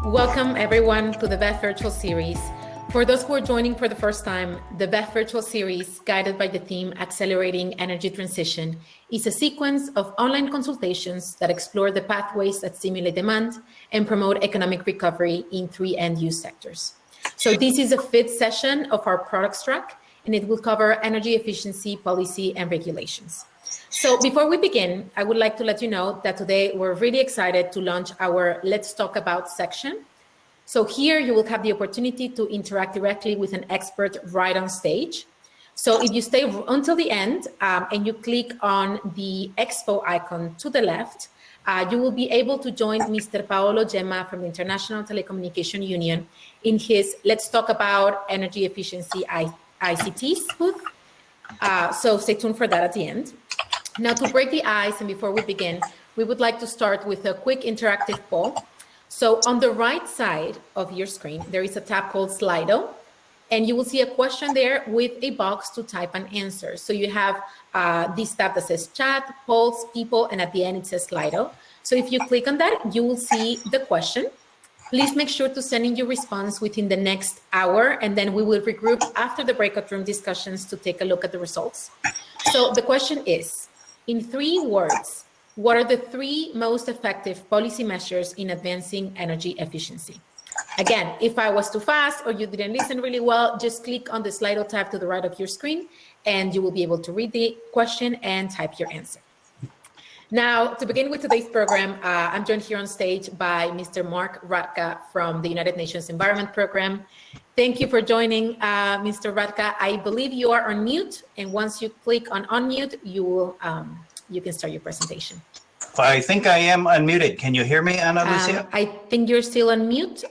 Welcome everyone to the VEF Virtual Series. For those who are joining for the first time, the VEF Virtual Series, guided by the theme Accelerating Energy Transition, is a sequence of online consultations that explore the pathways that stimulate demand and promote economic recovery in 3 end-use sectors. So this is the 5th session of our products track, and it will cover energy efficiency, policy, and regulations. So before we begin, I would like to let you know that today we're really excited to launch our Let's Talk About section. So here you will have the opportunity to interact directly with an expert right on stage. So if you stay until the end and you click on the expo icon to the left, you will be able to join Mr. Paolo Gemma from the International Telecommunication Union in his Let's Talk About Energy Efficiency ICTs booth. So stay tuned for that at the end. Now, to break the ice and before we begin, we would like to start with a quick interactive poll. So on the right side of your screen, there is a tab called Slido, and you will see a question there with a box to type an answer. So you have this tab that says chat, polls, people, and at the end it says Slido. So if you click on that, you will see the question. Please make sure to send in your response within the next hour, and then we will regroup after the breakout room discussions to take a look at the results. So the question is, in 3 words, what are the 3 most effective policy measures in advancing energy efficiency? Again, if I was too fast or you didn't listen really well, just click on the Slido tab to the right of your screen and you will be able to read the question and type your answer. Now, to begin with today's program, I'm joined here on stage by Mr. Mark Radka from the United Nations Environment Program. Thank you for joining, Mr. Radka. I believe you are on mute, and once you click on unmute, you will you can start your presentation. I think I am unmuted. Can you hear me, Ana Lucia? I think you're still on mute.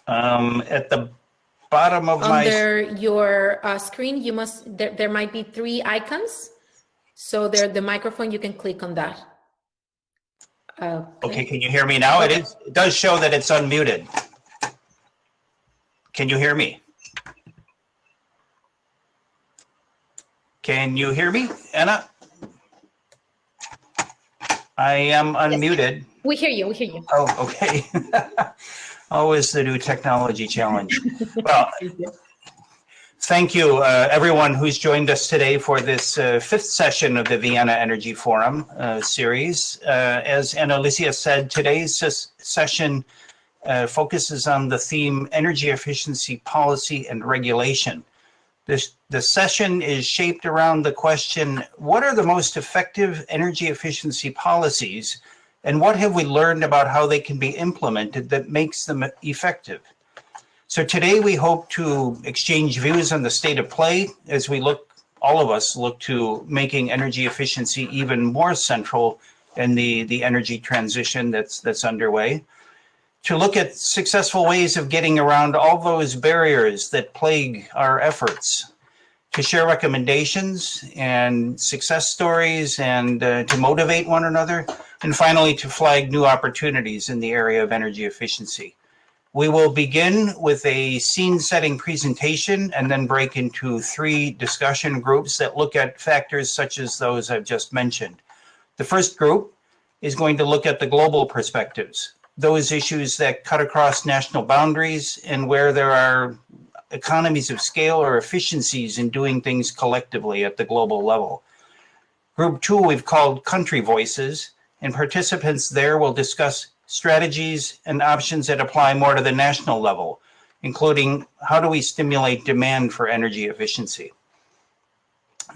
At the bottom of under your screen, you must there might be 3 icons. So there, the microphone, you can click on that. Okay, can you hear me now? Okay. It does show that it's unmuted. Can you hear me? Can you hear me, Anna? I am unmuted. Yes. We hear you, we hear you. Oh, okay. Always the new technology challenge. Well, thank you, everyone who's joined us today for this 5th session of the Vienna Energy Forum series. As Ana Lucia said, today's session focuses on the theme Energy Efficiency Policy and Regulation. The session is shaped around the question, what are the most effective energy efficiency policies, and what have we learned about how they can be implemented that makes them effective? So today we hope to exchange views on the state of play as we all of us look to making energy efficiency even more central in the energy transition that's underway. To look at successful ways of getting around all those barriers that plague our efforts. To share recommendations and success stories and to motivate one another. And finally, to flag new opportunities in the area of energy efficiency. We will begin with a scene-setting presentation and then break into 3 discussion groups that look at factors such as those I've just mentioned. The first group is going to look at the global perspectives, those issues that cut across national boundaries and where there are economies of scale or efficiencies in doing things collectively at the global level. Group 2 we've called Country Voices, and participants there will discuss strategies and options that apply more to the national level, including how do we stimulate demand for energy efficiency.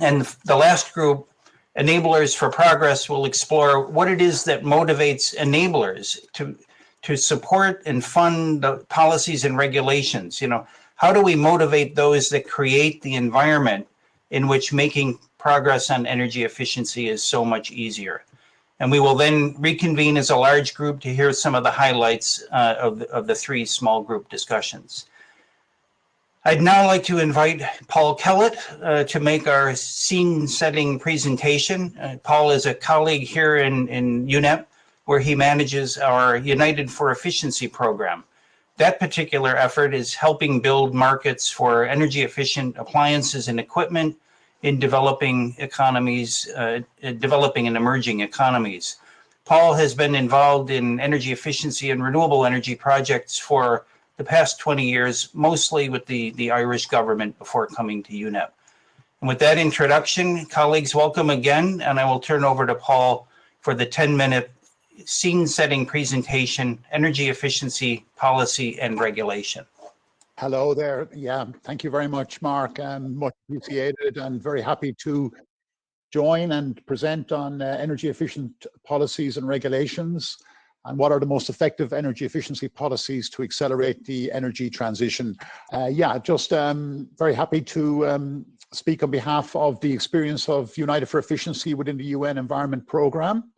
And the last group, Enablers for Progress, will explore what it is that motivates enablers to support and fund the policies and regulations. You know, how do we motivate those that create the environment in which making progress on energy efficiency is so much easier? And we will then reconvene as a large group to hear some of the highlights of the 3 small group discussions. I'd now like to invite Paul Kellett to make our scene-setting presentation. Paul is a colleague here in UNEP, where he manages our United for Efficiency program. That particular effort is helping build markets for energy-efficient appliances and equipment in developing economies, developing and emerging economies. Paul has been involved in energy efficiency and renewable energy projects for the past 20 years, mostly with the Irish government before coming to UNEP. And with that introduction, colleagues, welcome again, and I will turn over to Paul for the 10-minute scene-setting presentation, Energy Efficiency Policy and Regulation. Hello there. Yeah, thank you very much, Mark, and much appreciated, and very happy to join and present on energy efficient policies and regulations, and what are the most effective energy efficiency policies to accelerate the energy transition. Very happy to speak on behalf of the experience of UNIDO for Efficiency within the UN Environment Programme.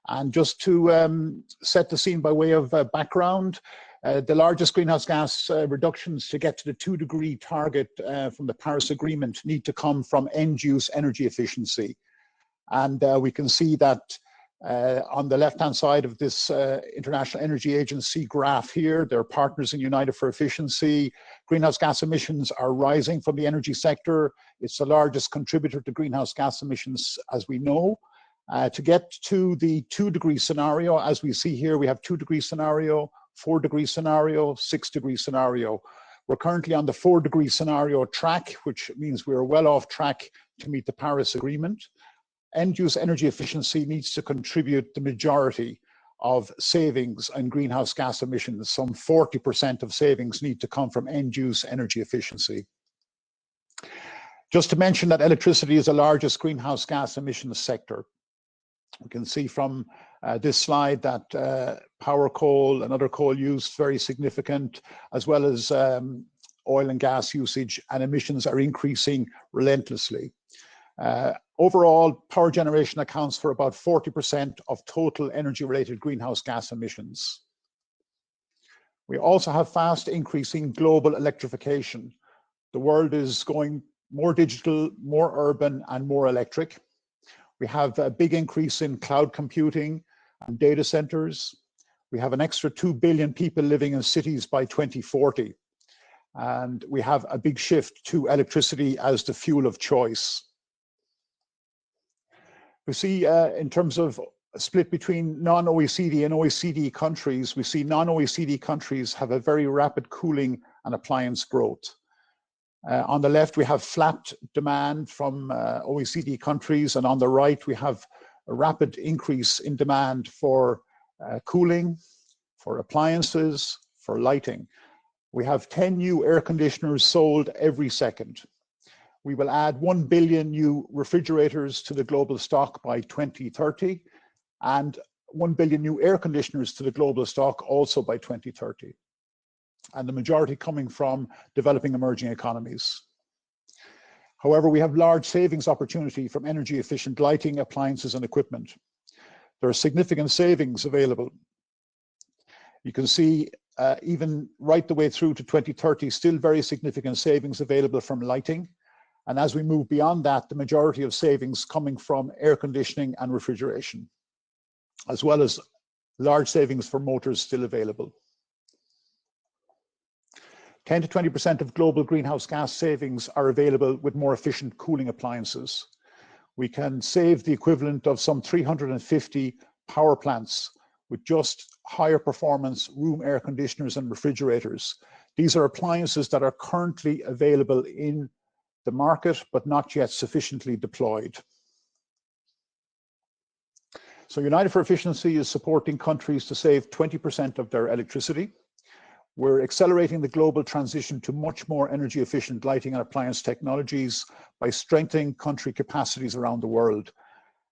And just to set the scene by way of background, the largest greenhouse gas reductions to get to the 2-degree target from the Paris Agreement need to come from end-use energy efficiency. And we can see that on the left-hand side of this International Energy Agency graph here, their partners in UNIDO for Efficiency, greenhouse gas emissions are rising from the energy sector. It's the largest contributor to greenhouse gas emissions, as we know. To get to the 2-degree scenario, as we see here, we have 2-degree scenario, 4-degree scenario, 6-degree scenario. We're currently on the 4-degree scenario track, which means we're well off track to meet the Paris Agreement. End-use energy efficiency needs to contribute the majority of savings and greenhouse gas emissions. Some 40% of savings need to come from end-use energy efficiency. Just to mention that electricity is the largest greenhouse gas emissions sector. We can see from this slide that power coal and other coal use very significant, as well as oil and gas usage, and emissions are increasing relentlessly. Overall, power generation accounts for about 40% of total energy-related greenhouse gas emissions. We also have fast increasing global electrification. The world is going more digital, more urban, and more electric. We have a big increase in cloud computing and data centers. We have an extra 2 billion people living in cities by 2040. And we have a big shift to electricity as the fuel of choice. We see in terms of a split between non-OECD and OECD countries, we see non-OECD countries have a very rapid cooling and appliance growth. On the left, we have flat demand from OECD countries, and on the right, we have a rapid increase in demand for cooling, for appliances, for lighting. We have 10 new air conditioners sold every second. We will add 1 billion new refrigerators to the global stock by 2030, and 1 billion new air conditioners to the global stock also by 2030. And the majority coming from developing emerging economies. However, we have large savings opportunity from energy efficient lighting, appliances, and equipment. There are significant savings available. You can see even right the way through to 2030, still very significant savings available from lighting. And as we move beyond that, the majority of savings coming from air conditioning and refrigeration, as well as large savings for motors still available. 10 to 20% of global greenhouse gas savings are available with more efficient cooling appliances. We can save the equivalent of some 350 power plants with just higher performance room air conditioners and refrigerators. These are appliances that are currently available in the market, but not yet sufficiently deployed. So UNIDO for Efficiency is supporting countries to save 20% of their electricity. We're accelerating the global transition to much more energy efficient lighting and appliance technologies by strengthening country capacities around the world.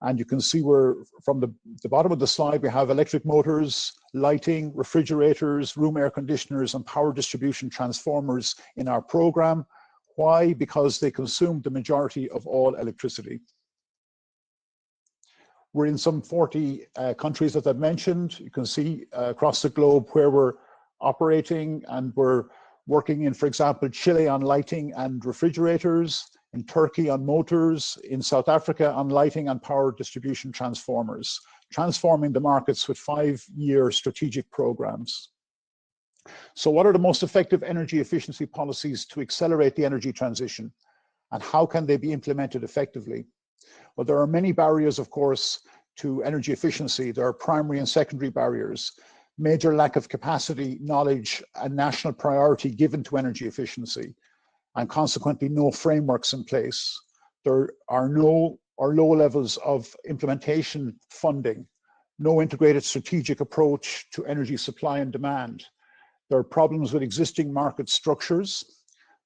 And you can see where from the bottom of the slide, we have electric motors, lighting, refrigerators, room air conditioners, and power distribution transformers in our program. Why? Because they consume the majority of all electricity. We're in some 40 countries, as I've mentioned. You can see across the globe where we're operating, and we're working in, for example, Chile on lighting and refrigerators, in Turkey on motors, in South Africa on lighting and power distribution transformers, transforming the markets with 5-year strategic programs. So what are the most effective energy efficiency policies to accelerate the energy transition, and how can they be implemented effectively? Well, there are many barriers, of course, to energy efficiency. There are primary and secondary barriers, major lack of capacity, knowledge, and national priority given to energy efficiency, and consequently no frameworks in place. There are no or low levels of implementation funding, no integrated strategic approach to energy supply and demand. There are problems with existing market structures.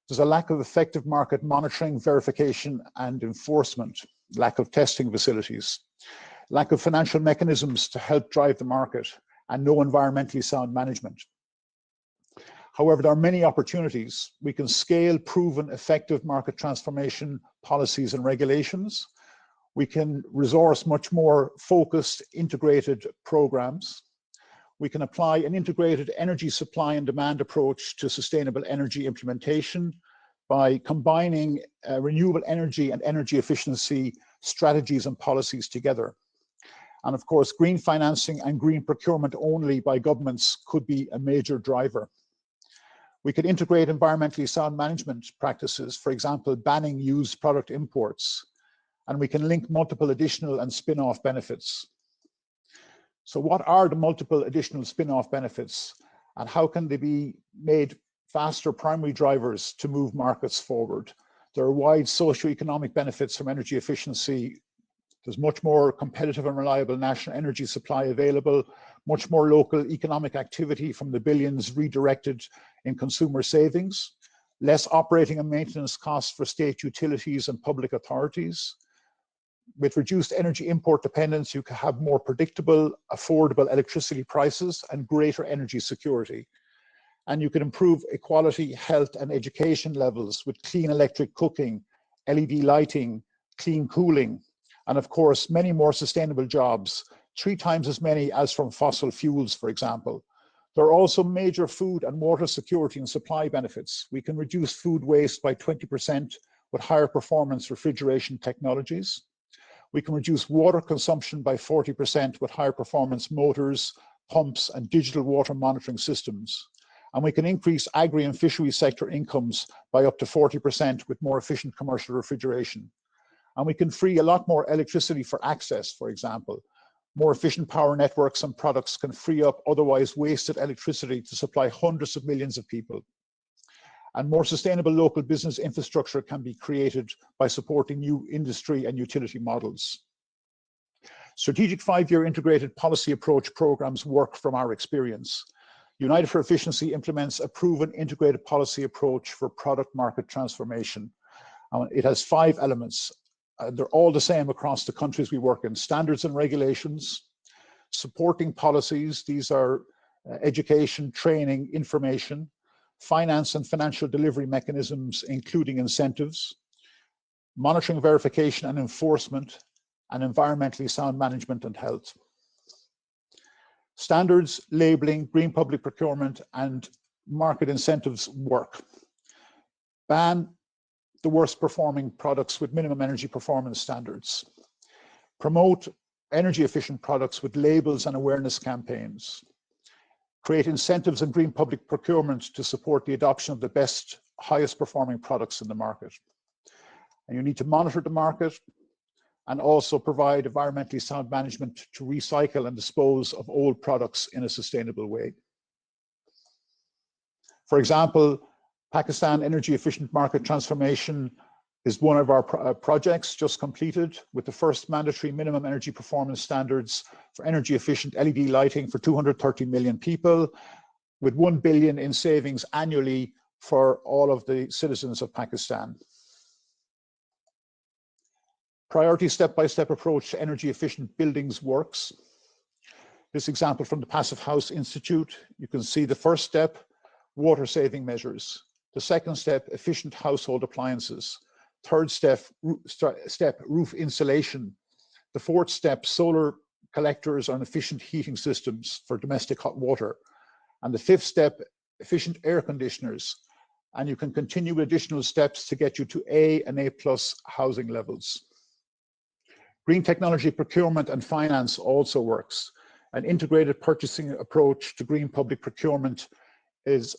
There's a lack of effective market monitoring, verification, and enforcement, lack of testing facilities, lack of financial mechanisms to help drive the market, and no environmentally sound management. However, there are many opportunities. We can scale proven effective market transformation policies and regulations. We can resource much more focused, integrated programs. We can apply an integrated energy supply and demand approach to sustainable energy implementation by combining renewable energy and energy efficiency strategies and policies together. And of course, green financing and green procurement only by governments could be a major driver. We could integrate environmentally sound management practices, for example, banning used product imports, and we can link multiple additional and spin-off benefits. So what are the multiple additional spin-off benefits, and how can they be made faster primary drivers to move markets forward? There are wide socioeconomic benefits from energy efficiency. There's much more competitive and reliable national energy supply available, much more local economic activity from the billions redirected in consumer savings, less operating and maintenance costs for state utilities and public authorities. With reduced energy import dependence, you can have more predictable, affordable electricity prices and greater energy security. And you can improve equality, health, and education levels with clean electric cooking, LED lighting, clean cooling, and of course, many more sustainable jobs, 3 times as many as from fossil fuels, for example. There are also major food and water security and supply benefits. We can reduce food waste by 20% with higher performance refrigeration technologies. We can reduce water consumption by 40% with higher performance motors, pumps, and digital water monitoring systems. And we can increase agri and fishery sector incomes by up to 40% with more efficient commercial refrigeration. And we can free a lot more electricity for access, for example. More efficient power networks and products can free up otherwise wasted electricity to supply hundreds of millions of people. And more sustainable local business infrastructure can be created by supporting new industry and utility models. Strategic 5-year integrated policy approach programs work from our experience. United for Efficiency implements a proven integrated policy approach for product market transformation. It has 5 elements. They're all the same across the countries we work in. Standards and regulations, supporting policies, these are education, training, information, finance and financial delivery mechanisms, including incentives, monitoring, verification and enforcement, and environmentally sound management and health. Standards, labeling, green public procurement, and market incentives work. Ban the worst performing products with minimum energy performance standards. Promote energy efficient products with labels and awareness campaigns. Create incentives in green public procurement to support the adoption of the best, highest performing products in the market. And you need to monitor the market and also provide environmentally sound management to recycle and dispose of old products in a sustainable way. For example, Pakistan Energy Efficient Market Transformation is one of our projects just completed with the first mandatory minimum energy performance standards for energy efficient LED lighting for 230 million people, with 1 billion in savings annually for all of the citizens of Pakistan. Priority step-by-step approach to energy efficient buildings works. This example from the Passive House Institute, you can see the first step, water saving measures. The second step, efficient household appliances. Third step, roof insulation. The fourth step, solar collectors and efficient heating systems for domestic hot water. And the fifth step, efficient air conditioners. And you can continue with additional steps to get you to A and A+ housing levels. Green technology procurement and finance also works. An integrated purchasing approach to green public procurement is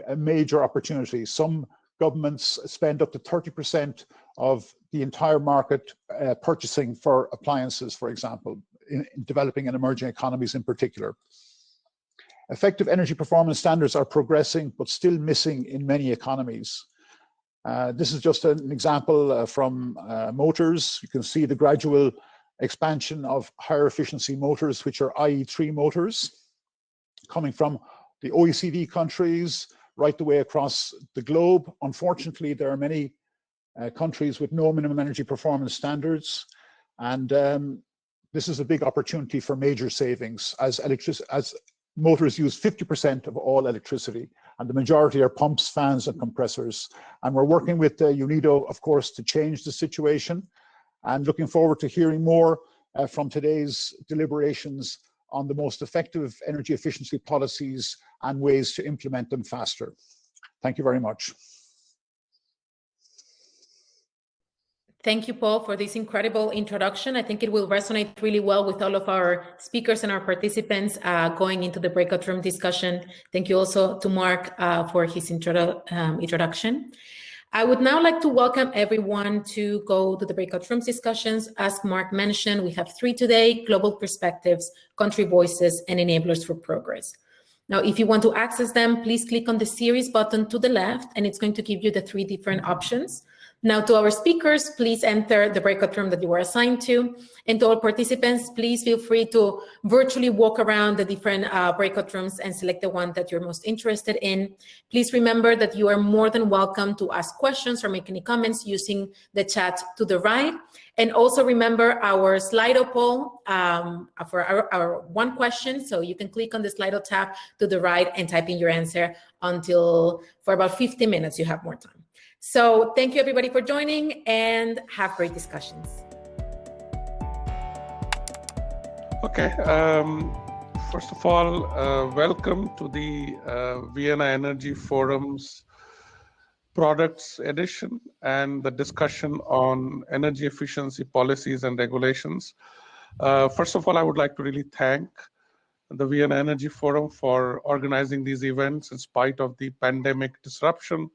a major opportunity. Some governments spend up to 30% of the entire market purchasing for appliances, for example. in developing and emerging economies in particular. Effective energy performance standards are progressing, but still missing in many economies. This is just an example from motors. You can see the gradual expansion of higher efficiency motors, which are IE3 motors, coming from the OECD countries right the way across the globe. Unfortunately, there are many countries with no minimum energy performance standards, and this is a big opportunity for major savings, as motors use 50% of all electricity, and the majority are pumps, fans, and compressors. And we're working with UNIDO, of course, to change the situation, and looking forward to hearing more from today's deliberations on the most effective energy efficiency policies and ways to implement them faster. Thank you very much. Thank you, Paul, for this incredible introduction. I think it will resonate really well with all of our speakers and our participants going into the breakout room discussion. Thank you also to Mark for his introduction. I would now like to welcome everyone to go to the breakout rooms discussions. As Mark mentioned, we have 3 today: global perspectives, country voices, and enablers for progress. Now, if you want to access them, please click on the series button to the left, and it's going to give you the 3 different options. Now, to our speakers, please enter the breakout room that you were assigned to. And to all participants, please feel free to virtually walk around the different breakout rooms and select the one that you're most interested in. Please remember that you are more than welcome to ask questions or make any comments using the chat to the right. And also remember our Slido poll for our one question. So you can click on the Slido tab to the right and type in your answer for about 50 minutes. You have more time. So thank you everybody for joining, and have great discussions. Okay, first of all, welcome to the Vienna Energy Forum's products edition and the discussion on energy efficiency policies and regulations. First of all, I would like to really thank the Vienna Energy Forum for organizing these events in spite of the pandemic disruption,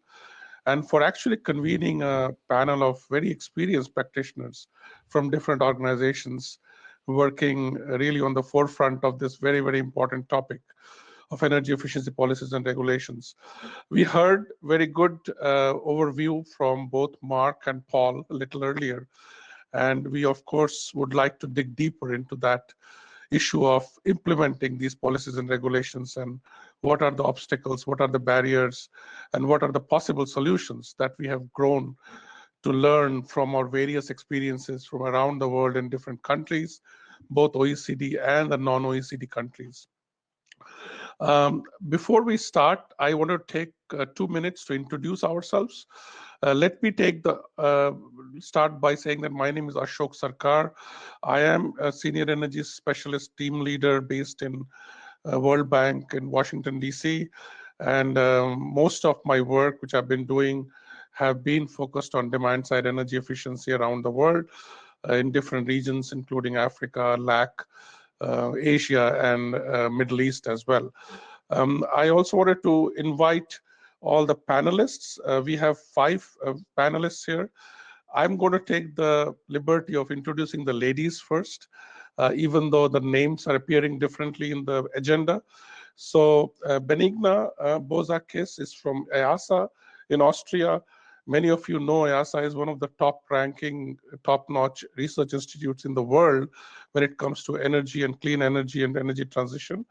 and for actually convening a panel of very experienced practitioners from different organizations working really on the forefront of this very, very important topic of energy efficiency policies and regulations. We heard very good overview from both Mark and Paul a little earlier, and we of course would like to dig deeper into that issue of implementing these policies and regulations, and what are the obstacles, what are the barriers, and what are the possible solutions that we have grown to learn from our various experiences from around the world in different countries, both OECD and the non-OECD countries. Before we start, I want to take 2 minutes to introduce ourselves. Let me start by saying that my name is Ashok Sarkar. I am a senior energy specialist team leader based in World Bank in Washington, DC. And most of my work, which I've been doing, have been focused on demand-side energy efficiency around the world in different regions, including Africa, LAC, Asia, and Middle East as well. I also wanted to invite all the panelists. We have 5 panelists here. I'm going to take the liberty of introducing the ladies first, even though the names are appearing differently in the agenda. So Benigna Bozakis is from EASA in Austria. Many of you know EASA is one of the top-ranking, top-notch research institutes in the world when it comes to energy and clean energy and energy transition.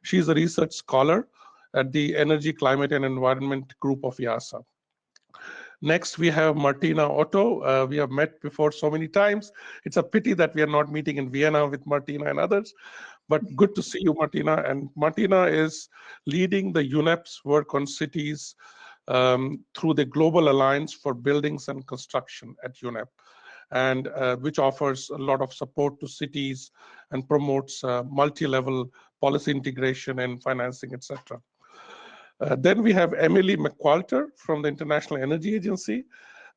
She's a research scholar at the Energy, Climate and Environment Group of EASA. Next, we have Martina Otto. We have met before so many times. It's a pity that we are not meeting in Vienna with Martina and others, but good to see you, Martina. And Martina is leading the UNEP's work on cities through the Global Alliance for Buildings and Construction at UNEP, and which offers a lot of support to cities and promotes multi-level policy integration and financing, etc. Then we have Emily Mcqualter from the International Energy Agency.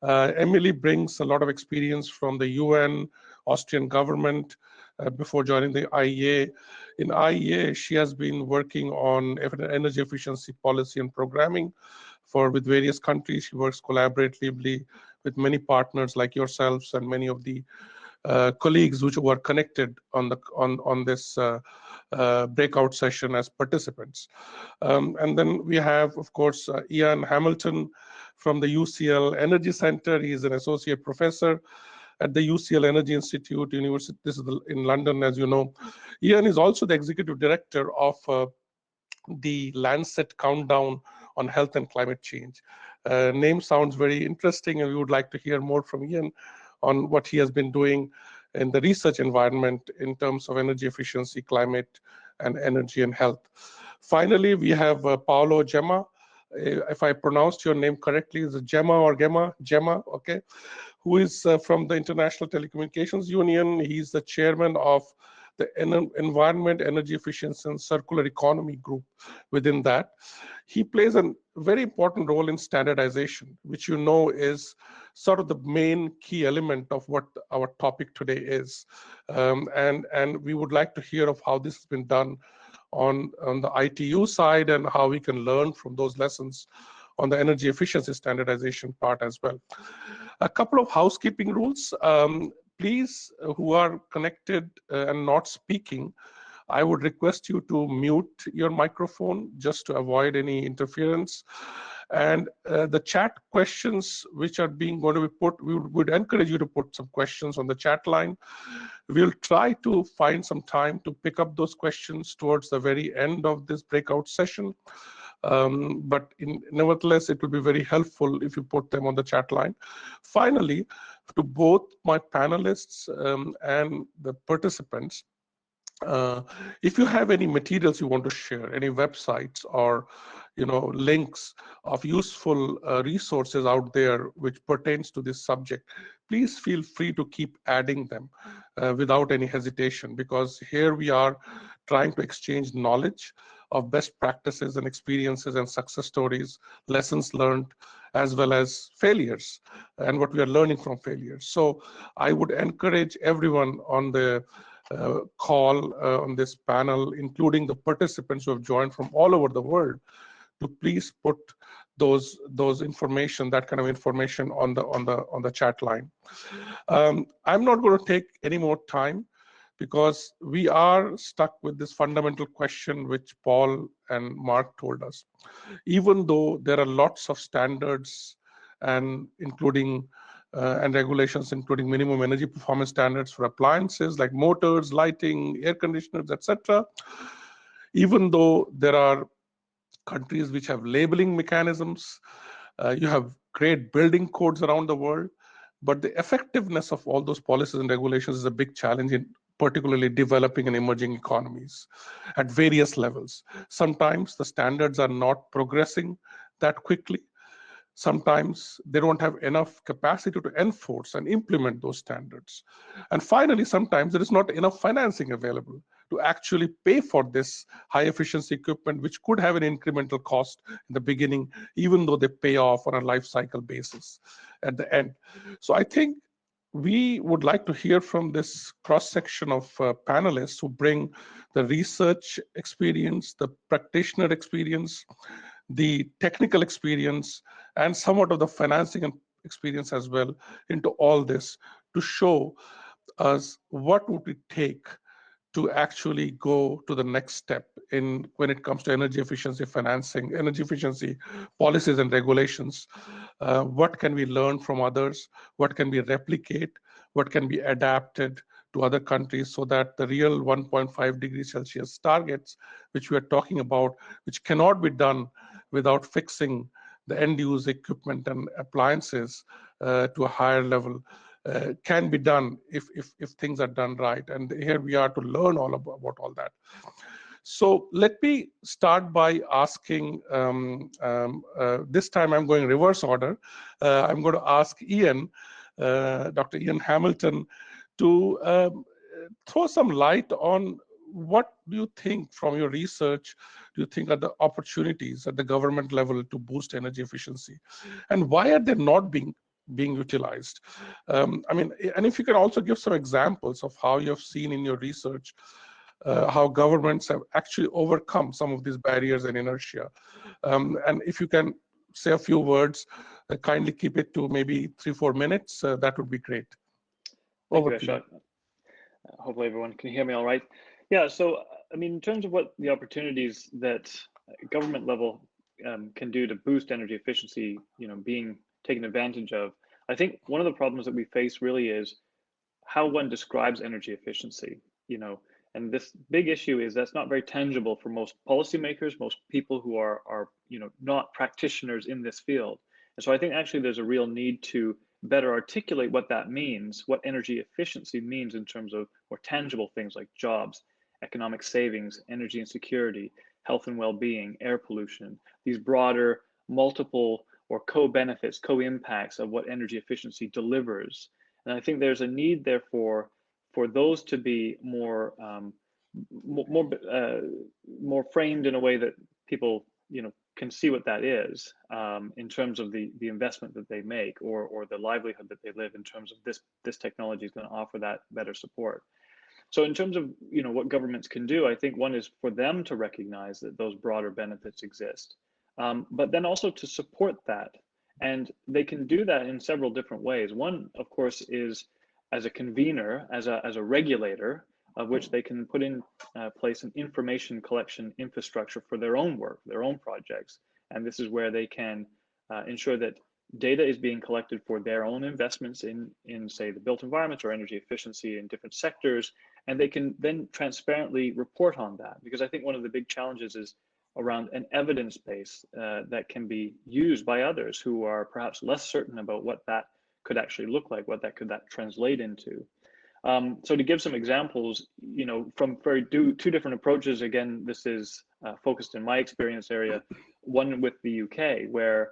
Emily brings a lot of experience from the UN, Austrian government, before joining the IEA. In IEA, she has been working on energy efficiency policy and programming with various countries. She works collaboratively with many partners like yourselves and many of the colleagues which were connected on this breakout session as participants. And then we have, of course, Ian Hamilton from the UCL Energy Center. He is an associate professor at the UCL Energy Institute, University. This is in London, as you know. Ian is also the executive director of the Lancet Countdown on Health and Climate Change. Name sounds very interesting, and we would like to hear more from Ian on what he has been doing in the research environment in terms of energy efficiency, climate, and energy and health. Finally, we have Paolo Gemma. If I pronounced your name correctly, is it Gemma or Gemma? Gemma, okay. Who is from the International Telecommunications Union. He's the chairman of the Environment, Energy Efficiency, and Circular Economy group within that. He plays a very important role in standardization, which you know is sort of the main key element of what our topic today is. And we would like to hear of how this has been done on the ITU side and how we can learn from those lessons on the energy efficiency standardization part as well. A couple of housekeeping rules. Please, who are connected and not speaking, I would request you to mute your microphone just to avoid any interference. And the chat questions which are going to be put, we would encourage you to put some questions on the chat line. We'll try to find some time to pick up those questions towards the very end of this breakout session. But nevertheless, it will be very helpful if you put them on the chat line. Finally, to both my panelists and the participants, if you have any materials you want to share, any websites or links of useful resources out there which pertains to this subject, please feel free to keep adding them without any hesitation, because here we are trying to exchange knowledge of best practices and experiences and success stories, lessons learned, as well as failures and what we are learning from failures. So I would encourage everyone on the call on this panel, including the participants who have joined from all over the world, to please put those information, that kind of information on the chat line. I'm not going to take any more time, because we are stuck with this fundamental question which Paul and Mark told us. Even though there are lots of standards and including and regulations, including minimum energy performance standards for appliances like motors, lighting, air conditioners, etc. Even though there are countries which have labeling mechanisms, you have great building codes around the world, but the effectiveness of all those policies and regulations is a big challenge in particularly developing and emerging economies at various levels. Sometimes the standards are not progressing that quickly. Sometimes they don't have enough capacity to enforce and implement those standards. And finally, sometimes there is not enough financing available to actually pay for this high efficiency equipment, which could have an incremental cost in the beginning, even though they pay off on a life cycle basis at the end. So I think we would like to hear from this cross-section of panelists who bring the research experience, the practitioner experience, the technical experience, and somewhat of the financing and experience as well into all this, to show us what would it take to actually go to the next step when it comes to energy efficiency financing, energy efficiency policies and regulations. What can we learn from others? What can we replicate? What can be adapted to other countries, so that the real 1.5 degrees Celsius targets, which we are talking about, which cannot be done without fixing the end-use equipment and appliances to a higher level, can be done if things are done right. And here we are to learn all about all that. So let me start by asking, this time I'm going reverse order. I'm going to ask Ian, Dr. Ian Hamilton, to throw some light on what do you think from your research, do you think are the opportunities at the government level to boost energy efficiency? And why are they not being utilized? And if you can also give some examples of how you have seen in your research how governments have actually overcome some of these barriers and inertia. And if you can say a few words, kindly keep it to maybe 3-4 minutes, that would be great. Over to you. Ashok. Hopefully everyone can hear me all right. Yeah, so I mean, in terms of what the opportunities that government level can do to boost energy efficiency, being taken advantage of, I think one of the problems that we face really is how one describes energy efficiency, and this big issue is that's not very tangible for most policymakers, most people who are not practitioners in this field. And so I think actually there's a real need to better articulate what that means, what energy efficiency means in terms of more tangible things like jobs, economic savings, energy and security, health and well-being, air pollution, these broader multiple or co-benefits, co-impacts of what energy efficiency delivers. And I think there's a need, therefore, for those to be more framed in a way that people, can see what that is in terms of the investment that they make or the livelihood that they live in terms of this technology is going to offer that better support. So in terms of what governments can do, I think one is for them to recognize that those broader benefits exist, but then also to support that. And they can do that in several different ways. One, of course, is as a convener, as a regulator, of which they can put in place an information collection infrastructure for their own work, their own projects. And this is where they can ensure that data is being collected for their own investments in say, the built environment or energy efficiency in different sectors. And they can then transparently report on that. Because I think one of the big challenges is around an evidence base that can be used by others who are perhaps less certain about what that could actually look like, what that could translate into. So to give some examples, from two different approaches, again, this is focused in my experience area, one with the UK, where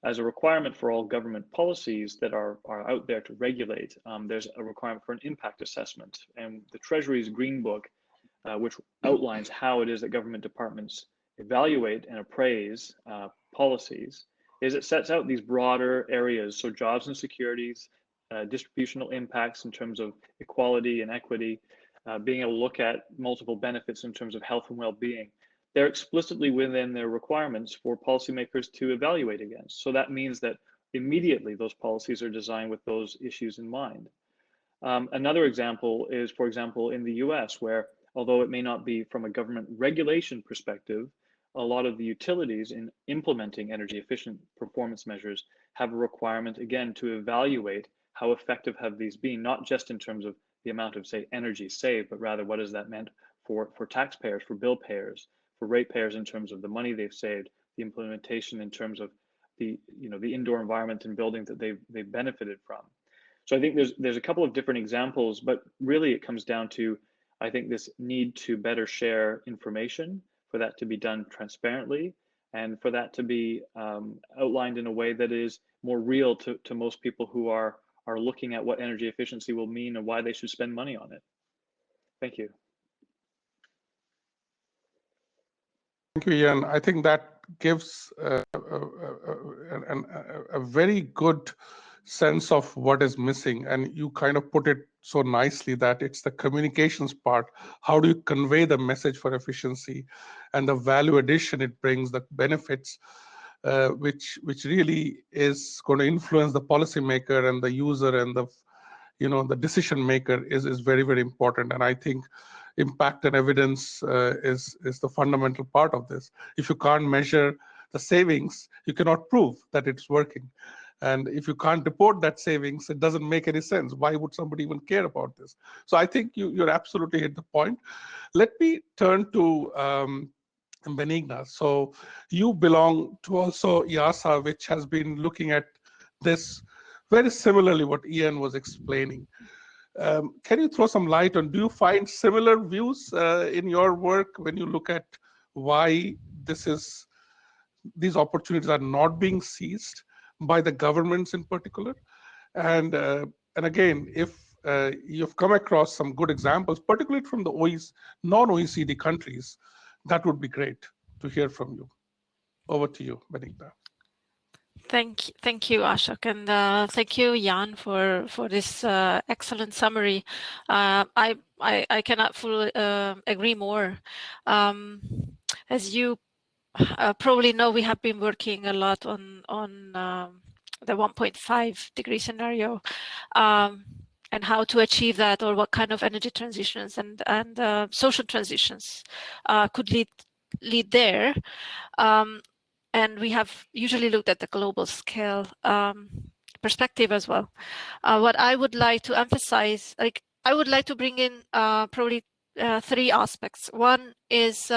as a requirement for all government policies that are out there to regulate, there's a requirement for an impact assessment. And the Treasury's Green Book, which outlines how it is that government departments evaluate and appraise policies, is it sets out these broader areas, so jobs and securities, distributional impacts in terms of equality and equity, being able to look at multiple benefits in terms of health and well-being. They're explicitly within their requirements for policymakers to evaluate against. So that means that immediately those policies are designed with those issues in mind. Another example is, for example, in the US, where although it may not be from a government regulation perspective, a lot of the utilities in implementing energy efficient performance measures have a requirement, again, to evaluate how effective have these been, not just in terms of the amount of, say, energy saved, but rather what has that meant for taxpayers, for bill payers, for ratepayers in terms of the money they've saved, the implementation in terms of the indoor environment and buildings that they've benefited from. So I think there's a couple of different examples, but really it comes down to, I think, this need to better share information, for that to be done transparently, and for that to be outlined in a way that is more real to most people who are looking at what energy efficiency will mean and why they should spend money on it. Thank you. Thank you, Ian. I think that gives a very good sense of what is missing. And you kind of put it so nicely that it's the communications part. How do you convey the message for efficiency and the value addition it brings, the benefits, which really is going to influence the policymaker and the user and the decision maker is very, very important. And I think impact and evidence is the fundamental part of this. If you can't measure the savings, you cannot prove that it's working. And if you can't report that savings, it doesn't make any sense. Why would somebody even care about this? So I think you're absolutely hit the point. Let me turn to Benigna. So you belong to also IASA, which has been looking at this very similarly what Ian was explaining. Can you throw some light on, do you find similar views in your work when you look at why these opportunities are not being seized by the governments in particular? And again, if you've come across some good examples, particularly from the non-OECD countries, that would be great to hear from you. Over to you, Benigna. Thank you, Ashok, and thank you, Jan, for this excellent summary. I cannot fully agree more. As you probably know, we have been working a lot on the 1.5 degree scenario. and how to achieve that, or what kind of energy transitions and social transitions could lead there. And we have usually looked at the global scale perspective as well. What I would like to emphasize, I would like to bring in probably three aspects. One is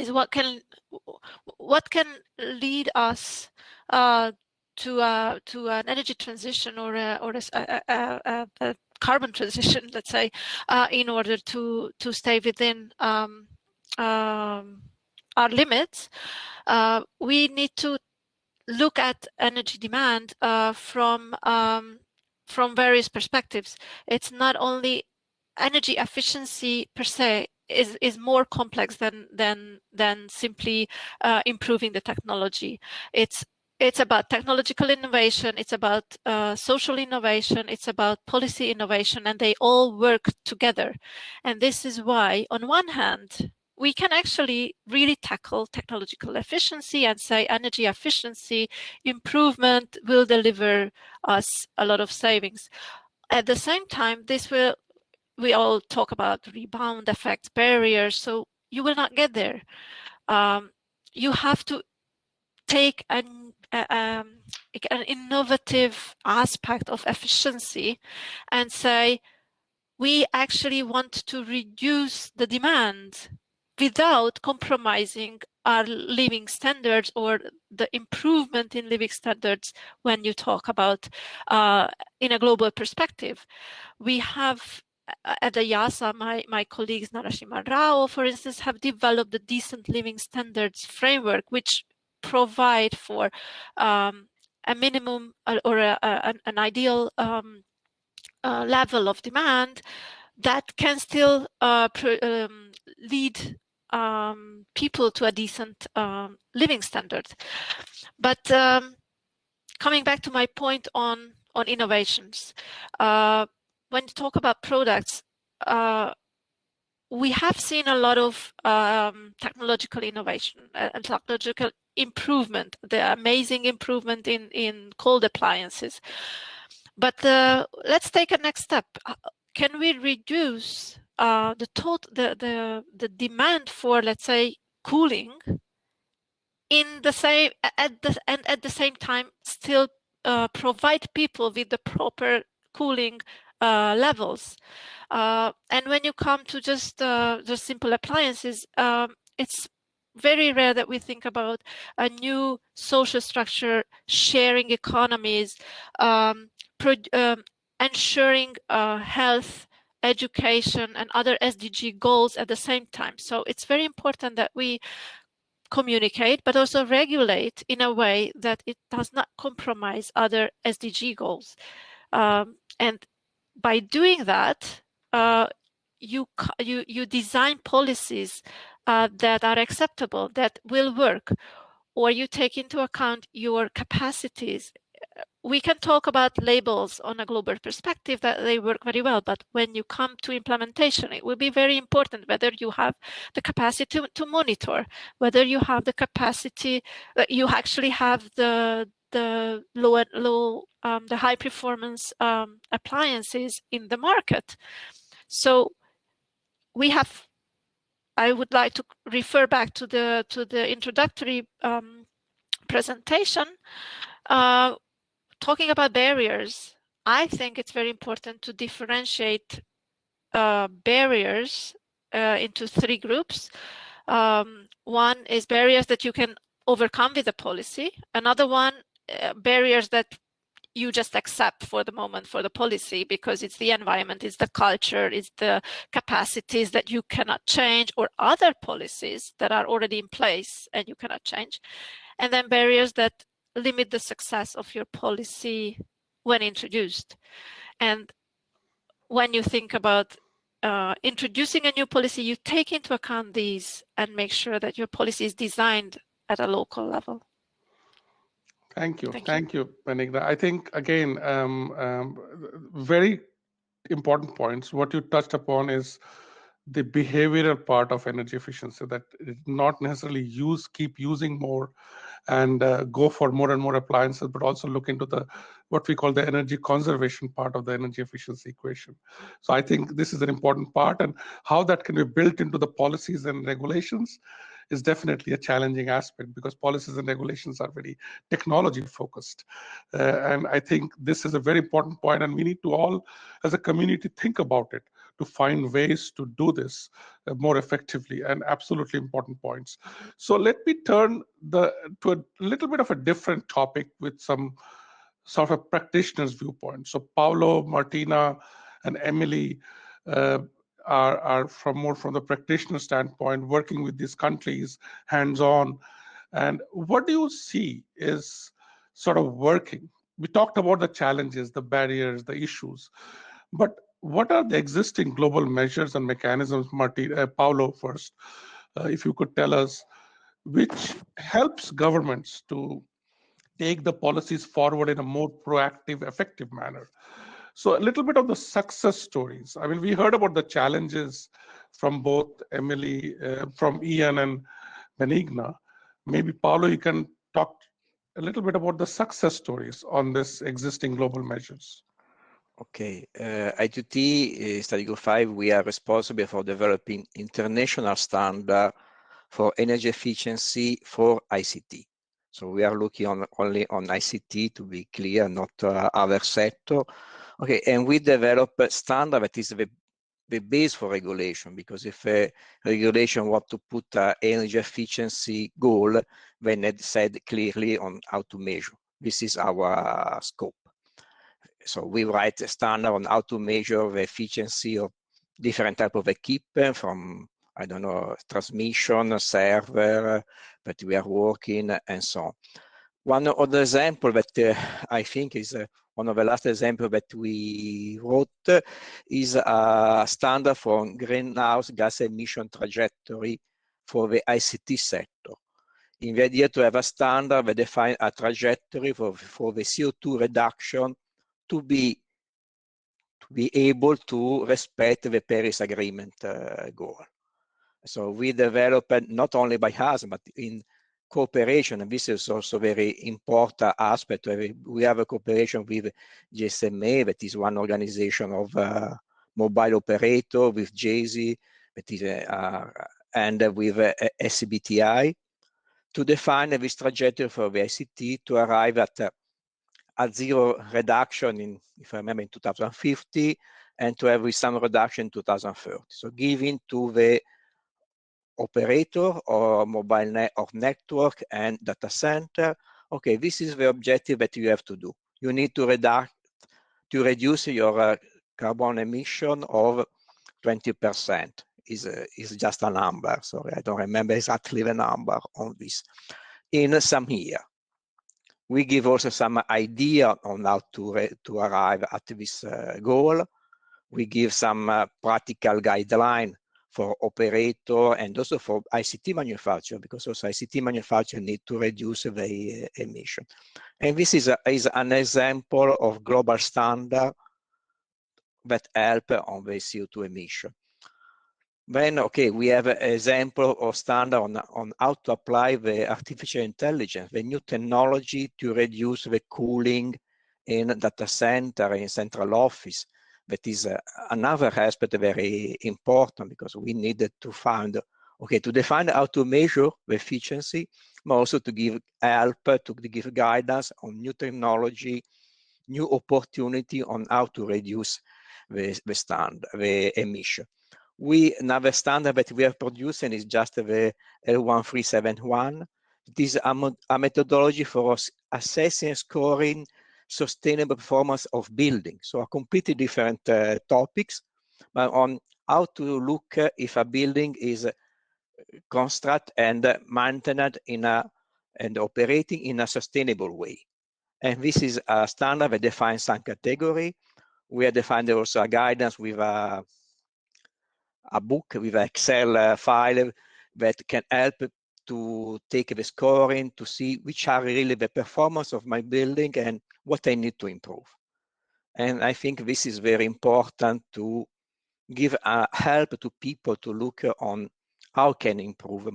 what can lead us to an energy transition or a carbon transition, let's say, in order to stay within our limits. We need to look at energy demand from various perspectives. It's not only energy efficiency per se is more complex than simply improving the technology. It's about technological innovation, it's about social innovation, it's about policy innovation, and they all work together. And this is why, on one hand, we can actually really tackle technological efficiency and say energy efficiency improvement will deliver us a lot of savings. At the same time, we all talk about rebound effects, barriers, so you will not get there. You have to take an innovative aspect of efficiency and say, we actually want to reduce the demand without compromising our living standards or the improvement in living standards when you talk about in a global perspective. We have at the YASA, my colleagues Narasimha Rao, for instance, have developed the decent living standards framework, which provide for a minimum or an ideal level of demand that can still lead people to a decent living standard. But coming back to my point on innovations, when you talk about products, we have seen a lot of technological innovation and technological improvement, the amazing improvement in cold appliances. But let's take a next step. Can we reduce the demand for, let's say, cooling at the same time still provide people with the proper cooling levels? And when you come to just simple appliances, it's very rare that we think about a new social structure, sharing economies, ensuring health, education, and other SDG goals at the same time. So it's very important that we communicate, but also regulate in a way that it does not compromise other SDG goals. And by doing that, you design policies that are acceptable, that will work, or you take into account your capacities. We can talk about labels on a global perspective that they work very well, but when you come to implementation, it will be very important whether you have the capacity to monitor, whether you have the capacity, you actually have the high performance appliances in the market. So I would like to refer back to the introductory presentation. Talking about barriers, I think it's very important to differentiate barriers into three groups. One is barriers that you can overcome with a policy. Another one, barriers that you just accept for the moment for the policy because it's the environment, it's the culture, it's the capacities that you cannot change, or other policies that are already in place and you cannot change. And then barriers that limit the success of your policy when introduced. And when you think about introducing a new policy, you take into account these and make sure that your policy is designed at a local level. Thank you, Benigna. I think, again, very important points. What you touched upon is the behavioral part of energy efficiency, that it not necessarily keep using more, and go for more and more appliances, but also look into the what we call the energy conservation part of the energy efficiency equation. So I think this is an important part, and how that can be built into the policies and regulations is definitely a challenging aspect, because policies and regulations are very technology focused. And I think this is a very important point, and we need to all, as a community, think about it to find ways to do this more effectively, and absolutely important points. So let me turn to a little bit of a different topic with some sort of practitioner's viewpoint. So Paolo, Martina, and Emily are from the practitioner standpoint, working with these countries hands-on. And what do you see is sort of working? We talked about the challenges, the barriers, the issues, but what are the existing global measures and mechanisms, Paolo first, if you could tell us, which helps governments to take the policies forward in a more proactive, effective manner? So a little bit of the success stories. I mean, we heard about the challenges from both Emily, from Ian and Benigna. Maybe Paolo, you can talk a little bit about the success stories on this existing global measures. Okay, ITT Study Group 5, we are responsible for developing international standard for energy efficiency for ICT. So we are looking only on ICT, to be clear, not other sector. Okay, and we develop a standard that is the base for regulation, because if a regulation want to put an energy efficiency goal, then it said clearly on how to measure. This is our scope. So we write a standard on how to measure the efficiency of different type of equipment, from, I don't know, transmission, server that we are working, and so on. One other example that I think is one of the last examples that we wrote is a standard for greenhouse gas emission trajectory for the ICT sector. In the idea to have a standard that defines a trajectory for the CO2 reduction to be able to respect the Paris Agreement goal. So we developed, not only by us, but in cooperation, and this is also very important aspect. We have a cooperation with GSMA, that is one organization of mobile operator, with JASY, that is, and with SBTI, to define this trajectory for the ICT to arrive at zero reduction in, if I remember, in 2050, and to have some reduction in 2030. So giving to the operator or mobile network and data center, okay, this is the objective that you have to do. You need to reduce your carbon emission of 20%. Is just a number. Sorry, I don't remember exactly the number on this. In some year, we give also some idea on how to arrive at this goal. We give some practical guideline for operator and also for ICT manufacturer, because also ICT manufacturer need to reduce the emission. And this is an example of global standard that help on the CO2 emission. Then, okay, we have an example of standard on how to apply the artificial intelligence, the new technology to reduce the cooling in data center, in central office. That is another aspect very important, because we needed to find, okay, to define how to measure the efficiency, but also to give help, to give guidance on new technology, new opportunity on how to reduce the emission. Another standard that we are producing is just the L1371. It is a methodology for assessing and scoring sustainable performance of buildings. So a completely different topics, but on how to look if a building is constructed and maintained and operating in a sustainable way. And this is a standard that defines some category. We have defined also a guidance with a book, with an Excel file that can help to take the scoring, to see which are really the performance of my building and what I need to improve. And I think this is very important to give help to people to look on how can improve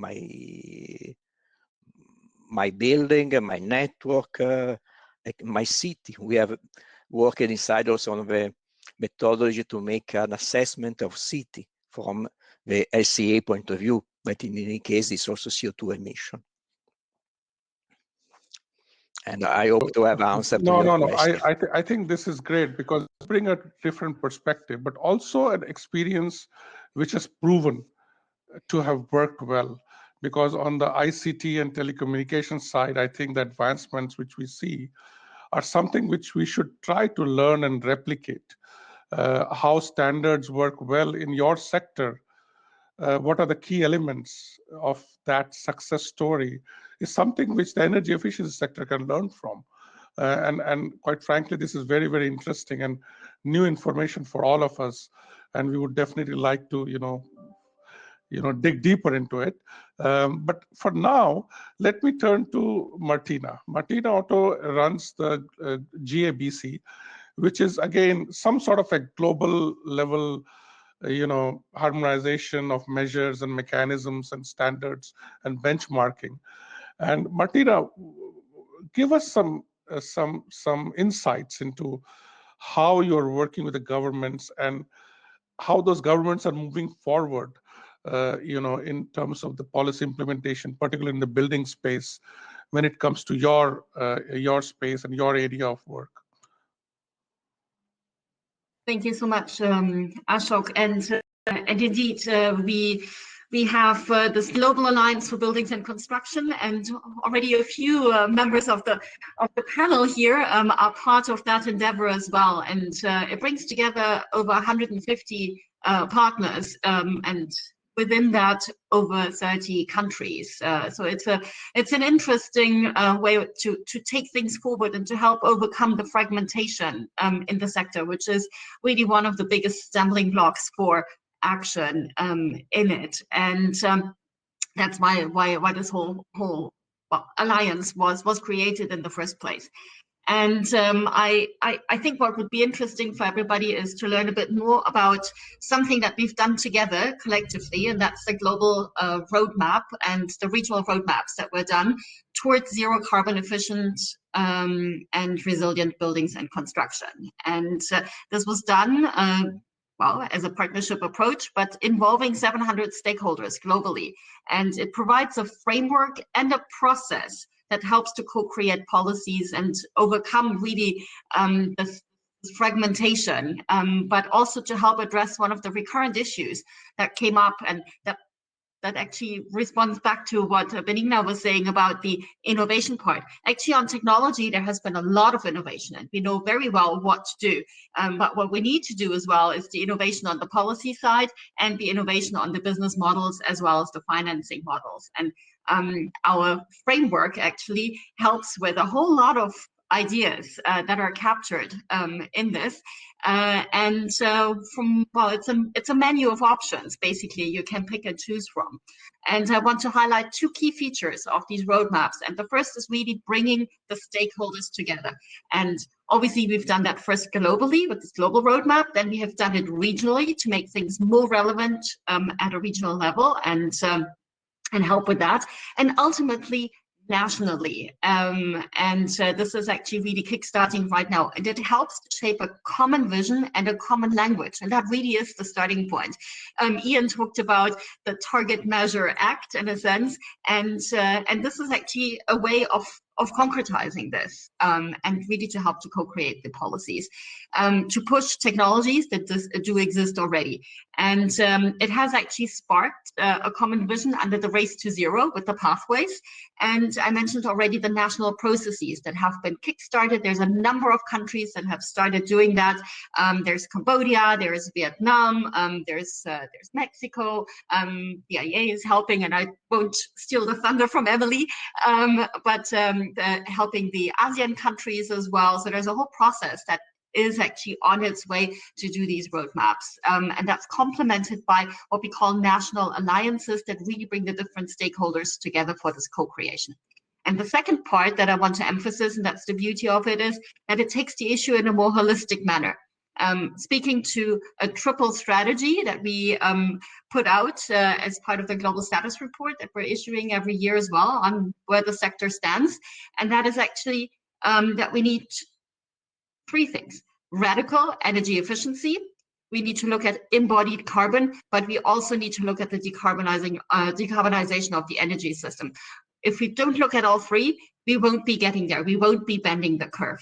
my building, my network, my city. We have worked inside also on the methodology to make an assessment of city from the LCA point of view, but in any case, it's also CO2 emission. And I hope to have answered to your question. I think this is great because it's bring a different perspective, but also an experience which has proven to have worked well. Because on the ICT and telecommunications side, I think the advancements which we see are something which we should try to learn and replicate. How standards work well in your sector, what are the key elements of that success story is something which the energy efficiency sector can learn from. And quite frankly, this is very, very interesting and new information for all of us. And we would definitely like to, dig deeper into it. But for now, let me turn to Martina. Martina Otto runs the GABC, which is, again, some sort of a global level harmonization of measures and mechanisms and standards and benchmarking. And Martina, give us some insights into how you're working with the governments and how those governments are moving forward, in terms of the policy implementation, particularly in the building space, when it comes to your space and your area of work. Thank you so much, Ashok. And indeed, we have this Global Alliance for Buildings and Construction, and already a few members of the panel here are part of that endeavor as well. And it brings together over 150 partners, and within that, over 30 countries. So it's an interesting way to take things forward and to help overcome the fragmentation in the sector, which is really one of the biggest stumbling blocks for action in it. And that's why this whole alliance was created in the first place. And I think what would be interesting for everybody is to learn a bit more about something that we've done together collectively, and that's the global roadmap and the regional roadmaps that were done towards zero carbon efficient and resilient buildings and construction. And this was done as a partnership approach, but involving 700 stakeholders globally. And it provides a framework and a process that helps to co-create policies and overcome really this fragmentation, but also to help address one of the recurrent issues that came up, and that actually responds back to what Benigna was saying about the innovation part. Actually, on technology, there has been a lot of innovation, and we know very well what to do. But what we need to do as well is the innovation on the policy side and the innovation on the business models as well as the financing models. And our framework actually helps with a whole lot of ideas that are captured in this, and it's a menu of options basically you can pick and choose from. And I want to highlight two key features of these roadmaps. And the first is really bringing the stakeholders together. And obviously we've done that first globally with this global roadmap, then we have done it regionally to make things more relevant at a regional level and help with that, and ultimately nationally. This is actually really kickstarting right now, and it helps to shape a common vision and a common language, and that really is the starting point. Ian talked about the Target Measure Act in a sense, and this is actually a way of concretizing this and really to help to co-create the policies, to push technologies that do exist already. And it has actually sparked a common vision under the Race to Zero with the pathways. And I mentioned already the national processes that have been kickstarted. There's a number of countries that have started doing that. There's Cambodia, there's Vietnam, there's Mexico. The IEA is helping, and I won't steal the thunder from Emily, but helping the ASEAN countries as well. So there's a whole process that is actually on its way to do these roadmaps. And that's complemented by what we call national alliances that really bring the different stakeholders together for this co-creation. And the second part that I want to emphasize, and that's the beauty of it, is that it takes the issue in a more holistic manner. speaking to a triple strategy that we put out as part of the global status report that we're issuing every year as well on where the sector stands. And that is actually that we need 3 things: radical energy efficiency. We need to look at embodied carbon, but we also need to look at the decarbonization of the energy system. If we don't look at all 3, we won't be getting there. We won't be bending the curve.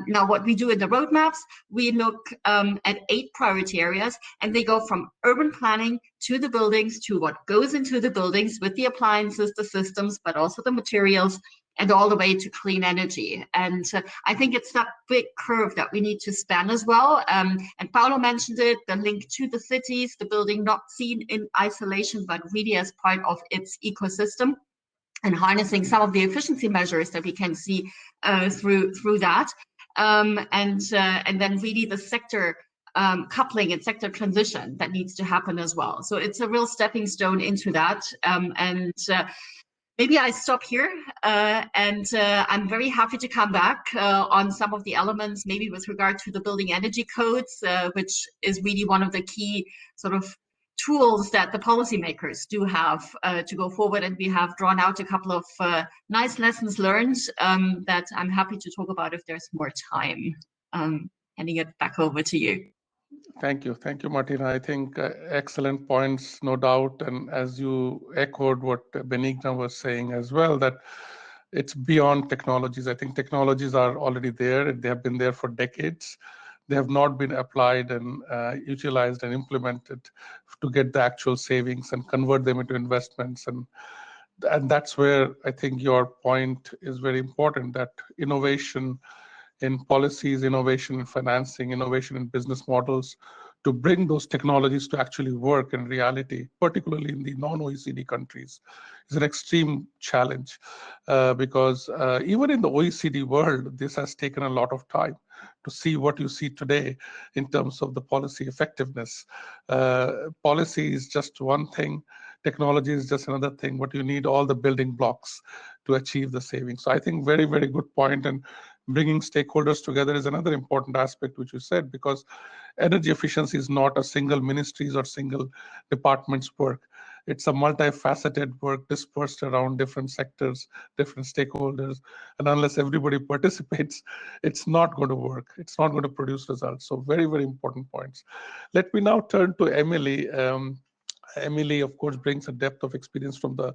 Now, what we do in the roadmaps, we look at 8 priority areas, and they go from urban planning to the buildings, to what goes into the buildings with the appliances, the systems, but also the materials, and all the way to clean energy. And I think it's that big curve that we need to span as well. And Paolo mentioned it, the link to the cities, the building not seen in isolation, but really as part of its ecosystem, and harnessing some of the efficiency measures that we can see through that. And then really the sector coupling and sector transition that needs to happen as well. So it's a real stepping stone into that. Maybe I stop here, and I'm very happy to come back on some of the elements, maybe with regard to the building energy codes, which is really one of the key sort of tools that the policymakers do have to go forward. And we have drawn out a couple of nice lessons learned that I'm happy to talk about if there's more time. Handing it back over to you. Thank you, Martina. I think excellent points, no doubt. And as you echoed what Benigna was saying as well, that it's beyond technologies. I think technologies are already there. They have been there for decades. They have not been applied and utilized and implemented to get the actual savings and convert them into investments. And that's where I think your point is very important, that innovation in policies, innovation in financing, innovation in business models, to bring those technologies to actually work in reality, particularly in the non-OECD countries, is an extreme challenge because even in the OECD world, this has taken a lot of time to see what you see today in terms of the policy effectiveness. Policy is just one thing, technology is just another thing, but you need all the building blocks to achieve the savings. So I think very, very good point. And bringing stakeholders together is another important aspect which you said, because energy efficiency is not a single ministry's or single department's work. It's a multifaceted work dispersed around different sectors, different stakeholders. And unless everybody participates, it's not going to work. It's not going to produce results. So very, very important points. Let me now turn to Emily. Emily, of course, brings a depth of experience from the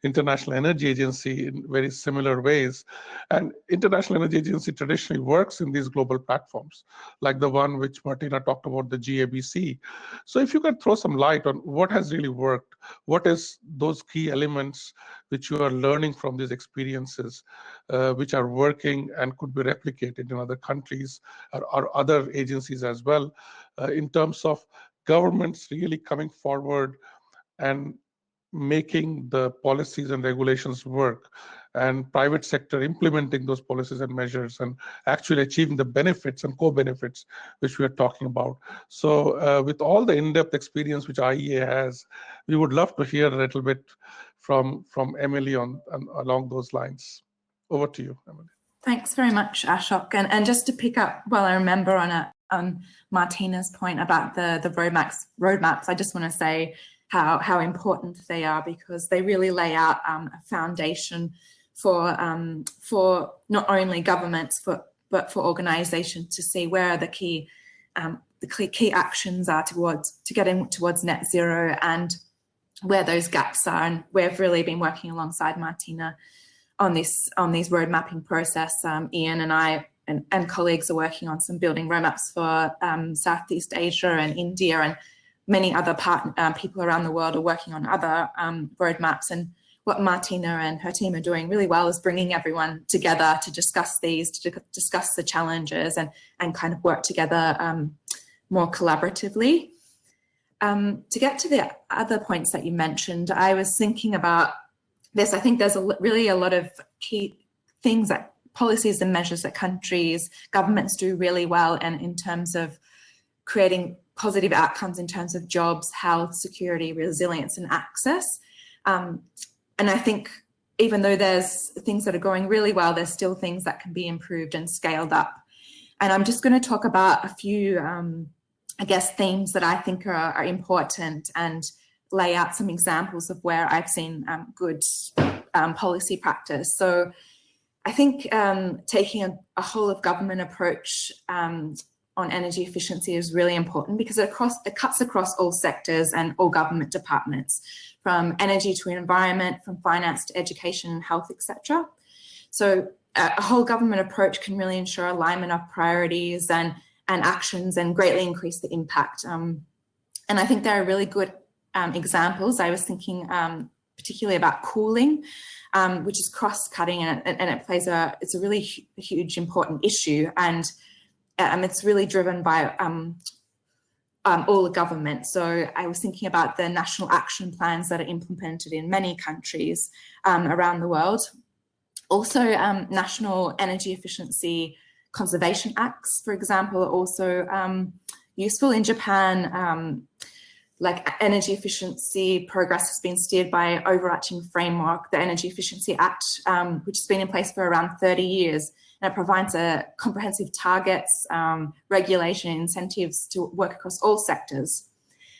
International Energy Agency in very similar ways. And International Energy Agency traditionally works in these global platforms, like the one which Martina talked about, the GABC. So if you can throw some light on what has really worked, what is those key elements which you are learning from these experiences, which are working and could be replicated in other countries or other agencies as well, in terms of governments really coming forward and making the policies and regulations work, and private sector implementing those policies and measures and actually achieving the benefits and co-benefits which we are talking about. So with all the in-depth experience which IEA has, we would love to hear a little bit from Emily along those lines. Over to you, Emily. Thanks very much, Ashok. And just to pick up, well, I remember on Martina's point about the roadmaps, I just want to say how important they are, because they really lay out a foundation for not only governments but for organisations to see where are the key actions are to getting towards net zero and where those gaps are. And we've really been working alongside Martina on these road mapping process. Ian and I and colleagues are working on some building roadmaps for Southeast Asia and India, and many other people around the world are working on other roadmaps. And what Martina and her team are doing really well is bringing everyone together to discuss these, to discuss the challenges and kind of work together more collaboratively. To get to the other points that you mentioned, I was thinking about this. I think there's really a lot of key things that policies and measures that countries, governments do really well, and in terms of creating positive outcomes in terms of jobs, health, security, resilience, and access. And I think even though there's things that are going really well, there's still things that can be improved and scaled up. And I'm just going to talk about a few, I guess, themes that I think are important and lay out some examples of where I've seen good policy practice. So I think taking a whole of government approach on energy efficiency is really important because it cuts across all sectors and all government departments, from energy to environment, from finance to education and health, etc. So a whole government approach can really ensure alignment of priorities and actions and greatly increase the impact. And I think there are really good examples. I was thinking particularly about cooling, which is cross-cutting, and it's a really huge, important issue, and it's really driven by all the government. So I was thinking about the national action plans that are implemented in many countries around the world. Also, national energy efficiency conservation acts, for example, are also useful. In Japan, like energy efficiency progress has been steered by an overarching framework, the Energy Efficiency Act, which has been in place for around 30 years. And it provides comprehensive targets, regulation, incentives to work across all sectors.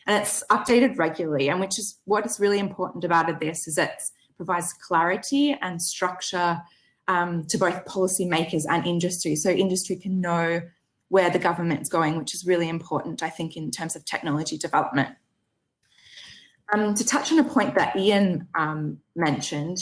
And it's updated regularly, and which is what is really important about this is it provides clarity and structure to both policymakers and industry. So industry can know where the government's going, which is really important, I think, in terms of technology development. To touch on a point that Ian mentioned,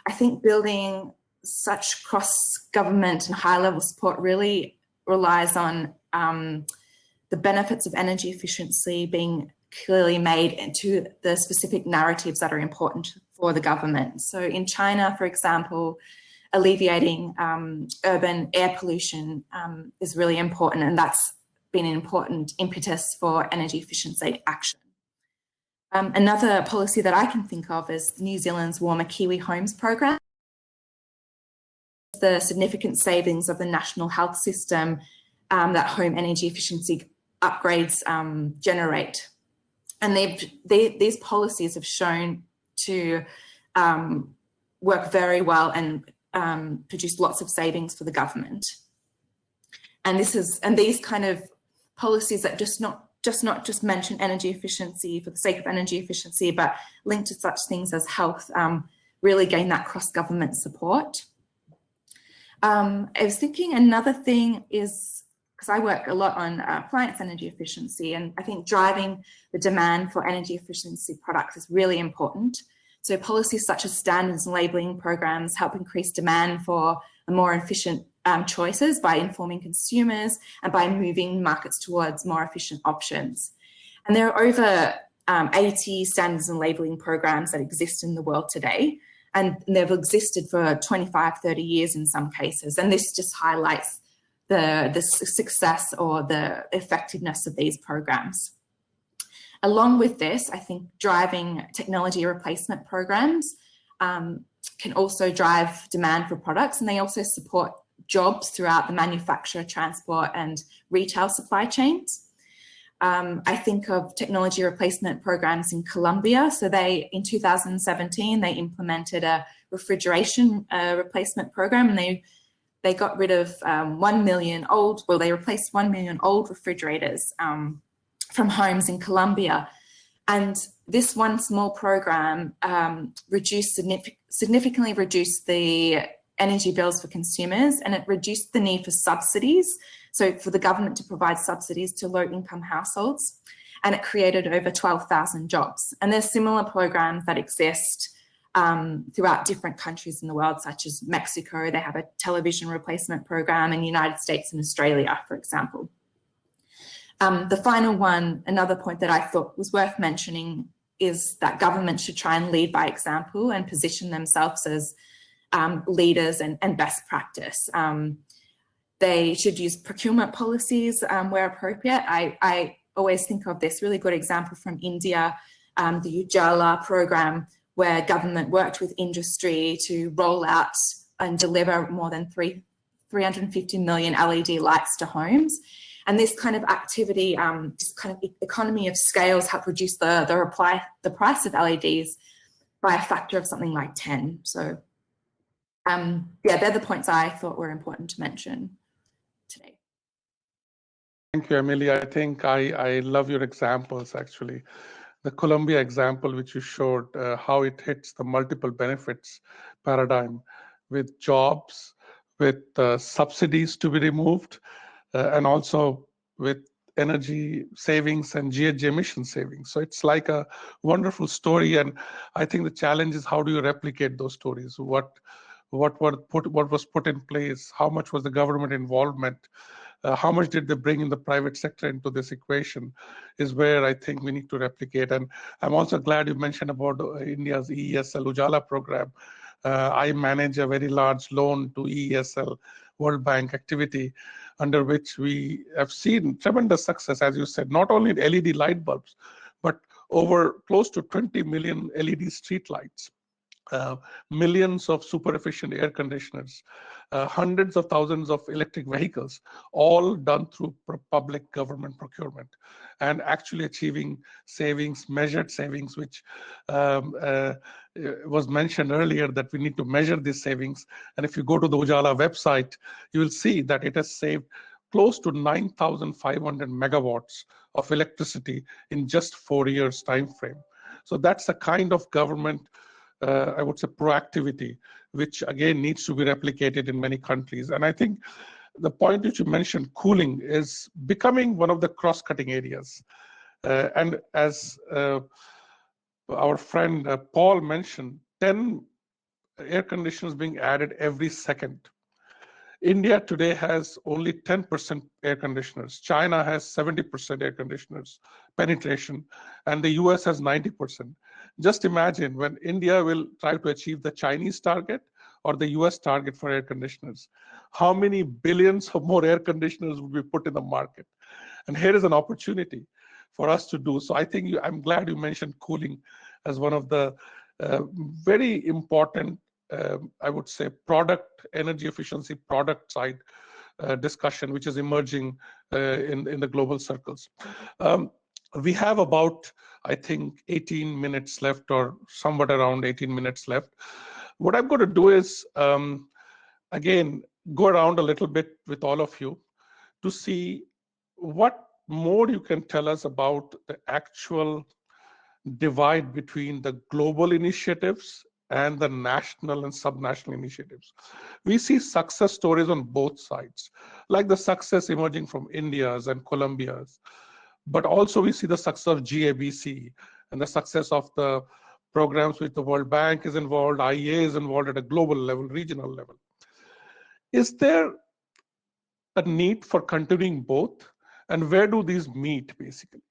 I think building such cross-government and high-level support really relies on the benefits of energy efficiency being clearly made into the specific narratives that are important for the government. So in China, for example, alleviating urban air pollution is really important, and that's been an important impetus for energy efficiency action. Another policy that I can think of is New Zealand's Warmer Kiwi Homes program. The significant savings of the national health system that home energy efficiency upgrades generate. And these policies have shown to work very well and produce lots of savings for the government. And these kind of policies that not just mention energy efficiency for the sake of energy efficiency, but linked to such things as health, really gain that cross-government support. I was thinking another thing is, because I work a lot on appliance energy efficiency, and I think driving the demand for energy efficiency products is really important. So policies such as standards and labelling programs help increase demand for more efficient choices by informing consumers and by moving markets towards more efficient options. And there are over 80 standards and labelling programs that exist in the world today, and they've existed for 25, 30 years in some cases. And this just highlights the success or the effectiveness of these programs. Along with this, I think driving technology replacement programs can also drive demand for products, and they also support jobs throughout the manufacture, transport and retail supply chains. I think of technology replacement programs in Colombia. So in 2017, they implemented a refrigeration replacement program, and they got rid of 1 million they replaced 1 million old refrigerators from homes in Colombia. And this one small program significantly reduced the energy bills for consumers, and it reduced the need for subsidies. So for the government to provide subsidies to low-income households, and it created over 12,000 jobs. And there's similar programs that exist throughout different countries in the world, such as Mexico. They have a television replacement program, in the United States and Australia, for example. The final one, another point that I thought was worth mentioning, is that government should try and lead by example and position themselves as leaders and best practice. They should use procurement policies where appropriate. I always think of this really good example from India, the Ujala program, where government worked with industry to roll out and deliver more than 350 million LED lights to homes. And this kind of activity, this kind of economy of scales, helped reduce the price of LEDs by a factor of something like 10. So yeah, they're the points I thought were important to mention today. Thank you, Emily. I think I love your examples, actually. The Colombia example, which you showed, how it hits the multiple benefits paradigm with jobs, with subsidies to be removed, and also with energy savings and GHG emission savings. So it's like a wonderful story. And I think the challenge is, how do you replicate those stories? What was put in place? How much was the government involvement? How much did they bring in the private sector into this equation is where I think we need to replicate. And I'm also glad you mentioned about India's EESL Ujala program. I manage a very large loan to EESL World Bank activity, under which we have seen tremendous success, as you said, not only in LED light bulbs, but over close to 20 million LED street lights. Millions of super efficient air conditioners, hundreds of thousands of electric vehicles, all done through public government procurement, and actually achieving savings, measured savings, which was mentioned earlier, that we need to measure these savings. And if you go to the Ujala website, you will see that it has saved close to 9,500 megawatts of electricity in just 4 years time frame. So that's the kind of government I would say proactivity, which again needs to be replicated in many countries. And I think the point which you mentioned, cooling, is becoming one of the cross-cutting areas. And as our friend Paul mentioned, 10 air conditioners being added every second. India today has only 10% air conditioners. China has 70% air conditioners penetration, and the US has 90%. Just imagine when India will try to achieve the Chinese target or the US target for air conditioners, how many billions of more air conditioners will be put in the market? And here is an opportunity for us to do. So I think I'm glad you mentioned cooling as one of the very important I would say product, energy efficiency product side discussion, which is emerging in the global circles. We have about, I think, 18 minutes left, or somewhat around 18 minutes left. What I'm going to do is, again, go around a little bit with all of you to see what more you can tell us about the actual divide between the global initiatives and the national and subnational initiatives. We see success stories on both sides, like the success emerging from India's and Colombia's, but also we see the success of GABC and the success of the programs which the World Bank is involved, IEA is involved at a global level, regional level. Is there a need for continuing both? And where do these meet, basically?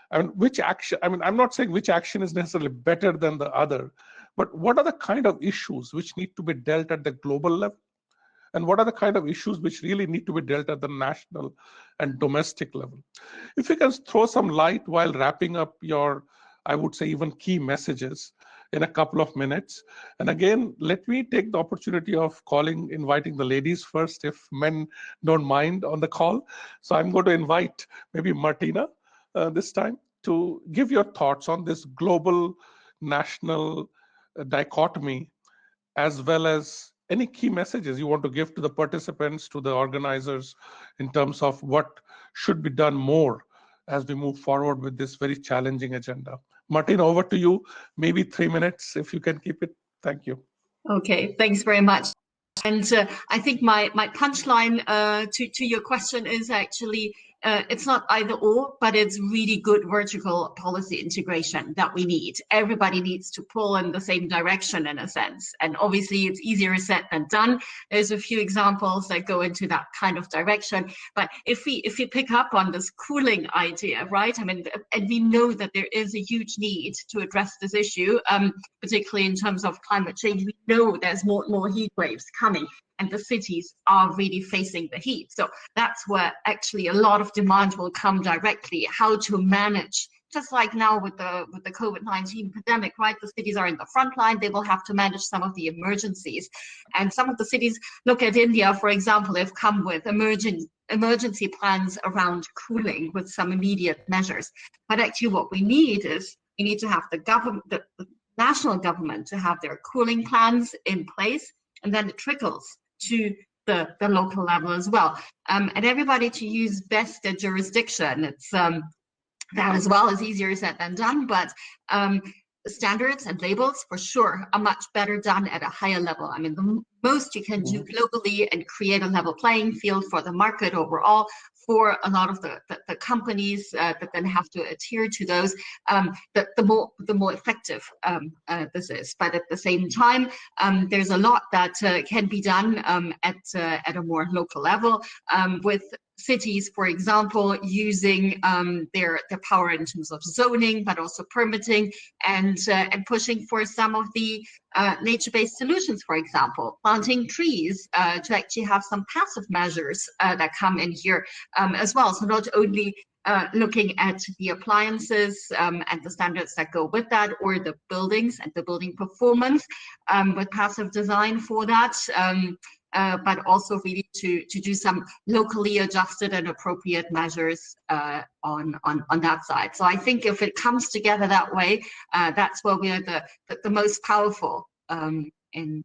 I mean, which action, I mean, I'm not saying which action is necessarily better than the other, but what are the kind of issues which need to be dealt at the global level? And what are the kind of issues which really need to be dealt at the national and domestic level? If you can throw some light while wrapping up your, I would say, even key messages in a couple of minutes. And again, let me take the opportunity of inviting the ladies first, if men don't mind on the call. So I'm going to invite maybe Martina this time to give your thoughts on this global national dichotomy, as well as any key messages you want to give to the participants, to the organizers, in terms of what should be done more as we move forward with this very challenging agenda. Martina, over to you. Maybe 3 minutes, if you can keep it. Thank you. Okay, thanks very much. And I think my punchline to your question is actually, it's not either or, but it's really good vertical policy integration that we need. Everybody needs to pull in the same direction, in a sense. And obviously, it's easier said than done. There's a few examples that go into that kind of direction. But if we pick up on this cooling idea, right? I mean, and we know that there is a huge need to address this issue, particularly in terms of climate change. We know there's more and more heat waves coming, and the cities are really facing the heat. So that's where actually a lot of demand will come directly, how to manage, just like now with the COVID-19 pandemic, right? The cities are in the front line, they will have to manage some of the emergencies. And some of the cities, look at India, for example, they've come with emergency plans around cooling with some immediate measures. But actually what we need is, we need to have the national government to have their cooling plans in place, and then it trickles to the local level as well. And everybody to use best their jurisdiction. It's that as well is easier said than done, but standards and labels for sure are much better done at a higher level. I mean, the most you can do globally and create a level playing field for the market overall, for a lot of the companies that then have to adhere to those, the more effective this is. But at the same time, there's a lot that can be done at a more local level, with cities, for example, using their power in terms of zoning, but also permitting, and pushing for some of the nature-based solutions, for example, planting trees to actually have some passive measures that come in here as well. So not only looking at the appliances and the standards that go with that, or the buildings and the building performance with passive design for that, but also really to do some locally adjusted and appropriate measures on that side. So I think if it comes together that way, that's where we are the most powerful in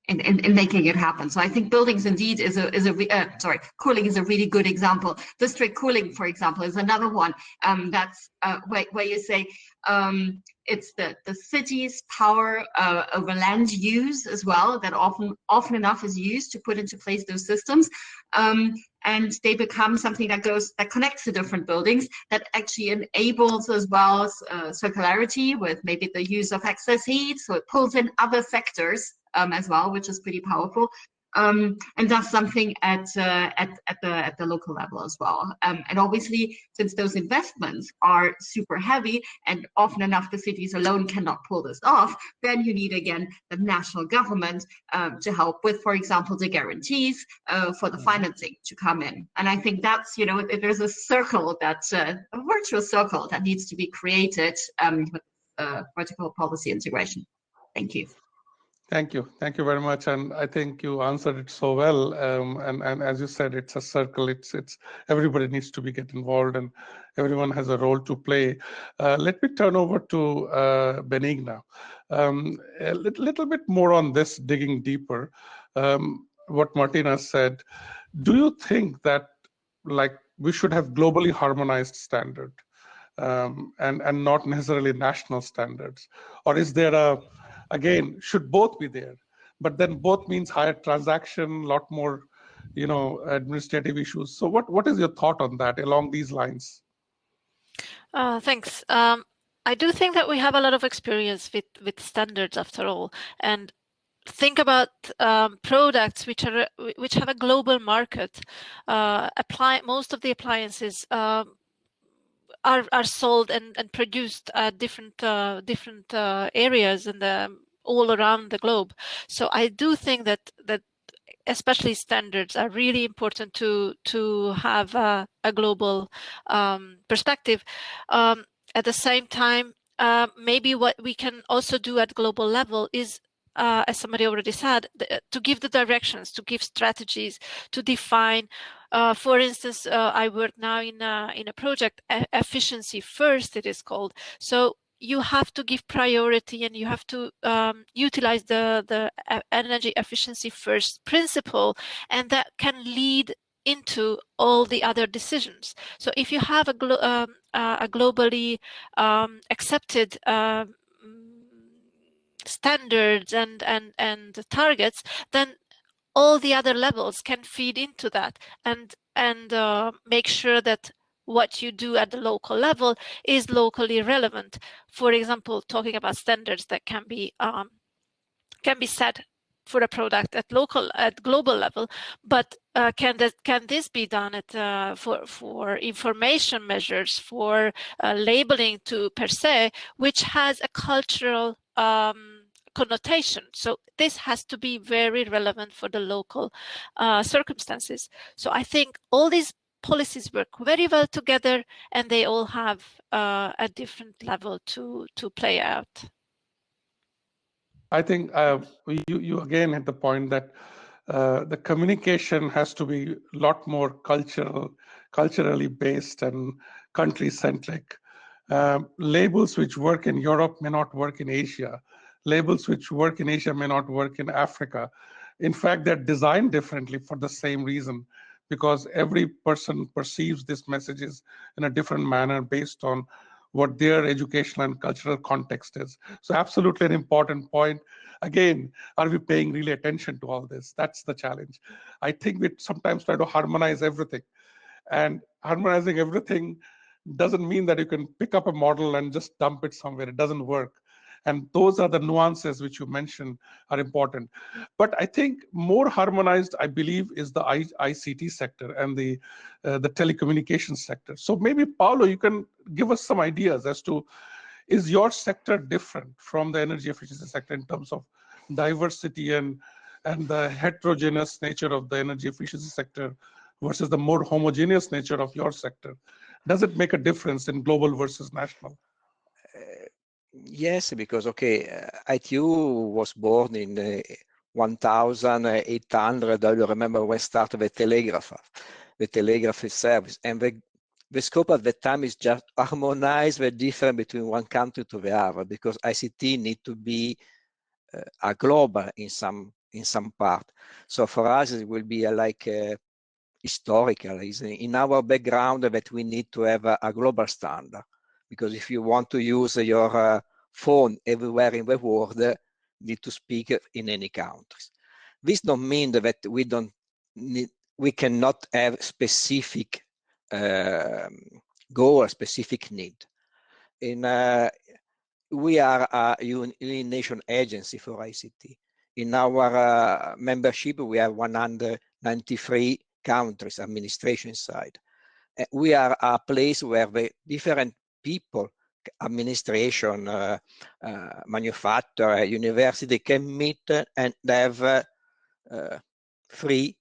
making it happen. So I think buildings indeed cooling is a really good example. District cooling, for example, is another one that's where you say it's the city's power over land use as well that often enough is used to put into place those systems, and they become something that connects the different buildings, that actually enables as well circularity with maybe the use of excess heat, so it pulls in other sectors as well, which is pretty powerful. And does something at the local level as well. And obviously, since those investments are super heavy and often enough the cities alone cannot pull this off, then you need again the national government to help with, for example, the guarantees for the financing to come in. And I think that's, there's a circle that's a virtuous circle that needs to be created with vertical policy integration. Thank you. Thank you very much, and I think you answered it so well. And as you said, it's a circle. It's everybody needs to get involved, and everyone has a role to play. Let me turn over to Benigna. A little bit more on this, digging deeper. What Martina said. Do you think that we should have globally harmonized standard, and not necessarily national standards, or is there again, should both be there, but then both means higher transaction, a lot more, administrative issues. So what is your thought on that along these lines? Thanks. I do think that we have a lot of experience with standards after all, and think about products which have a global market. Most of the appliances are sold and produced at different areas and all around the globe. So I do think that especially standards are really important to have a global perspective. At the same time, maybe what we can also do at global level is, as somebody already said, to give the directions, to give strategies, to define. For instance, I work now in a project, efficiency first, it is called. So you have to give priority, and you have to utilize the energy efficiency first principle, and that can lead into all the other decisions. So if you have a globally accepted standards and targets, then all the other levels can feed into that and make sure that what you do at the local level is locally relevant. For example, talking about standards that can be set for a product at global level, but can this be done for information measures, for labeling per se, which has a cultural connotation? So this has to be very relevant for the local circumstances. So I think all these policies work very well together, and they all have a different level to play out. I think you again hit the point that the communication has to be a lot more culturally based and country-centric. Labels which work in Europe may not work in Asia. Labels which work in Asia may not work in Africa. In fact, they're designed differently for the same reason, because every person perceives these messages in a different manner based on what their educational and cultural context is. So absolutely an important point. Again, are we paying really attention to all this? That's the challenge. I think we sometimes try to harmonize everything. And harmonizing everything doesn't mean that you can pick up a model and just dump it somewhere. It doesn't work. And those are the nuances which you mentioned are important. But I think more harmonized, I believe, is the ICT sector and the telecommunications sector. So maybe, Paolo, you can give us some ideas as to, is your sector different from the energy efficiency sector in terms of diversity and the heterogeneous nature of the energy efficiency sector versus the more homogeneous nature of your sector? Does it make a difference in global versus national? Yes, because ITU was born in 1800. I remember when started the telegraphy service, and the scope at the time is just harmonize the difference between one country to the other, because ICT need to be a global in some part. So for us, it will be like historical. Is in our background that we need to have a global standard. Because if you want to use your phone everywhere in the world, need to speak in any countries. This don't mean that we cannot have specific goal, specific need. We are a United Nations agency for ICT. In our membership, we have 193 countries, administration side. We are a place where the different people, administration, manufacturer, university, can meet and have free,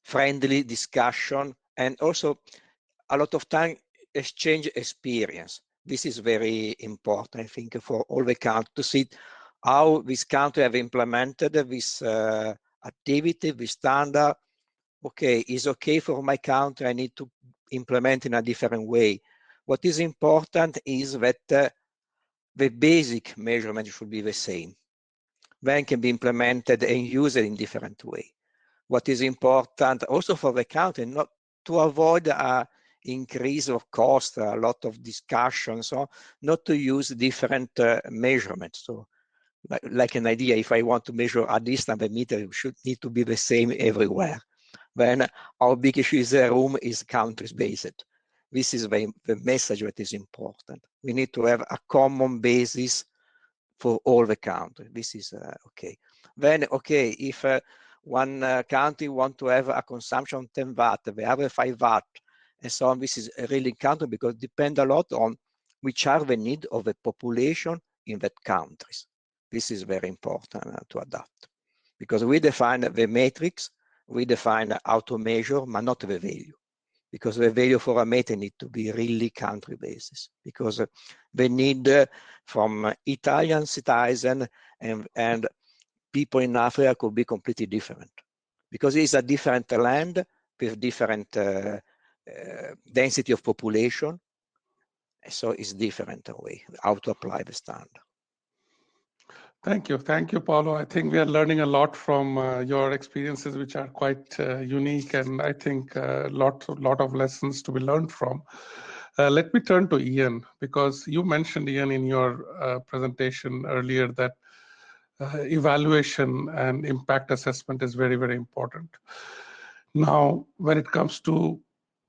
friendly discussion, and also a lot of time exchange experience. This is very important, I think, for all the countries to see how this country have implemented this activity, this standard. Okay, is okay for my country, I need to implement in a different way. What is important is that the basic measurement should be the same. Then can be implemented and used in different way. What is important also for the country, not to avoid a increase of cost, a lot of discussion, so not to use different measurements. So like an idea, if I want to measure a distance, the meter should need to be the same everywhere. Then our big issue is the room is countries based. This is the message that is important. We need to have a common basis for all the countries. This is okay. Then, okay, if one country want to have a consumption of 10 watt, the other 5 watt, and so on, this is really country, because it depends a lot on which are the need of the population in that countries. This is very important to adapt, because we define the matrix, we define how to measure, but not the value, because the value for a meter need to be really country basis, because the need from Italian citizen and people in Africa could be completely different, because it's a different land with different density of population, so it's different way how to apply the standard. Thank you, Paolo. I think we are learning a lot from your experiences, which are quite unique, and I think a lot of lessons to be learned from. Let me turn to Ian, because you mentioned, Ian, in your presentation earlier that evaluation and impact assessment is very, very important. Now, when it comes to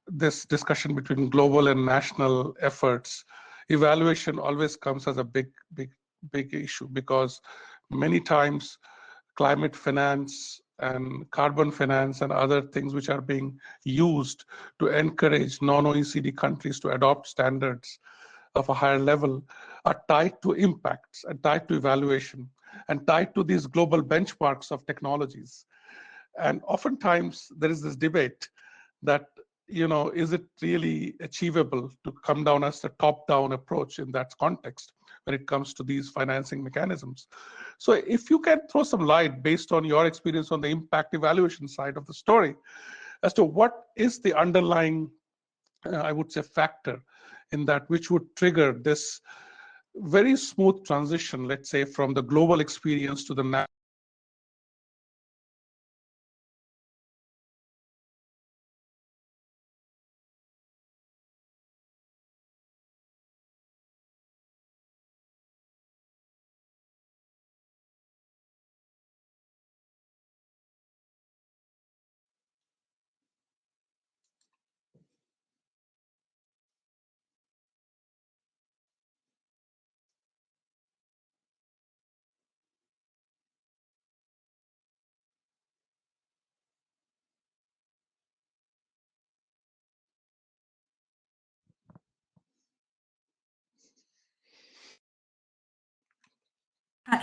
this discussion between global and national efforts, evaluation always comes as a big issue, because many times climate finance and carbon finance and other things which are being used to encourage non-OECD countries to adopt standards of a higher level are tied to impacts and tied to evaluation and tied to these global benchmarks of technologies. And oftentimes there is this debate that, is it really achievable to come down as a top-down approach in that context when it comes to these financing mechanisms? So if you can throw some light based on your experience on the impact evaluation side of the story as to what is the underlying, I would say, factor in that which would trigger this very smooth transition, let's say, from the global experience to the national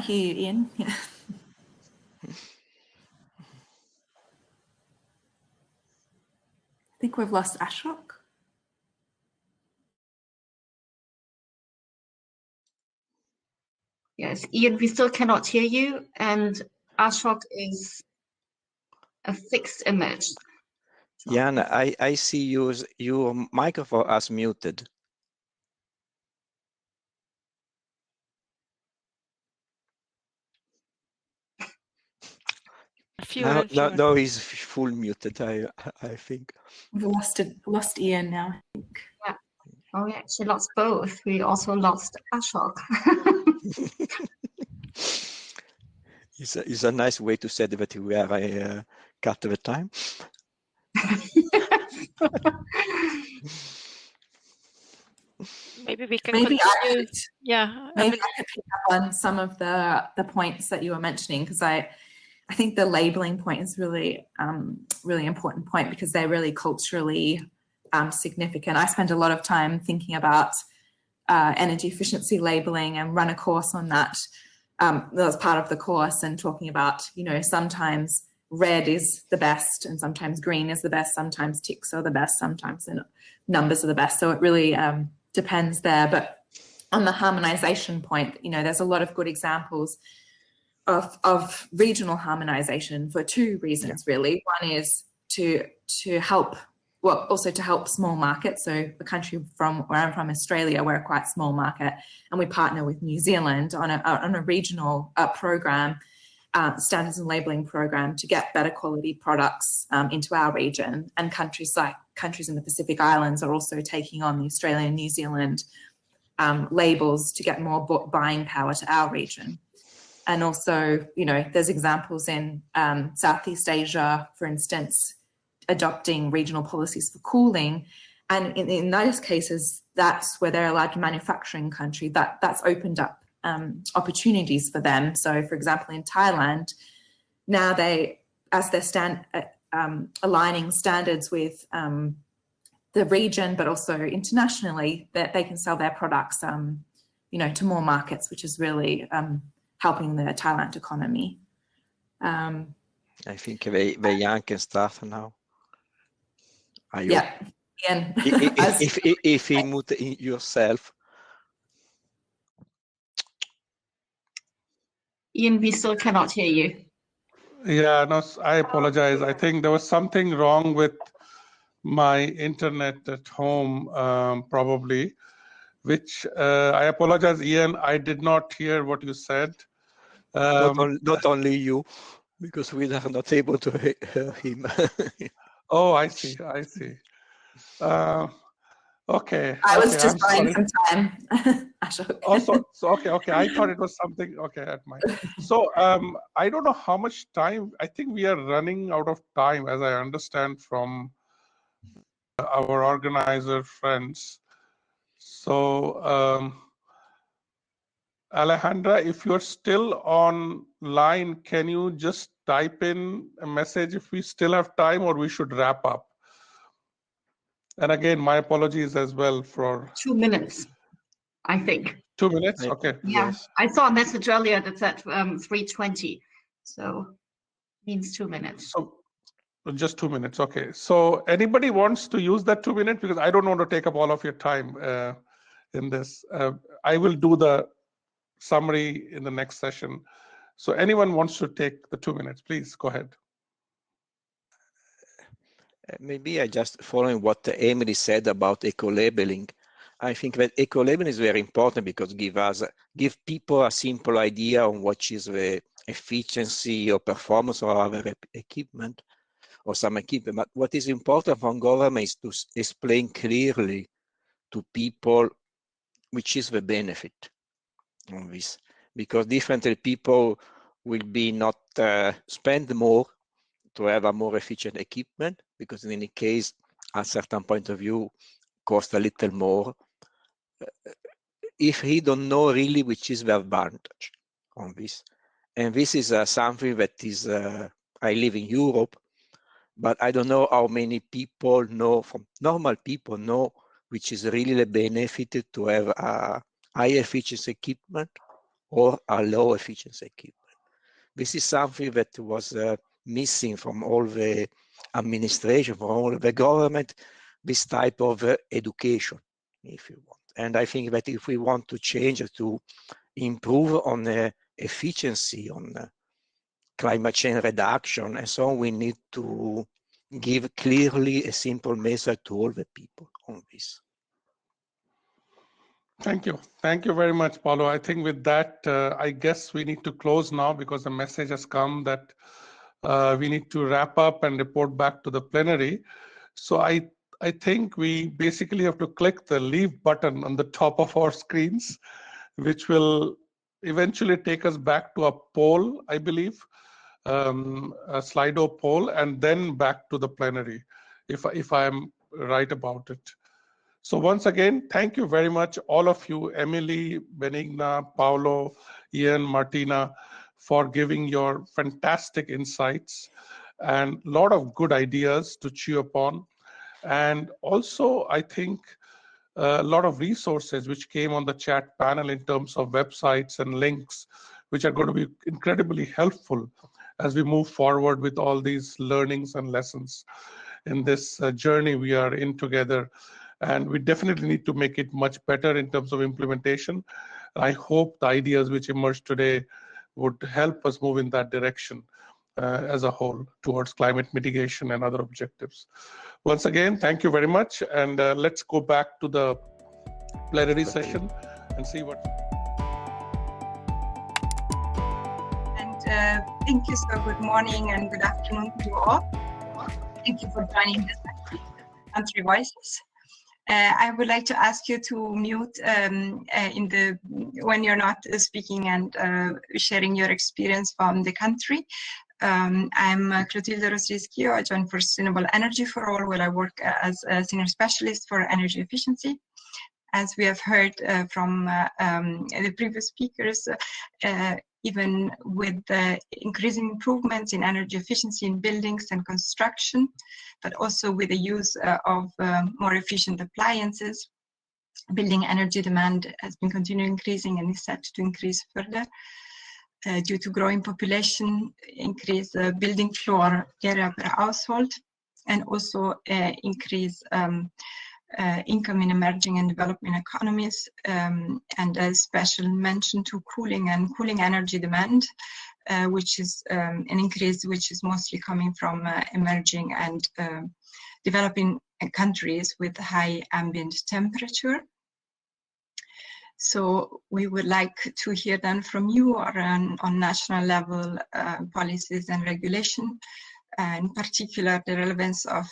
hear you, Ian. Yeah. I think we've lost Ashok. Yes, Ian, we still cannot hear you, and Ashok is a fixed image. Jan, I see your microphone as muted. Fewer and fewer. No, he's full muted, I think. We've lost Ian now. Yeah. Oh, we actually lost both. We also lost Ashok. It's a nice way to say that we are cut the time. Maybe we can Maybe continue. Yeah. Maybe I could pick up on some of the points that you were mentioning, because I think the labeling point is really really important point, because they're really culturally significant. I spend a lot of time thinking about energy efficiency labeling and run a course on that. That was part of the course, and talking about, you know, sometimes red is the best and sometimes green is the best, sometimes ticks are the best, sometimes the numbers are the best. So it really depends there. But on the harmonization point, you know, there's a lot of good examples of regional harmonization for two reasons, really. One is to help, well, also to help small markets. So the country from where I'm from, Australia, we're a quite small market, and we partner with New Zealand on a regional program, standards and labeling program, to get better quality products into our region. And countries in the Pacific Islands are also taking on the Australian and New Zealand labels to get more buying power to our region. And also, you know, there's examples in Southeast Asia, for instance, adopting regional policies for cooling. And in those cases, that's where they're a large manufacturing country, that's opened up opportunities for them. So, for example, in Thailand, now as they're aligning standards with the region, but also internationally, that they can sell their products, you know, to more markets, which is really helping the Thailand economy. I think Jan can start now. Yeah. And if you mute yourself. Ian, we still cannot hear you. Yeah, no, I apologize. I think there was something wrong with my internet at home, probably, which I apologize, Ian. I did not hear what you said. Not only you, because we are not able to hear him. Oh, I see. I see. Okay. I was just buying some time. Also, okay. I thought it was something. Okay, at my. So I don't know how much time. I think we are running out of time, as I understand from our organizer friends. So Alejandra, if you're still online, can you just type in a message if we still have time, or we should wrap up? And again, my apologies as well for 2 minutes, I think. 2 minutes? Okay. Yeah, Yes. I saw a message earlier that said 3:20, so means 2 minutes. So just 2 minutes. Okay. So anybody wants to use that 2 minutes? Because I don't want to take up all of your time in this. I will do the summary in the next session. So anyone wants to take the 2 minutes, please go ahead. Maybe I just following what Emily said about eco-labeling. I think that eco-labeling is very important because give people a simple idea on what is the efficiency or performance of our equipment or some equipment. But what is important for government is to explain clearly to people which is the benefit on this, because differently people will be not spend more to have a more efficient equipment, because in any case, at a certain point of view, cost a little more. If he don't know really which is the advantage on this. And this is something that is, I live in Europe, but I don't know how many people know, from normal people know, which is really the benefit to have a high efficiency equipment or are low efficiency equipment. This is something that was missing from all the administration, from all the government, this type of education, if you want. And I think that if we want to change, to improve on efficiency, on climate change reduction and so on, we need to give clearly a simple message to all the people on this. Thank you. Thank you very much, Paulo. I think with that, I guess we need to close now because the message has come that we need to wrap up and report back to the plenary. So I think we basically have to click the leave button on the top of our screens, which will eventually take us back to a poll, I believe, a Slido poll, and then back to the plenary, if I'm right about it. So once again, thank you very much, all of you, Emily, Benigna, Paulo, Ian, Martina, for giving your fantastic insights and a lot of good ideas to chew upon. And also, I think a lot of resources which came on the chat panel in terms of websites and links, which are going to be incredibly helpful as we move forward with all these learnings and lessons in this journey we are in together. And we definitely need to make it much better in terms of implementation. I hope the ideas which emerged today would help us move in that direction as a whole towards climate mitigation and other objectives. Once again, thank you very much. And let's go back to the plenary session and see what. And thank you, so good morning and good afternoon to you all. Thank you for joining this Country Voices. I would like to ask you to mute when you're not speaking and sharing your experience from the country. I'm Clotilde Rosrisquio. I joined for Sustainable Energy for All, where I work as a senior specialist for energy efficiency. As we have heard from the previous speakers, even with the increasing improvements in energy efficiency in buildings and construction, but also with the use of more efficient appliances, building energy demand has been continuing increasing and is set to increase further due to growing population, increase building floor area per household, and also increase income in emerging and developing economies, and a special mention to cooling energy demand, which is an increase which is mostly coming from emerging and developing countries with high ambient temperature. So we would like to hear then from you on national level policies and regulation, in particular the relevance of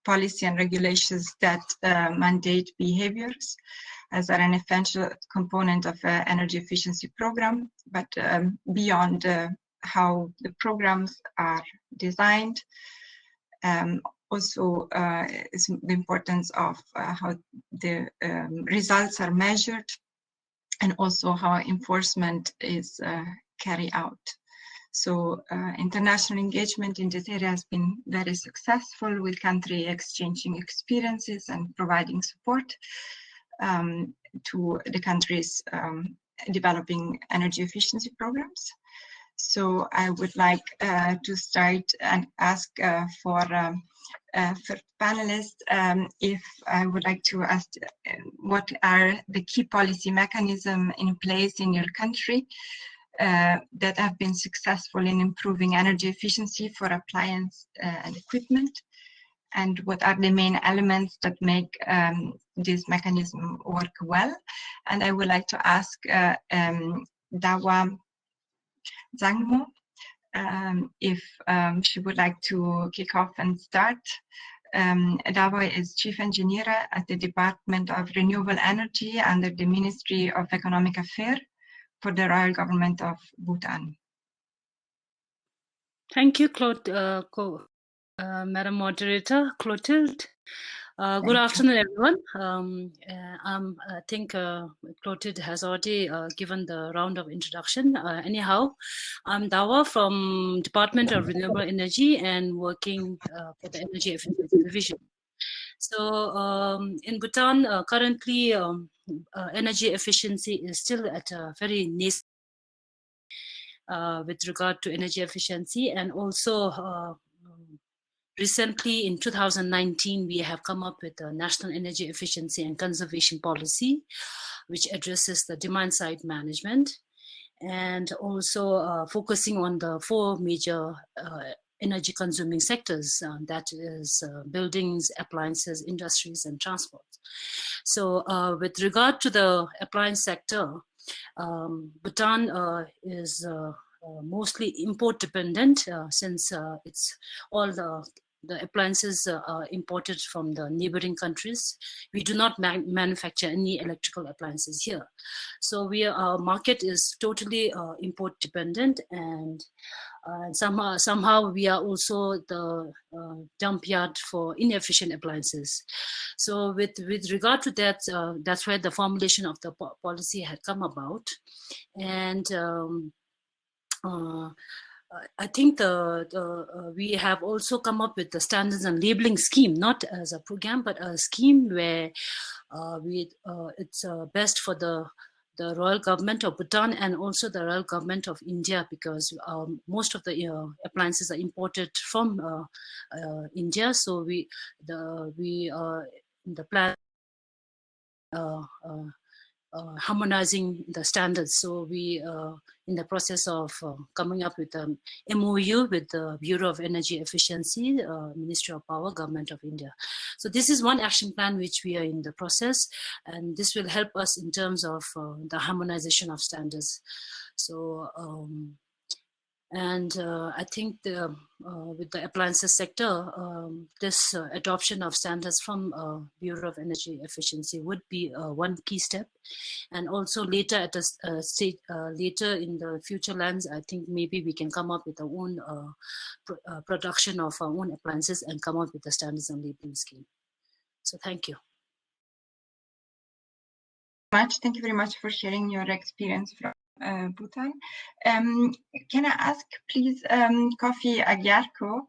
policy and regulations that mandate behaviors as are an essential component of energy efficiency program, but beyond how the programs are designed, also is the importance of how the results are measured, and also how enforcement is carried out. So international engagement in this area has been very successful, with country exchanging experiences and providing support to the countries developing energy efficiency programs. So I would like to start and ask for first panelist if I would like to ask what are the key policy mechanisms in place in your country that have been successful in improving energy efficiency for appliance and equipment, and what are the main elements that make this mechanism work well. And I would like to ask Dawa Zangmo if she would like to kick off and start. Dawa is Chief Engineer at the Department of Renewable Energy under the Ministry of Economic Affairs for the Royal Government of Bhutan. Thank you, Madam Moderator Clotilde. Good afternoon, everyone. I think Clotilde has already given the round of introduction. Anyhow, I'm Dawa from Department of Renewable Energy and working for the Energy Efficiency Division. So in Bhutan, currently energy efficiency is still at a very nascent with regard to energy efficiency. And also recently in 2019, we have come up with a National Energy Efficiency and Conservation Policy, which addresses the demand side management, and also focusing on the 4 major energy consuming sectors, that is buildings, appliances, industries, and transport. So with regard to the appliance sector, Bhutan is mostly import dependent, since it's all the appliances are imported from the neighboring countries. We do not manufacture any electrical appliances here. So our market is totally import dependent, and somehow we are also the dump yard for inefficient appliances. So with regard to that, that's where the formulation of the policy had come about. And I think we have also come up with the standards and labeling scheme, not as a program, but a scheme where it's best for the Royal Government of Bhutan and also the Royal Government of India, because most of the appliances are imported from India. So we in the plan harmonizing the standards. So we in the process of coming up with an MOU with the Bureau of Energy Efficiency, Ministry of Power, Government of India. So this is one action plan which we are in the process, and this will help us in terms of the harmonization of standards. So I think with the appliances sector, this adoption of standards from Bureau of Energy Efficiency would be one key step. And also later at a stage, later in the future lands, I think maybe we can come up with our own production of our own appliances and come up with the standards and labeling scheme. So thank you. Thank you very much for sharing your experience from Bhutan. Can I ask, please, Kofi Agyarko,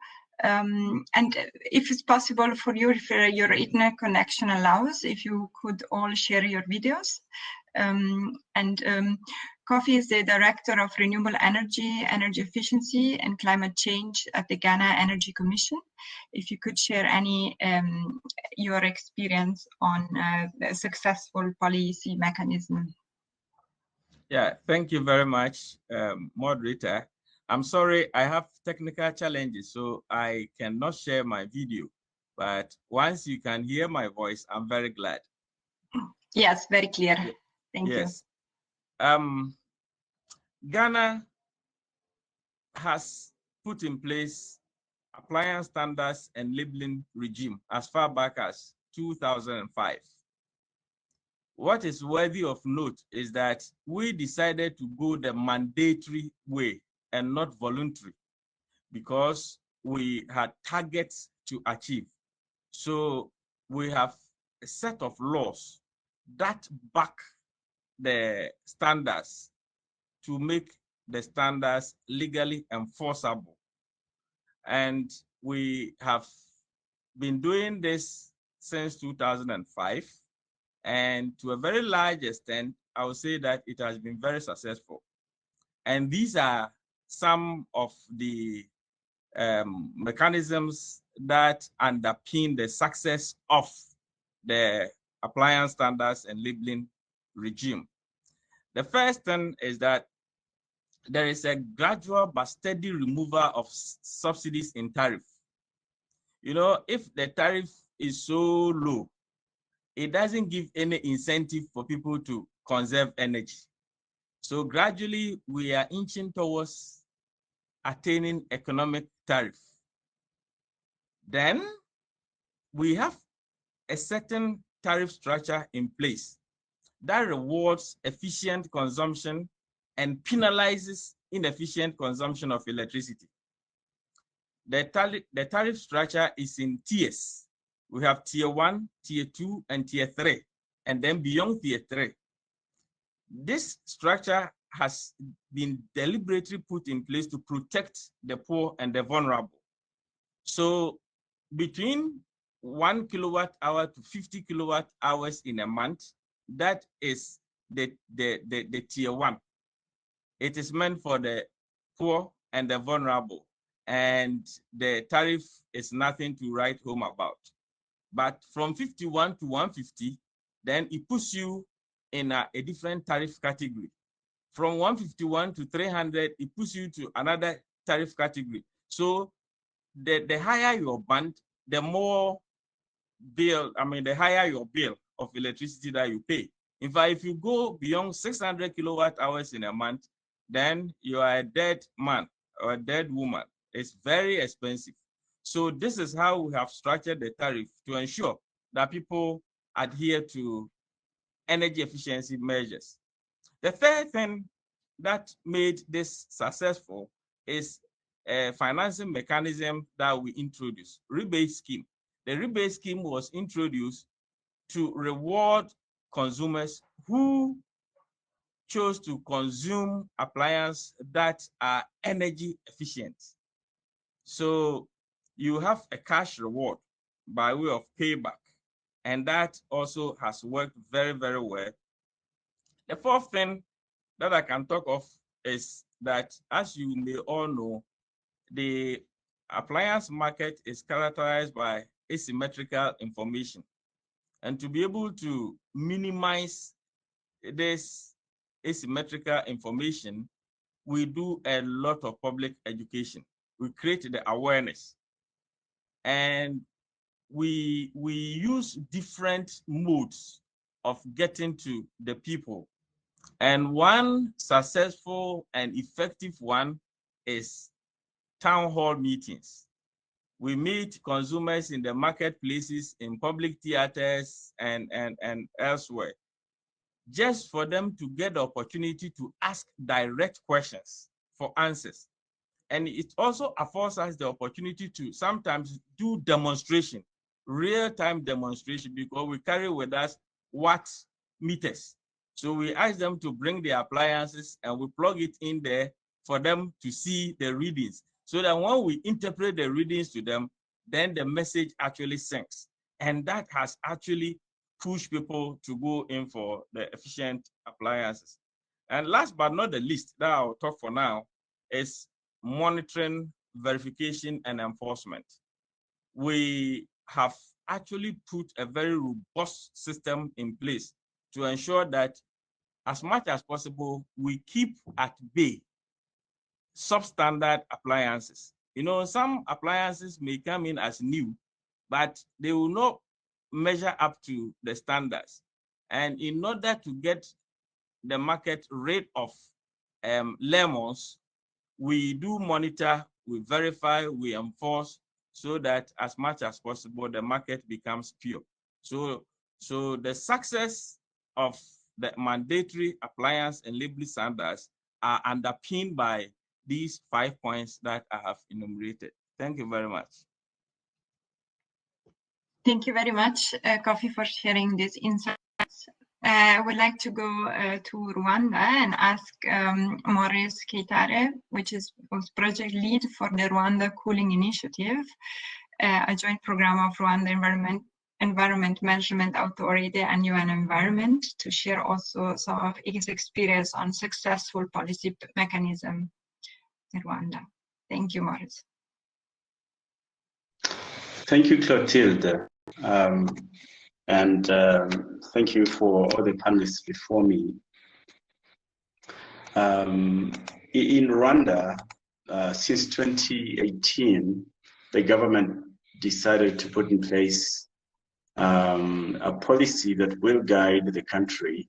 and if it's possible for you, if your internet connection allows, if you could all share your videos. Kofi is the Director of Renewable Energy, Energy Efficiency and Climate Change at the Ghana Energy Commission. If you could share any your experience on the successful policy mechanism. Yeah, thank you very much, moderator. I'm sorry, I have technical challenges, so I cannot share my video. But once you can hear my voice, I'm very glad. Yes, very clear. Thank you. Ghana has put in place appliance standards and labeling regime as far back as 2005. What is worthy of note is that we decided to go the mandatory way and not voluntary, because we had targets to achieve. So we have a set of laws that back the standards to make the standards legally enforceable. And we have been doing this since 2005. And to a very large extent, I would say that it has been very successful. And these are some of the mechanisms that underpin the success of the appliance standards and labeling regime. The first thing is that there is a gradual but steady removal of subsidies in tariff. You know, if the tariff is so low, it doesn't give any incentive for people to conserve energy. So gradually we are inching towards attaining economic tariff. Then we have a certain tariff structure in place that rewards efficient consumption and penalizes inefficient consumption of electricity. The tariff structure is in tiers. We have tier 1, tier 2, and tier 3, and then beyond tier 3. This structure has been deliberately put in place to protect the poor and the vulnerable. So between 1 kilowatt hour to 50 kilowatt hours in a month, that is the tier 1. It is meant for the poor and the vulnerable, and the tariff is nothing to write home about. But from 51 to 150, then it puts you in a different tariff category. From 151 to 300, it puts you to another tariff category. So the higher your band, the more bill, the higher your bill of electricity that you pay. In fact, if you go beyond 600 kilowatt hours in a month, then you are a dead man or a dead woman. It's very expensive. So this is how we have structured the tariff to ensure that people adhere to energy efficiency measures. The third thing that made this successful is a financing mechanism that we introduced, rebate scheme. The rebate scheme was introduced to reward consumers who chose to consume appliances that are energy efficient. So you have a cash reward by way of payback, and that also has worked very, very well. The fourth thing that I can talk of is that, as you may all know, the appliance market is characterized by asymmetrical information. And to be able to minimize this asymmetrical information, we do a lot of public education. We create the awareness. And we use different modes of getting to the people. And one successful and effective one is town hall meetings. We meet consumers in the marketplaces, in public theaters, and elsewhere, just for them to get the opportunity to ask direct questions for answers. And it also affords us the opportunity to sometimes do demonstration, real-time demonstration, because we carry with us watt meters. So we ask them to bring their appliances and we plug it in there for them to see the readings, so that when we interpret the readings to them, then the message actually sinks. And that has actually pushed people to go in for the efficient appliances. And last but not the least, that I'll talk for now, is monitoring, verification, and enforcement. We have actually put a very robust system in place to ensure that, as much as possible, we keep at bay substandard appliances. You know, some appliances may come in as new, but they will not measure up to the standards. And in order to get the market rate of lemons, we do monitor, we verify, we enforce, so that as much as possible, the market becomes pure. So the success of the mandatory appliance and labeling standards are underpinned by these 5 points that I have enumerated. Thank you very much. Thank you very much, Kofi, for sharing these insights. I would like to go to Rwanda and ask Maurice Keitare, which was project lead for the Rwanda Cooling Initiative, a joint program of Rwanda Environment Management Authority and UN Environment, to share also some of his experience on successful policy mechanism in Rwanda. Thank you, Maurice. Thank you, Clotilde. Thank you for all the panelists before me. In Rwanda, since 2018, the government decided to put in place a policy that will guide the country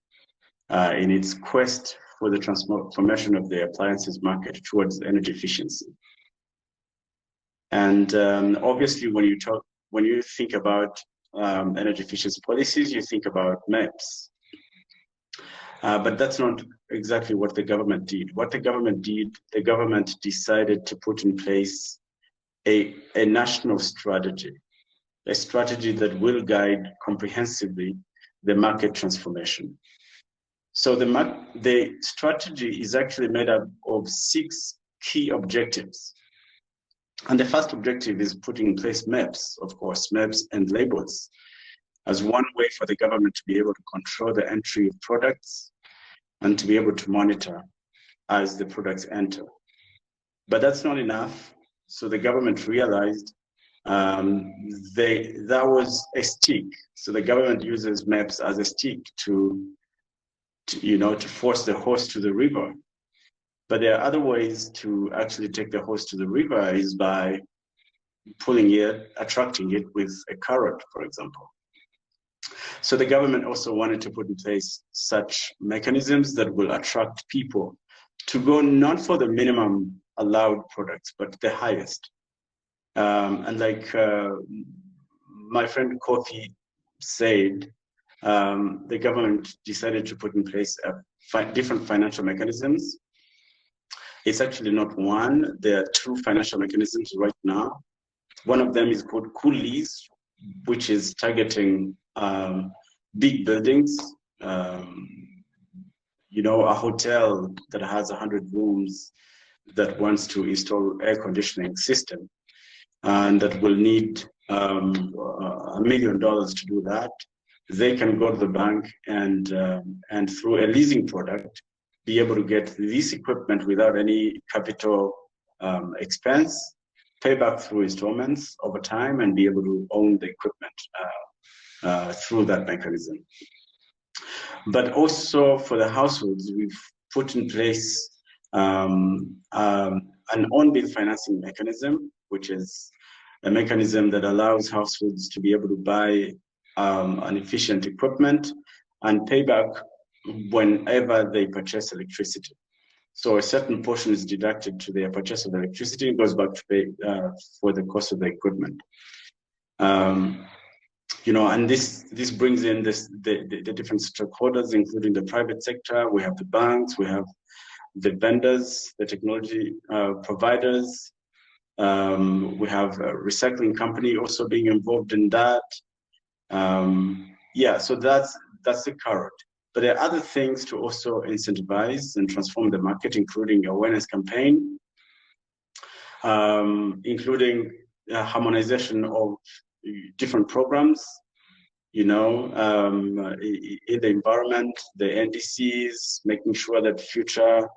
in its quest for the transformation of the appliances market towards energy efficiency. And obviously, when you think about energy efficiency policies, you think about MEPs. But that's not exactly what the government did. What the government did, the government decided to put in place a national strategy, a strategy that will guide comprehensively the market transformation. So the strategy is actually made up of 6 key objectives. And the first objective is putting in place MEPs, of course, MEPs and labels. as one way for the government to be able to control the entry of products and to be able to monitor as the products enter. But that's not enough. So the government realized that was a stick. So the government uses maps as a stick to force the horse to the river. But there are other ways to actually take the horse to the river is by pulling it, attracting it with a carrot, for example. So the government also wanted to put in place such mechanisms that will attract people to go not for the minimum allowed products, but the highest. And like my friend Kofi said, the government decided to put in place different financial mechanisms. It's actually not one. There are two financial mechanisms right now. One of them is called coolies, which is targeting big buildings. A hotel that has 100 rooms that wants to install air conditioning system and that will need $1 million to do that. They can go to the bank and through a leasing product, be able to get this equipment without any capital expense, pay back through installments over time, and be able to own the equipment through that mechanism. But also for the households, we've put in place an on-bill financing mechanism, which is a mechanism that allows households to be able to buy an efficient equipment and pay back whenever they purchase electricity. So a certain portion is deducted to their purchase of electricity and goes back to pay for the cost of the equipment. And this brings in the different stakeholders, including the private sector. We have the banks, we have the vendors, the technology providers. We have a recycling company also being involved in that. So that's the carrot. But there are other things to also incentivize and transform the market, including awareness campaign, including harmonization of different programs, in the environment, the NDCs, making sure that future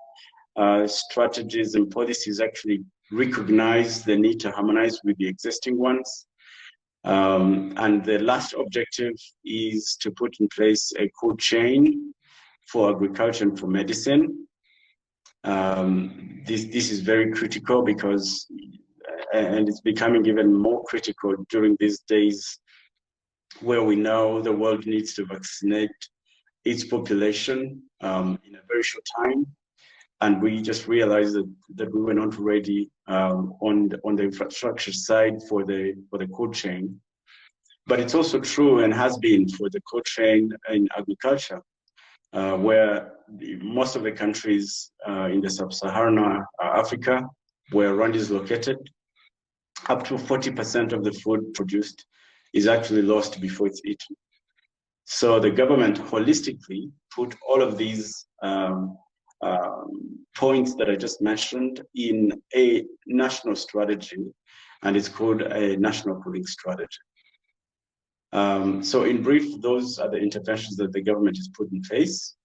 strategies and policies actually recognize the need to harmonize with the existing ones. And the last objective is to put in place a cold chain for agriculture and for medicine. This is very critical because, and it's becoming even more critical during these days where we know the world needs to vaccinate its population in a very short time. And we just realized that we were not ready on the infrastructure side for the cold chain. But it's also true and has been for the cold chain in agriculture, where most of the countries in the sub-Saharan Africa, where Rwanda is located, up to 40% of the food produced is actually lost before it's eaten. So the government holistically put all of these points that I just mentioned in a national strategy, and it's called a national cooling strategy. So in brief, those are the interventions that the government has put in place.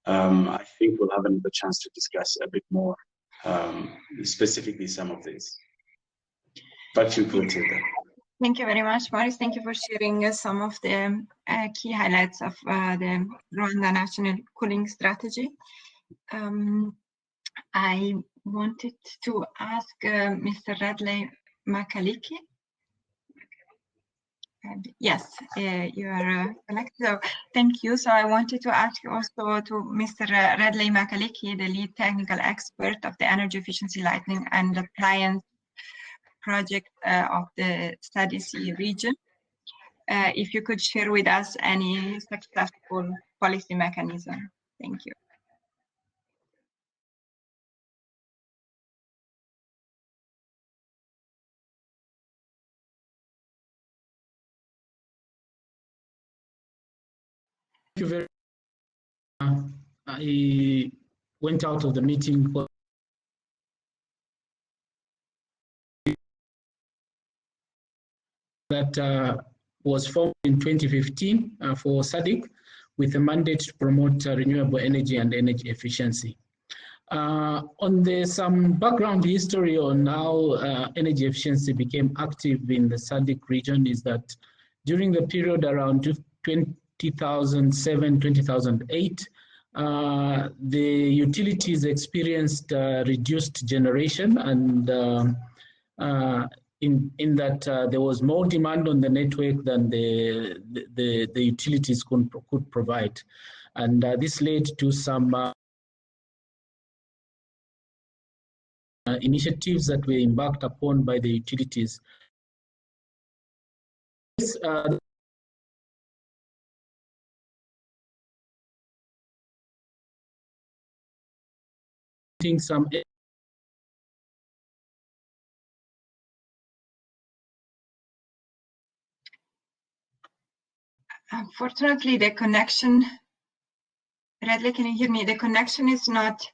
I think we'll have another chance to discuss a bit more specifically some of these. Back to you, Clotilde. Thank you very much, Maurice. Thank you for sharing some of the key highlights of the Rwanda National Cooling Strategy. I wanted to ask Mr. Radley Makaliki. Yes, you are correct. So thank you. So I wanted to ask you also to Mr. Radley Makaliki, the lead technical expert of the Energy Efficiency Lightning and Appliance Project of the Study C region. If you could share with us any successful policy mechanism. Thank you. Thank you very much. I went out of the meeting for that was formed in 2015 for SADC with a mandate to promote renewable energy and energy efficiency. On some background history on how energy efficiency became active in the SADC region is that during the period around 2007, 2008, the utilities experienced reduced generation, and in that there was more demand on the network than the utilities could provide. And this led to some initiatives that were embarked upon by the utilities. Some Unfortunately, the connection, Redley, can you hear me? The connection is not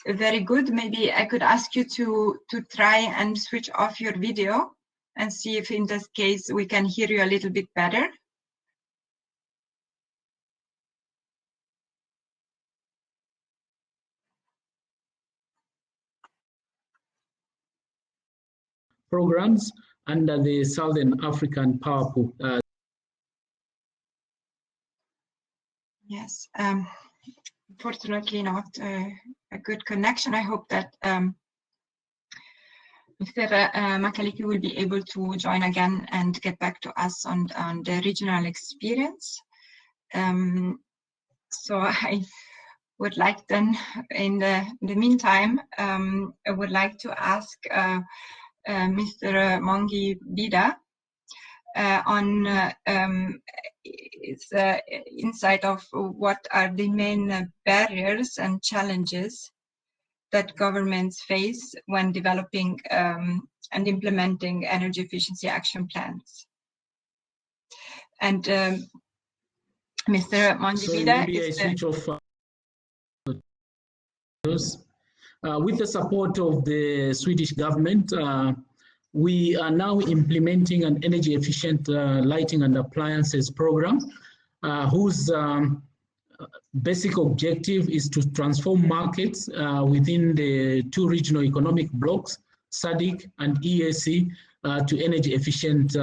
very good. Maybe I could ask you to try and switch off your video and see if in this case we can hear you a little bit better. Programs under the Southern African Power Pool. Yes, unfortunately not a good connection. I hope that Mr. Makaliki will be able to join again and get back to us on the regional experience. So I would like then, in the meantime, I would like to ask Mr. Mongi Bida on its insight of what are the main barriers and challenges that governments face when developing and implementing energy efficiency action plans. And Mr. Mongi Bida is with the support of the Swedish government, we are now implementing an energy efficient lighting and appliances program, whose basic objective is to transform markets within the two regional economic blocks, SADC and EAC, to energy efficient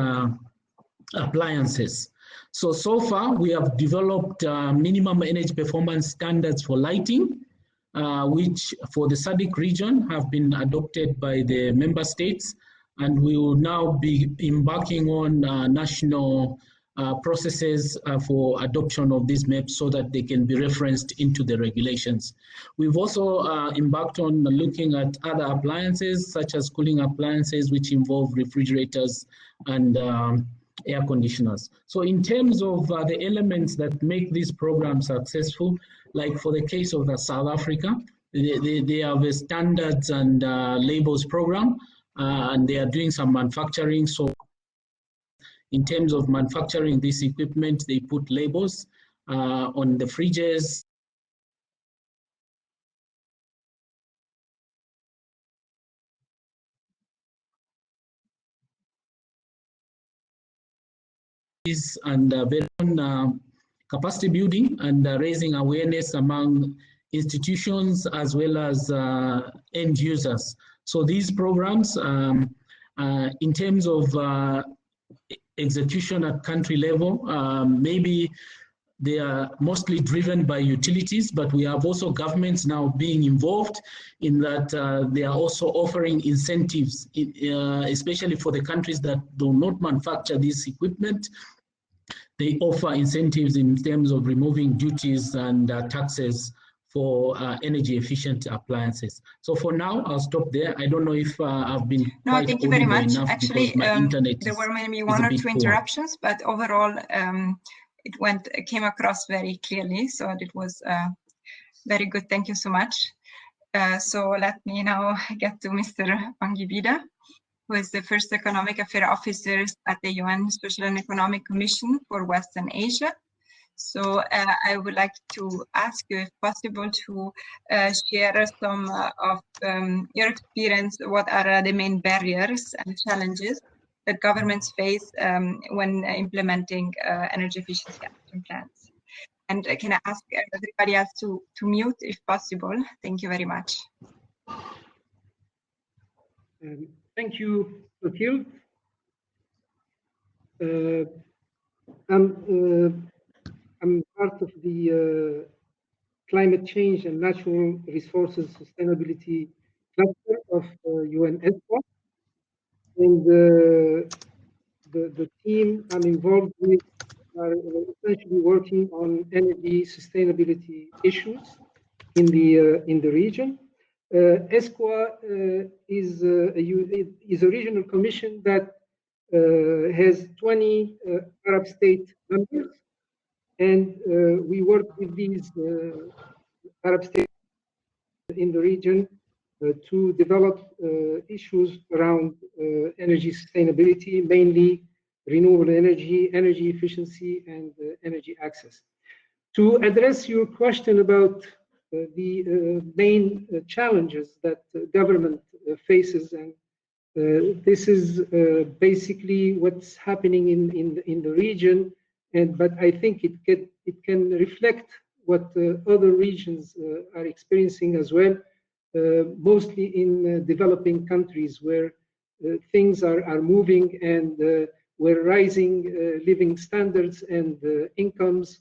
appliances. So far, we have developed minimum energy performance standards for lighting, which for the SADC region have been adopted by the member states, and we will now be embarking on national processes for adoption of these maps so that they can be referenced into the regulations. We've also embarked on looking at other appliances such as cooling appliances, which involve refrigerators and air conditioners. So in terms of the elements that make this program successful, like for the case of South Africa, they have a standards and labels program, and they are doing some manufacturing. So in terms of manufacturing this equipment, they put labels on the fridges. And capacity building and raising awareness among institutions as well as end users. So these programs, in terms of execution at country level, maybe they are mostly driven by utilities, but we have also governments now being involved in that they are also offering incentives, especially for the countries that do not manufacture this equipment. They offer incentives in terms of removing duties and taxes for energy efficient appliances. So for now, I'll stop there. I don't know if I've been No, thank you very much. Actually, there were maybe one or two interruptions, but overall, it came across very clearly. So it was very good. Thank you so much. So let me now get to Mr. Mongi Bida, who is the first Economic Affairs Officer at the UN Social and Economic Commission for Western Asia. So I would like to ask you, if possible, to share some of your experience. What are the main barriers and challenges that governments face when implementing energy efficiency action plans. And can I ask everybody else to mute if possible? Thank you very much. Thank you, Clotilde. I'm part of the Climate Change and Natural Resources Sustainability Cluster of UNESCO. And the team I'm involved with are essentially working on energy sustainability issues in the region. ESCWA is a regional commission that has 20 Arab state members, and we work with these Arab states in the region to develop issues around energy sustainability, mainly renewable energy, energy efficiency, and energy access. To address your question about the main challenges that government faces, and this is basically what's happening in the region, but I think it can reflect what other regions are experiencing as well, mostly in developing countries where things are moving and where rising living standards and incomes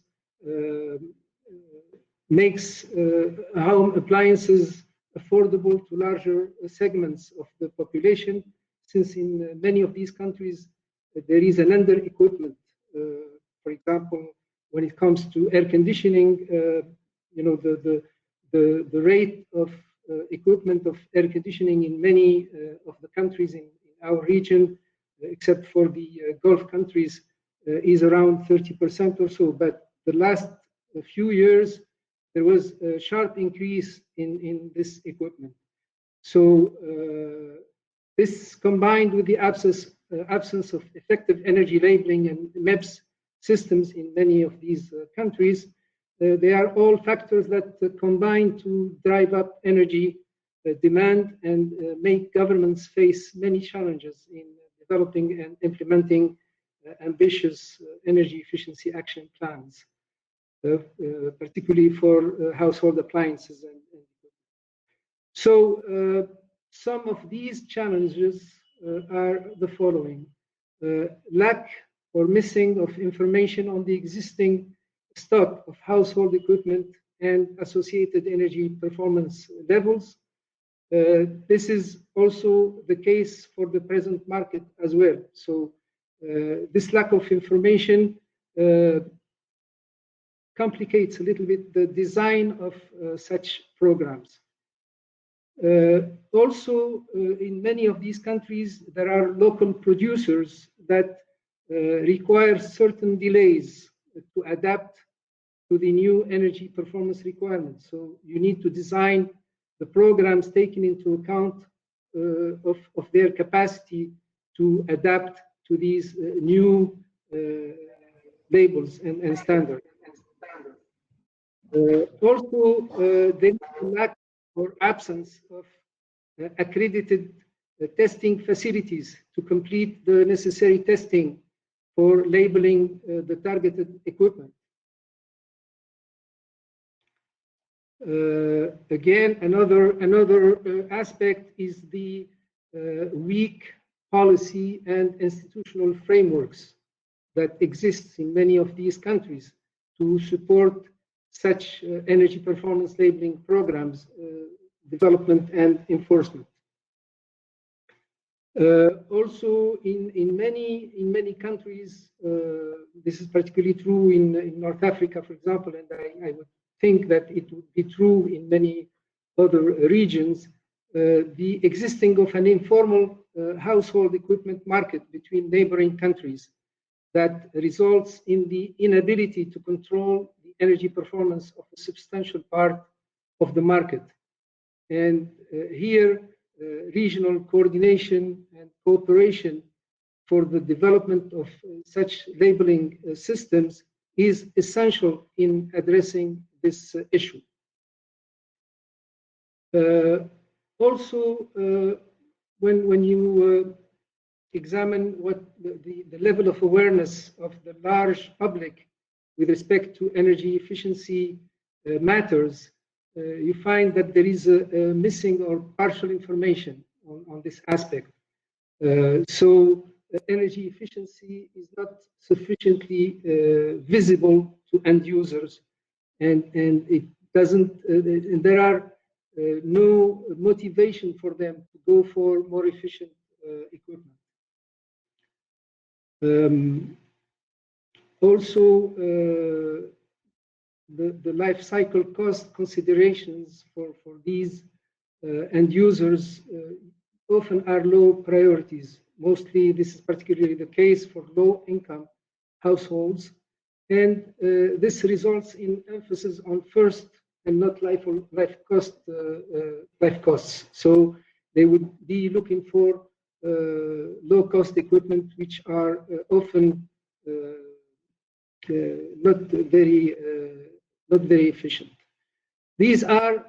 makes home appliances affordable to larger segments of the population, since in many of these countries there is an under-equipment. For example, when it comes to air conditioning, you know, the rate of equipment of air conditioning in many of the countries in our region, except for the Gulf countries, is around 30% or so. But the last few years, there was a sharp increase in this equipment. So this, combined with the absence of effective energy labeling and MEPS systems in many of these countries, they are all factors that combine to drive up energy demand and make governments face many challenges in developing and implementing ambitious energy efficiency action plans, particularly for household appliances. So some of these challenges are the following: lack or missing of information on the existing stock of household equipment and associated energy performance levels. This is also the case for the present market as well. So this lack of information complicates a little bit the design of such programs. Also, in many of these countries, there are local producers that require certain delays to adapt to the new energy performance requirements. So you need to design the programs taking into account of their capacity to adapt to these new labels and standards. Also, there is a lack or absence of accredited testing facilities to complete the necessary testing for labeling the targeted equipment. Again, another aspect is the weak policy and institutional frameworks that exists in many of these countries to support such energy performance labeling programs, development and enforcement. Also, in many countries, this is particularly true in North Africa, for example, and I would think that it would be true in many other regions, the existing of an informal household equipment market between neighboring countries that results in the inability to control the energy performance of a substantial part of the market. And here, regional coordination and cooperation for the development of such labeling systems is essential in addressing this issue. Also, when you examine what the level of awareness of the large public with respect to energy efficiency matters, you find that there is a missing or partial information on this aspect. So energy efficiency is not sufficiently visible to end users, and it doesn't, and there are no motivation for them to go for more efficient equipment. Also, the life cycle cost considerations for these end users often are low priorities. Mostly, this is particularly the case for low-income households, and this results in emphasis on first and not life costs. So they would be looking for low-cost equipment, which are often not very efficient. These are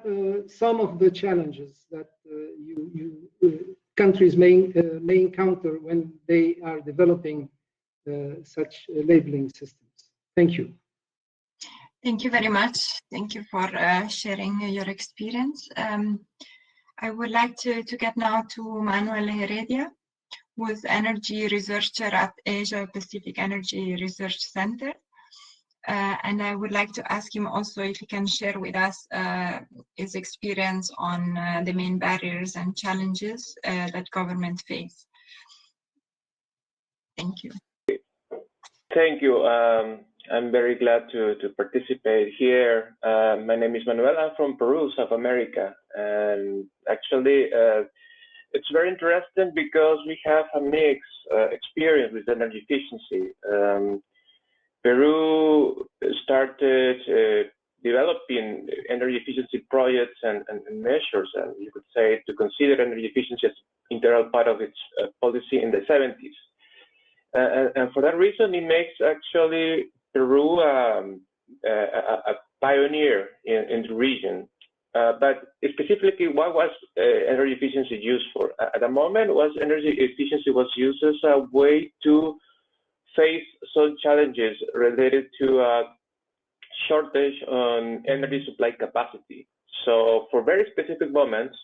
some of the challenges that countries may encounter when they are developing such labeling systems. Thank you. Thank you very much. Thank you for sharing your experience. I would like to get now to Manuel Heredia, who is energy researcher at Asia Pacific Energy Research Center. And I would like to ask him also if he can share with us his experience on the main barriers and challenges that government face. Thank you. Thank you. I'm very glad to participate here. My name is Manuel. I'm from Peru, South America. And actually, it's very interesting because we have a mixed experience with energy efficiency. Peru started developing energy efficiency projects and measures, and you could say to consider energy efficiency as an integral part of its policy in the 70s. And for that reason, it makes actually Peru a pioneer in the region. But specifically, what was energy efficiency used for? At the moment, energy efficiency was used as a way to face some challenges related to a shortage on energy supply capacity. So for very specific moments,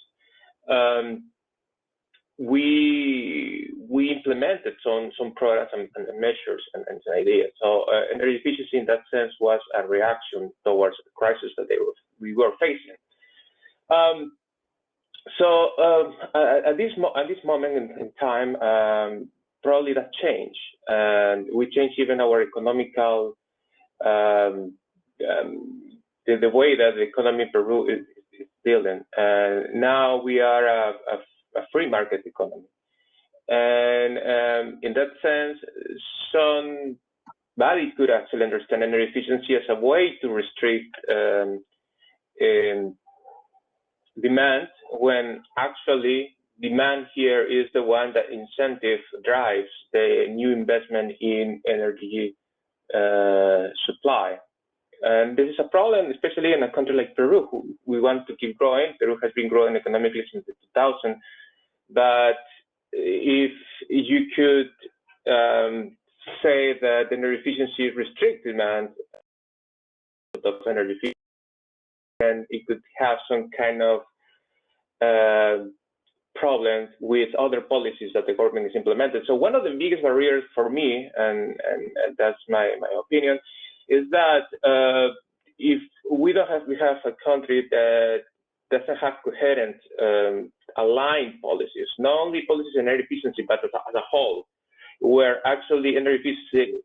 we implemented some programs and measures and ideas. So energy efficiency in that sense was a reaction towards the crisis that we were facing. At this moment in time, probably that changed, and we changed even our economical the way that the economy in Peru is dealing. Now we are a free market economy, and in that sense, somebody could actually understand energy efficiency as a way to restrict demand, when actually demand here is the one that incentive drives the new investment in energy supply. And this is a problem, especially in a country like Peru, who we want to keep growing. Peru has been growing economically since the 2000s. But if you could say that energy efficiency restricts demand of energy efficiency, then it could have some kind of problems with other policies that the government has implemented. So one of the biggest barriers for me, and that's my opinion, is that if we have a country that doesn't have coherent, aligned policies, not only policies in energy efficiency, but as a whole, where actually energy efficiency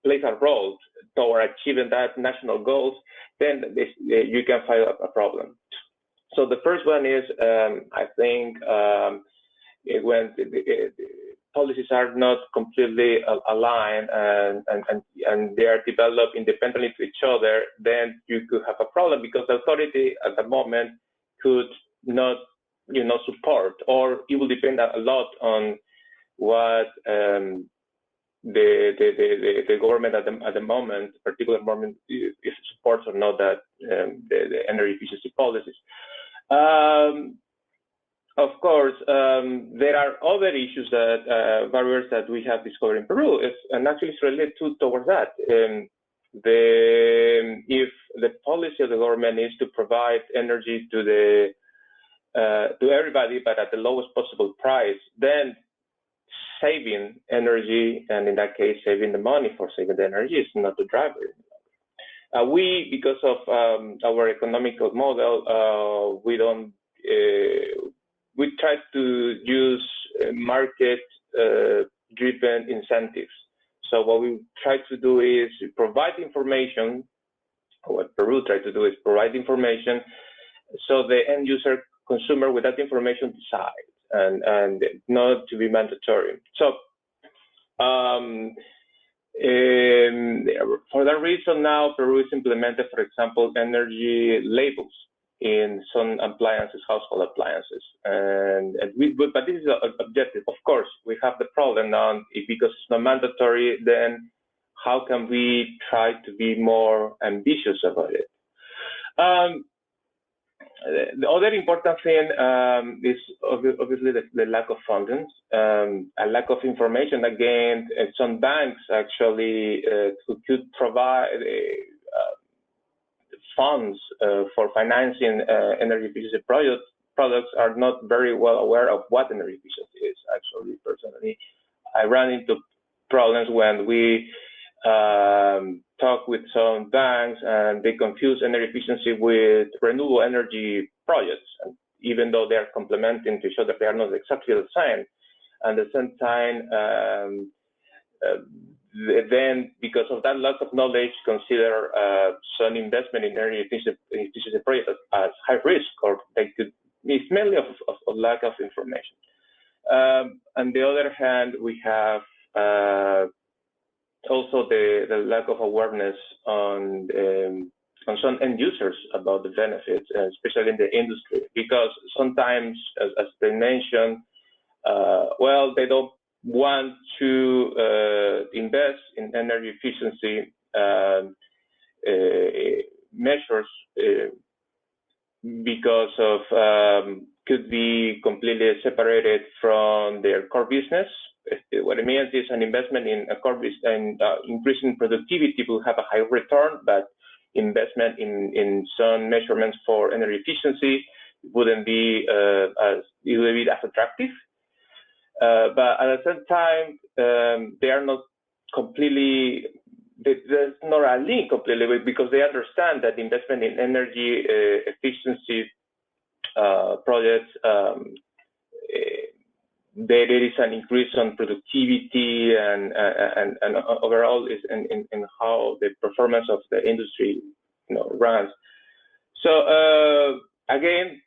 plays a role toward achieving that national goals, then you can find a problem. So the first one is, I think, when the policies are not completely aligned and they are developed independently to each other, then you could have a problem, because the authority at the moment could not, support, or it will depend a lot on what the government at the moment, particular moment, if it supports or not that the energy efficiency policies. of course, there are other issues that barriers that we have discovered in Peru, and actually it's related towards that. If the policy of the government is to provide energy to everybody, but at the lowest possible price, then saving energy, and in that case, saving the money for saving the energy, is not the driver. Because of our economical model, we try to use market-driven incentives. So what we try to do is provide information. What Peru tried to do is provide information so the end user consumer with that information decides, and not to be mandatory. So for that reason, now Peru is implemented, for example, energy labels in some appliances, household appliances, but this is an objective. Of course, we have the problem now because it's not mandatory. Then how can we try to be more ambitious about it? The other important thing is obviously the lack of funding, a lack of information. Again, some banks actually who could provide funds for financing energy efficiency products are not very well aware of what energy efficiency is. Actually, personally, I ran into problems when we talk with some banks and they confuse energy efficiency with renewable energy projects, and even though they are complementing to show that they are not exactly the same. And at the same time, then because of that lack of knowledge, consider some investment in energy efficiency projects as high risk, or they could. It's mainly of lack of information. On the other hand, we have also the lack of awareness on some end users about the benefits, especially in the industry, because sometimes, as they mentioned, well, they don't want to invest in energy efficiency measures because of could be completely separated from their core business. What it means is an investment in a core business and increasing productivity will have a high return, but investment in some measurements for energy efficiency wouldn't be as attractive. But at the same time, they are not completely. There's not a link completely because they understand that investment in energy efficiency projects. There is an increase on productivity and overall is in how the performance of the industry runs. So again,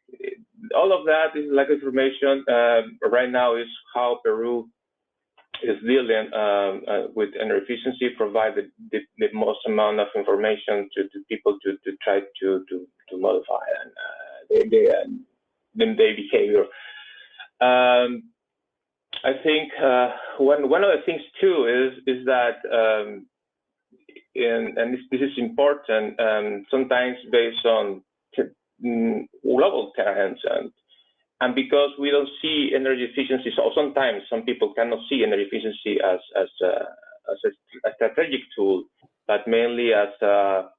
all of that is lack of information. Right now is how Peru is dealing with energy efficiency, provide the most amount of information to people to try to modify and their behavior. I think one of the things too is that, and this is important, sometimes based on global trends and because we don't see energy efficiency, so sometimes some people cannot see energy efficiency as a strategic tool, but mainly as a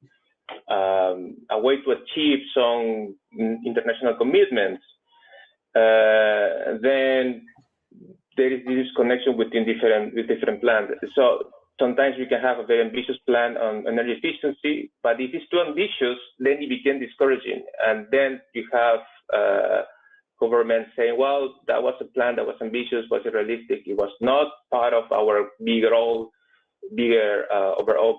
way to achieve some international commitments. Then there is this connection between different plans. So sometimes we can have a very ambitious plan on energy efficiency, but if it's too ambitious, then it becomes discouraging. And then you have government saying, well, that was a plan that was ambitious, was realistic. It was not part of our bigger overall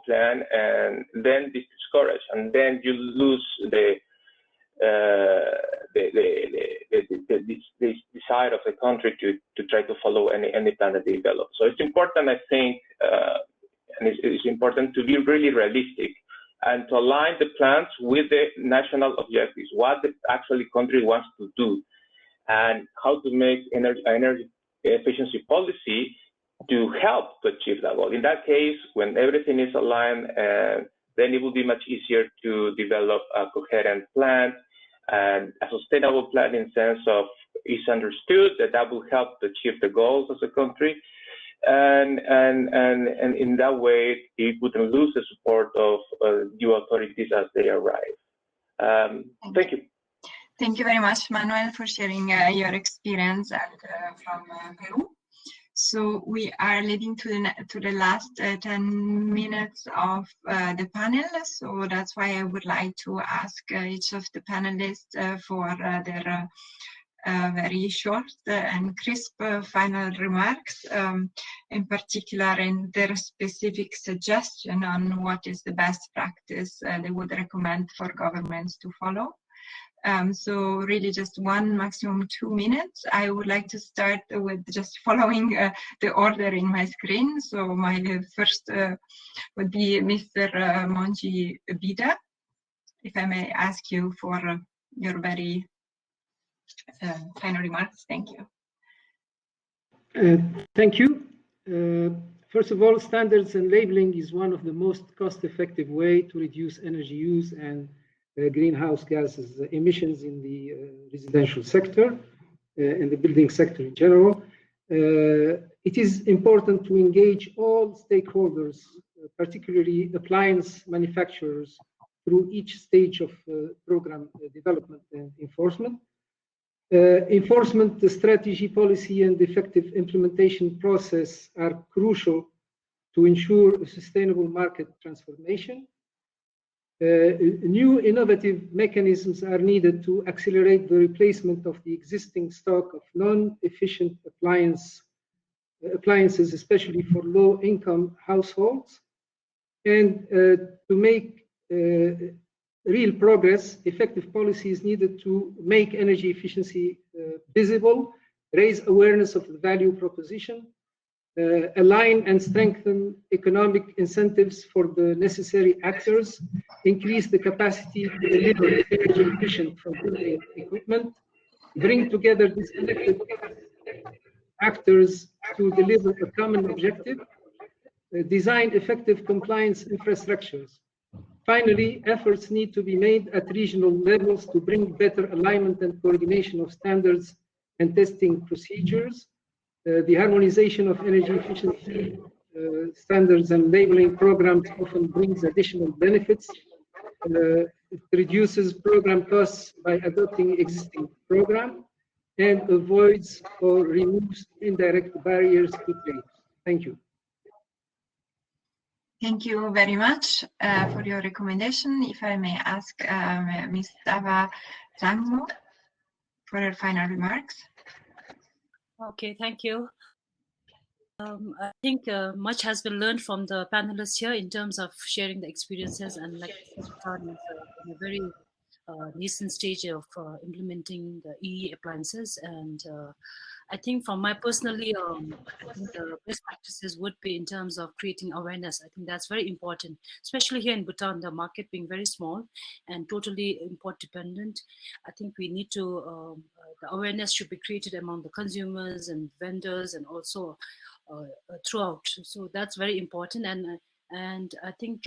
plan, and then this discouraged, and then you lose the desire of the country to try to follow any plan that they develop. So it's important, I think, and it's important to be really realistic and to align the plans with the national objectives, what the actually country wants to do, and how to make energy efficiency policy to help to achieve that goal. In that case, when everything is aligned, then it will be much easier to develop a coherent plan and a sustainable plan in sense of is understood that will help to achieve the goals of the country, and in that way it wouldn't lose the support of new authorities as they arrive. Thank you. Thank you very much, Manuel, for sharing your experience from Peru. So we are leading to the last 10 minutes of the panel. So that's why I would like to ask each of the panelists for their very short and crisp final remarks, in particular in their specific suggestion on what is the best practice they would recommend for governments to follow. So really just one, maximum 2 minutes. I would like to start with just following the order in my screen. So my first would be Mr. Monji Bida. If I may ask you for your very final remarks. Thank you. Thank you. First of all, standards and labeling is one of the most cost-effective way to reduce energy use and greenhouse gases emissions in the residential sector and the building sector in general. It is important to engage all stakeholders, particularly appliance manufacturers, through each stage of program development and enforcement. Enforcement, the strategy, policy, and effective implementation process are crucial to ensure a sustainable market transformation. New innovative mechanisms are needed to accelerate the replacement of the existing stock of non-efficient appliances, especially for low-income households. And to make real progress, effective policy is needed to make energy efficiency visible, raise awareness of the value proposition, align and strengthen economic incentives for the necessary actors, increase the capacity to deliver energy efficient from building equipment, bring together disconnected actors to deliver a common objective, design effective compliance infrastructures. Finally, efforts need to be made at regional levels to bring better alignment and coordination of standards and testing procedures. The harmonization of energy efficiency standards and labeling programs often brings additional benefits. It reduces program costs by adopting existing program and avoids or removes indirect barriers to trade. Thank you. Thank you very much for your recommendation. If I may ask Ms. Dava Zangmo for her final remarks. Okay, thank you. I think much has been learned from the panelists here in terms of sharing the experiences, and like Bhutan is in a very nascent stage of implementing the EE appliances. And I think from my personally, I think the best practices would be in terms of creating awareness. I think that's very important, especially here in Bhutan, the market being very small and totally import dependent. I think we need to, the awareness should be created among the consumers and vendors and also throughout. So that's very important. And I think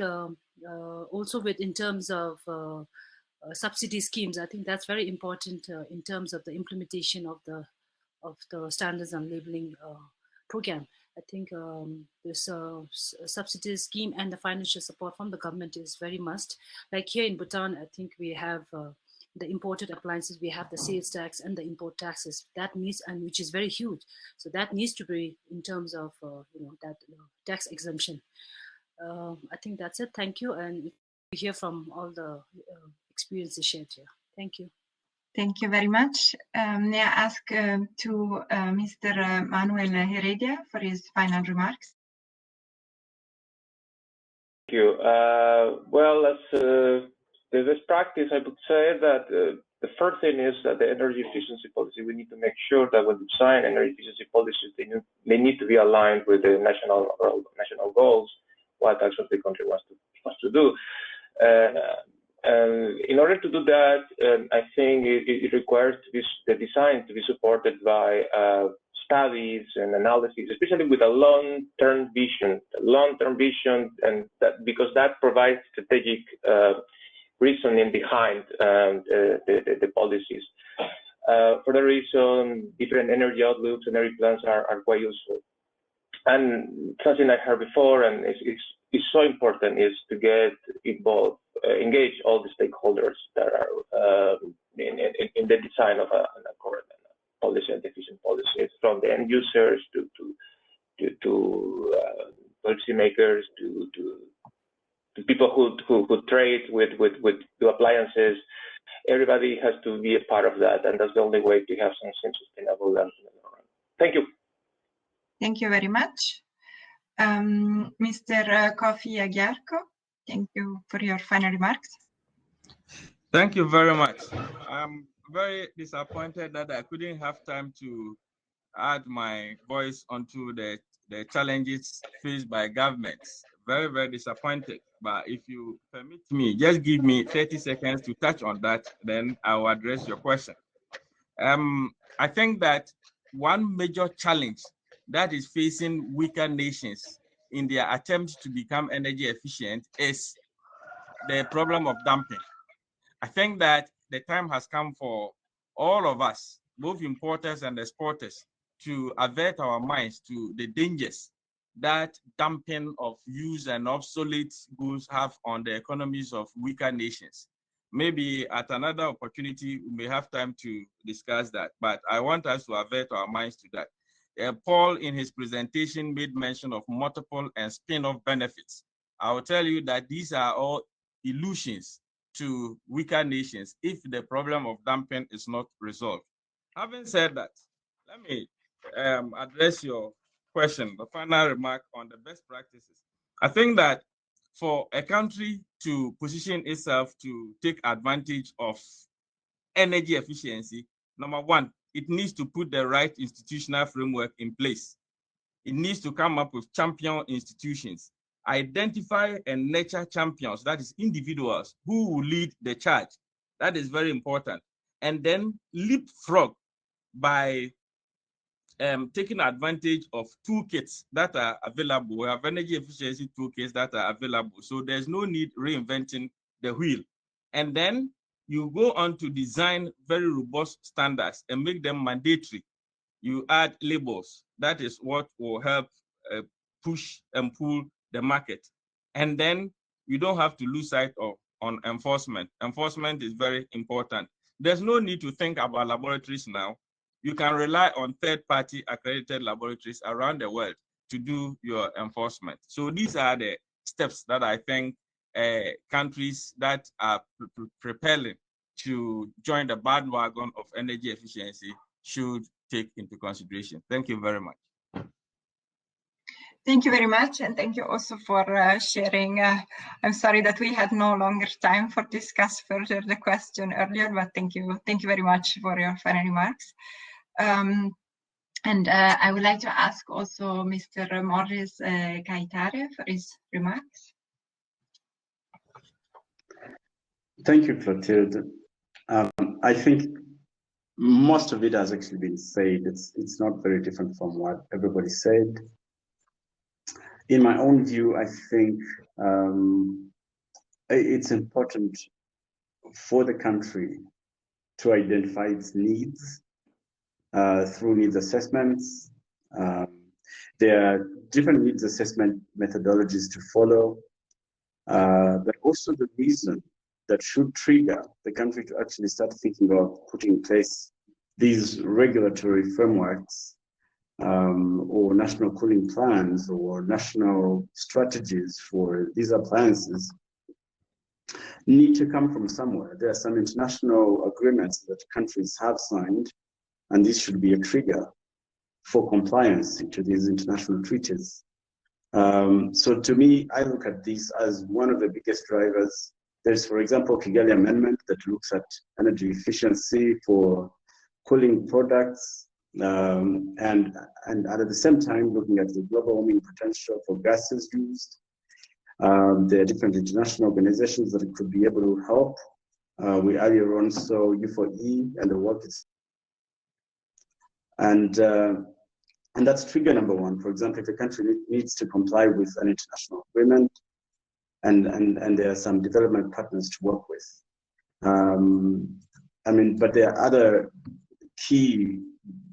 also with in terms of subsidy schemes, I think that's very important in terms of the implementation of the standards and labeling program. I think this subsidy scheme and the financial support from the government is very must. Like here in Bhutan, I think we have the imported appliances, we have the sales tax and the import taxes. That needs, and which is very huge. So that needs to be in terms of that tax exemption. I think that's it. Thank you, and we hear from all the experiences shared here. Thank you. Thank you very much. May I ask to Mr. Manuel Heredia for his final remarks? Thank you. Well, as the best practice, I would say that the first thing is that the energy efficiency policy, we need to make sure that when we design energy efficiency policies, they need to be aligned with the national goals, what actually the country wants to do. In order to do that, I think it requires the design to be supported by studies and analysis, especially with a long-term vision, and that because that provides strategic reasoning behind the policies. For that reason, different energy outlooks and energy plans are quite useful. And something I heard before, and it's so important, is to get involved, engage all the stakeholders that are in the design of a current policy and efficient policies, from the end users to policymakers to people who trade with appliances. Everybody has to be a part of that, and that's the only way to have something sustainable. Thank you. Thank you very much. Mr. Kofi Agyarko, thank you for your final remarks. Thank you very much. I'm very disappointed that I couldn't have time to add my voice onto the challenges faced by governments. Very, very disappointed. But if you permit me, just give me 30 seconds to touch on that, then I'll address your question. I think that one major challenge that is facing weaker nations in their attempt to become energy efficient is the problem of dumping. I think that the time has come for all of us, both importers and exporters, to avert our minds to the dangers that dumping of used and obsolete goods have on the economies of weaker nations. Maybe at another opportunity, we may have time to discuss that, but I want us to avert our minds to that. Paul, in his presentation, made mention of multiple and spin-off benefits. I will tell you that these are all illusions to weaker nations if the problem of dumping is not resolved. Having said that, let me address your question, the final remark on the best practices. I think that for a country to position itself to take advantage of energy efficiency, number one, it needs to put the right institutional framework in place. It needs to come up with champion institutions, identify and nurture champions, that is individuals who will lead the charge. That is very important. And then leapfrog by taking advantage of toolkits that are available. We have energy efficiency toolkits that are available. So there's no need reinventing the wheel. And then you go on to design very robust standards and make them mandatory. You add labels. That is what will help push and pull the market. And then you don't have to lose sight of on enforcement. Enforcement is very important. There's no need to think about laboratories now. You can rely on third-party accredited laboratories around the world to do your enforcement. So these are the steps that I think countries that are preparing to join the bandwagon of energy efficiency should take into consideration. Thank you very much. Thank you very much, and thank you also for sharing. I'm sorry that we had no longer time for discuss further the question earlier, but thank you very much for your final remarks. And I would like to ask also Mr. Morris Kaitare for his remarks. Thank you, Clotilde. I think most of it has actually been said. It's not very different from what everybody said. In my own view, I think it's important for the country to identify its needs through needs assessments. There are different needs assessment methodologies to follow, but also the reason that should trigger the country to actually start thinking of putting in place these regulatory frameworks or national cooling plans or national strategies for these appliances need to come from somewhere. There are some international agreements that countries have signed, and this should be a trigger for compliance to these international treaties. So to me, I look at this as one of the biggest drivers. There's, for example, Kigali Amendment that looks at energy efficiency for cooling products, and at the same time looking at the global warming potential for gases used. There are different international organizations that could be able to help. We earlier on saw U4E and the work it's, and that's trigger number one. For example, if a country needs to comply with an international agreement, and there are some development partners to work with. I mean, but there are other key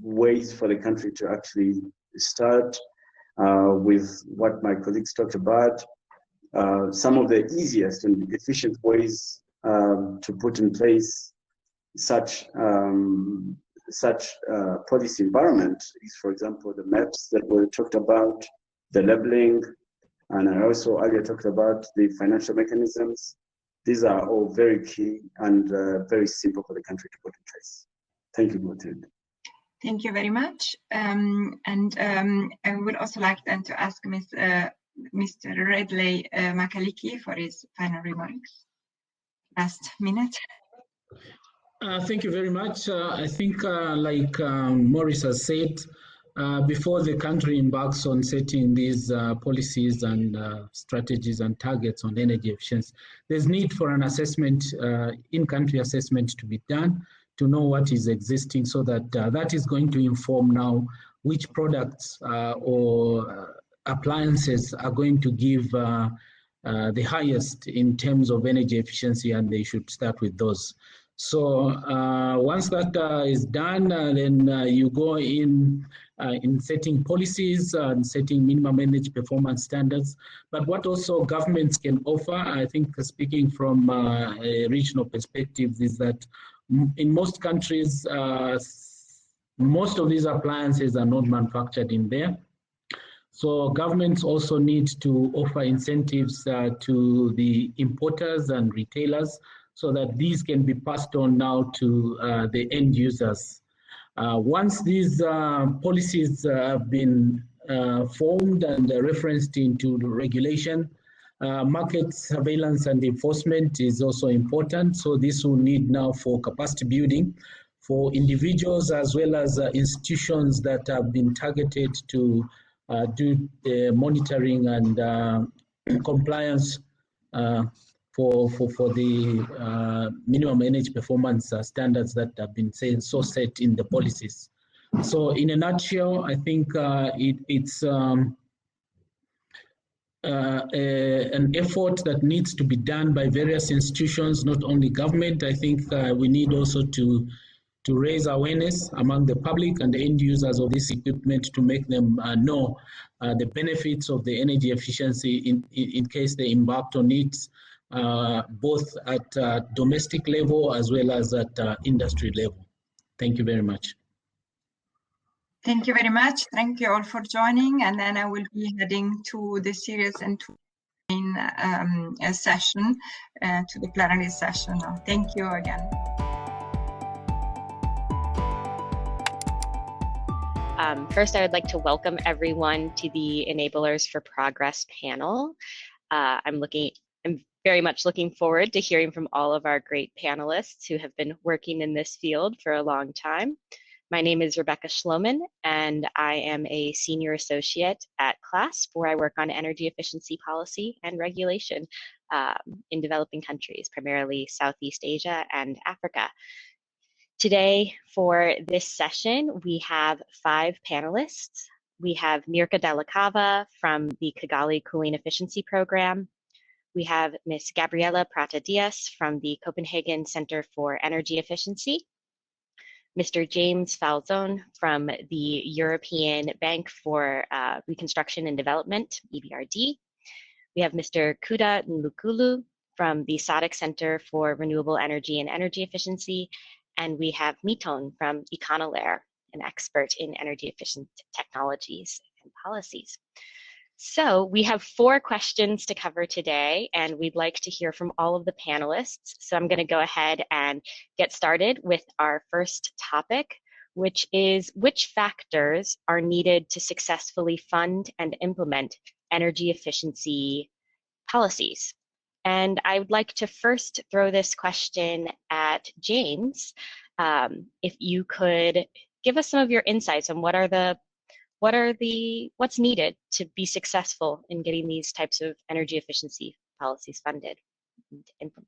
ways for the country to actually start with what my colleagues talked about. Some of the easiest and efficient ways to put in place such policy environment is, for example, the maps that were talked about, the labeling, and I also earlier talked about the financial mechanisms. These are all very key and very simple for the country to put in place. Thank you, Matilde. Thank you very much. I would also like then to ask Mr. Redley Makaliki for his final remarks. Last minute. Thank you very much. I think, like Maurice has said, before the country embarks on setting these policies and strategies and targets on energy efficiency, there's need for an assessment, in-country assessment to be done to know what is existing, so that that is going to inform now which products or appliances are going to give the highest in terms of energy efficiency, and they should start with those. So once that is done, then you go in setting policies and setting minimum energy performance standards. But what also governments can offer, I think speaking from a regional perspective, is that in most countries, most of these appliances are not manufactured in there. So governments also need to offer incentives to the importers and retailers, so that these can be passed on now to the end users. Once these policies have been formed and referenced into the regulation, market surveillance and enforcement is also important. So this will need now for capacity building for individuals as well as institutions that have been targeted to do the monitoring and compliance for the minimum energy performance standards that have been set in the policies. So in a nutshell, I think it's an effort that needs to be done by various institutions, not only government. I think we need also to raise awareness among the public and the end users of this equipment to make them know the benefits of the energy efficiency in case they embarked on it, both at domestic level as well as at industry level. Thank you very much. Thank you very much. Thank you all for joining. And then I will be heading to the series and to a session, to the plenary session. Thank you again. First, I would like to welcome everyone to the Enablers for Progress panel. I'm very much looking forward to hearing from all of our great panelists who have been working in this field for a long time. My name is Rebecca Schloman, and I am a senior associate at CLASP, where I work on energy efficiency policy and regulation in developing countries, primarily Southeast Asia and Africa. Today, for this session, we have 5 panelists. We have Mirka Delacava from the Kigali Cooling Efficiency Program. We have Ms. Gabriela Prata-Diaz from the Copenhagen Center for Energy Efficiency. Mr. James Falzone from the European Bank for Reconstruction and Development, EBRD. We have Mr. Kuda Nlukulu from the SADC Center for Renewable Energy and Energy Efficiency. And we have Miton from Econolair, an expert in energy efficient technologies and policies. So we have 4 questions to cover today, and we'd like to hear from all of the panelists. So I'm going to go ahead and get started with our first topic, which is which factors are needed to successfully fund and implement energy efficiency policies? And I would like to first throw this question at James. If you could give us some of your insights on what's needed to be successful in getting these types of energy efficiency policies funded and implemented.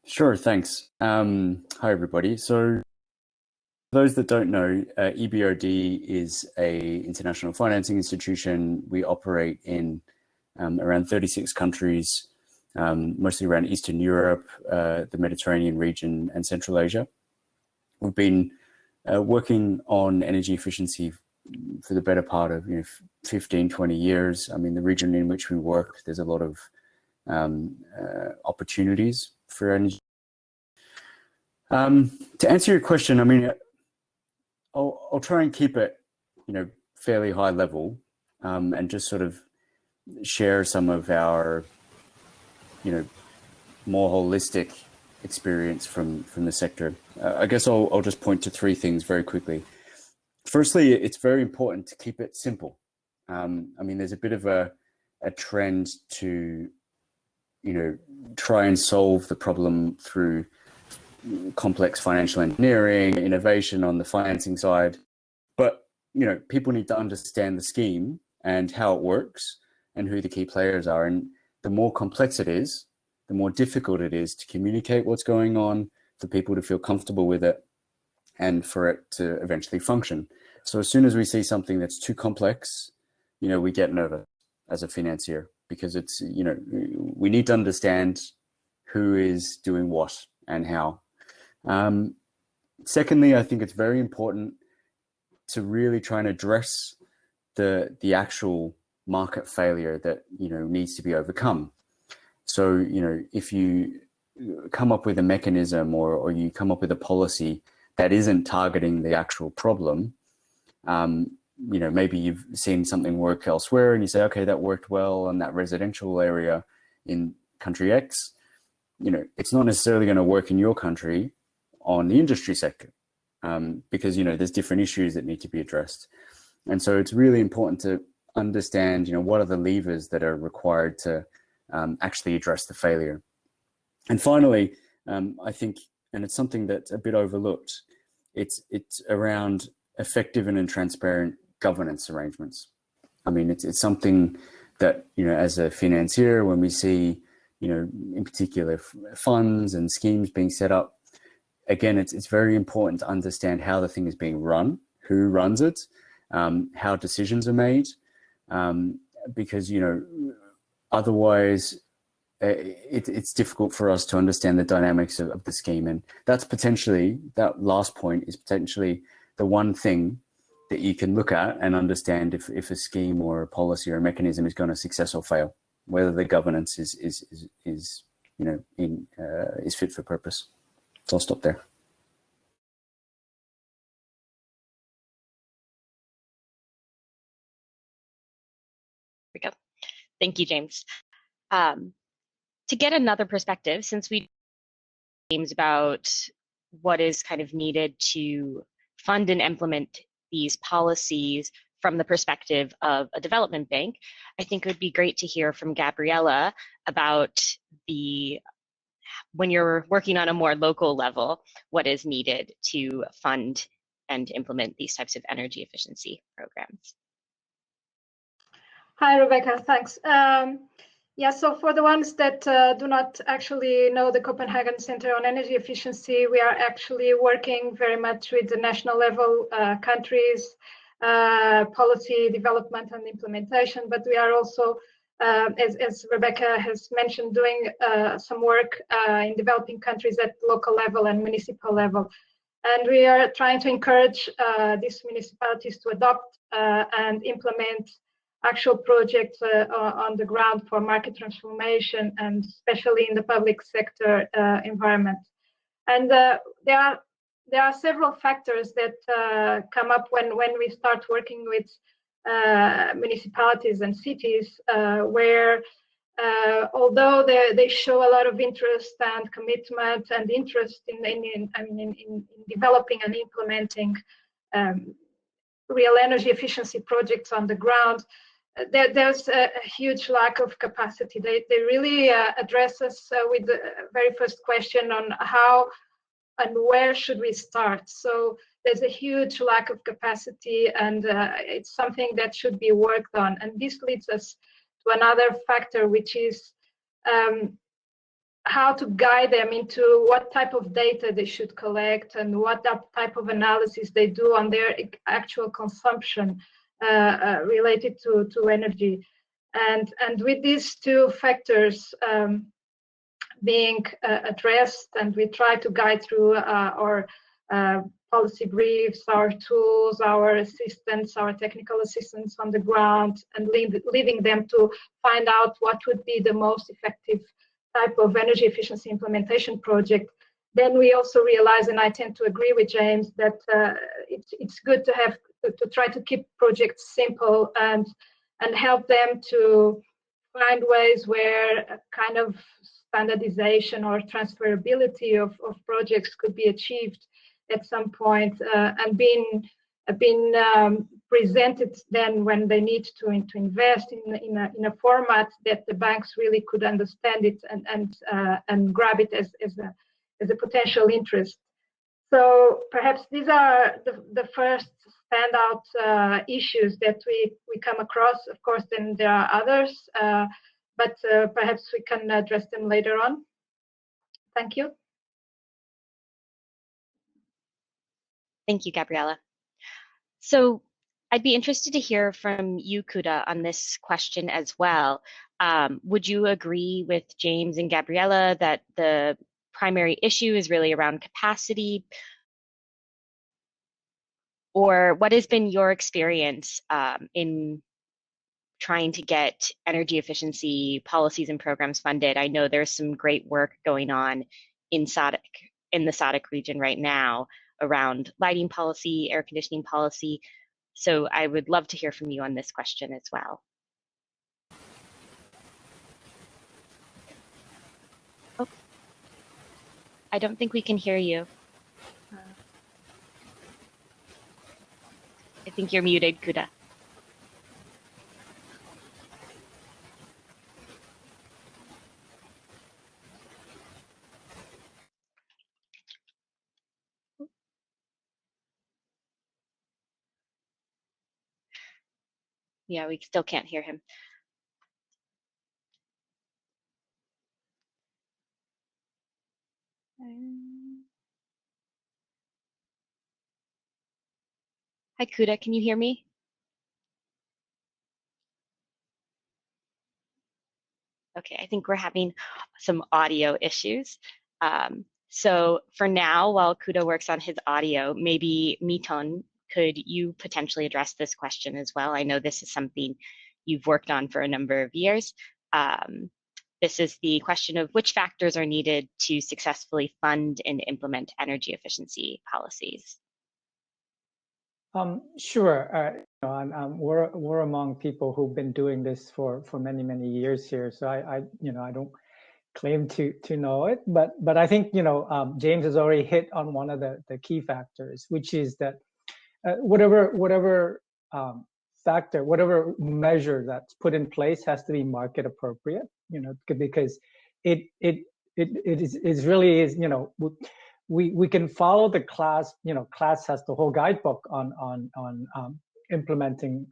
Sure, thanks. Hi, everybody. So those that don't know, EBRD is an international financing institution. We operate in around 36 countries, mostly around Eastern Europe, the Mediterranean region, and Central Asia. we've been working on energy efficiency for the better part of 15, 20 years. I mean, the region in which we work, there's a lot of opportunities for energy. To answer your question, I mean, I'll try and keep it, fairly high level, and just sort of share some of our, more holistic experience from the sector. I guess I'll just point to three things very quickly. Firstly, it's very important to keep it simple. I mean, there's a bit of a trend to, try and solve the problem through complex financial engineering, innovation on the financing side. But, people need to understand the scheme and how it works and who the key players are. And the more complex it is, the more difficult it is to communicate what's going on, for people to feel comfortable with it, and for it to eventually function. So as soon as we see something that's too complex, we get nervous as a financier, because it's, we need to understand who is doing what and how. Secondly, I think it's very important to really try and address the actual market failure that, needs to be overcome. So, if you come up with a mechanism or you come up with a policy that isn't targeting the actual problem, maybe you've seen something work elsewhere and you say, okay, that worked well in that residential area in country X, it's not necessarily going to work in your country on the industry sector, because, there's different issues that need to be addressed. And so it's really important to understand, what are the levers that are required to actually address the failure. And finally, I think, and it's something that's a bit overlooked, it's around effective and transparent governance arrangements. I mean, it's something that, as a financier, when we see, in particular funds and schemes being set up, again, it's very important to understand how the thing is being run, who runs it, how decisions are made, because, otherwise it's difficult for us to understand the dynamics of the scheme. And that's potentially, that last point is potentially the one thing that you can look at and understand if a scheme or a policy or a mechanism is going to success or fail, whether the governance is fit for purpose. So I'll stop there. We go. Thank you, James. To get another perspective, since we James about what is kind of needed to fund and implement these policies from the perspective of a development bank, I think it would be great to hear from Gabriella about when you're working on a more local level, what is needed to fund and implement these types of energy efficiency programs. Hi, Rebecca, thanks. Yeah, so for the ones that do not actually know the Copenhagen Center on Energy Efficiency, we are actually working very much with the national level countries, policy development and implementation, but we are also, as Rebecca has mentioned, doing some work in developing countries at local level and municipal level. And we are trying to encourage these municipalities to adopt and implement actual projects on the ground for market transformation, and especially in the public sector environment. And there are several factors that come up when we start working with municipalities and cities, where although they show a lot of interest and commitment and interest in developing and implementing real energy efficiency projects on the ground, there's a huge lack of capacity. They really address us with the very first question on how and where should we start. So there's a huge lack of capacity, and it's something that should be worked on. And this leads us to another factor, which is how to guide them into what type of data they should collect and what type of analysis they do on their actual consumption related to energy. And with these two factors being addressed, and we try to guide through our policy briefs, our tools, our assistants, our technical assistants on the ground, and leaving them to find out what would be the most effective type of energy efficiency implementation project. Then we also realize, and I tend to agree with James, that it's good to have to try to keep projects simple and help them to find ways where a kind of standardization or transferability of projects could be achieved at some point, and being presented then when they need to invest in a format that the banks really could understand it and grab it as a potential interest. So perhaps these are the first standout issues that we come across. Of course, then there are others, but perhaps we can address them later on. Thank you. Thank you, Gabriela. So I'd be interested to hear from you, Kuda, on this question as well. Would you agree with James and Gabriela that the primary issue is really around capacity? Or what has been your experience in trying to get energy efficiency policies and programs funded? I know there's some great work going on in the SADC region right now around lighting policy, air conditioning policy. So I would love to hear from you on this question as well. Oh, I don't think we can hear you. I think you're muted, Kuda. Yeah, we still can't hear him. Hi, Kuda, can you hear me? Okay, I think we're having some audio issues. So for now, while Kuda works on his audio, maybe Miton, could you potentially address this question as well? I know this is something you've worked on for a number of years. This is the question of which factors are needed to successfully fund and implement energy efficiency policies. Sure. We're among people who've been doing this for many years here. So I don't claim to know it, but I think James has already hit on one of the key factors, which is that whatever factor, whatever measure that's put in place has to be market appropriate. Because it really is. We can follow the class. Class has the whole guidebook on implementing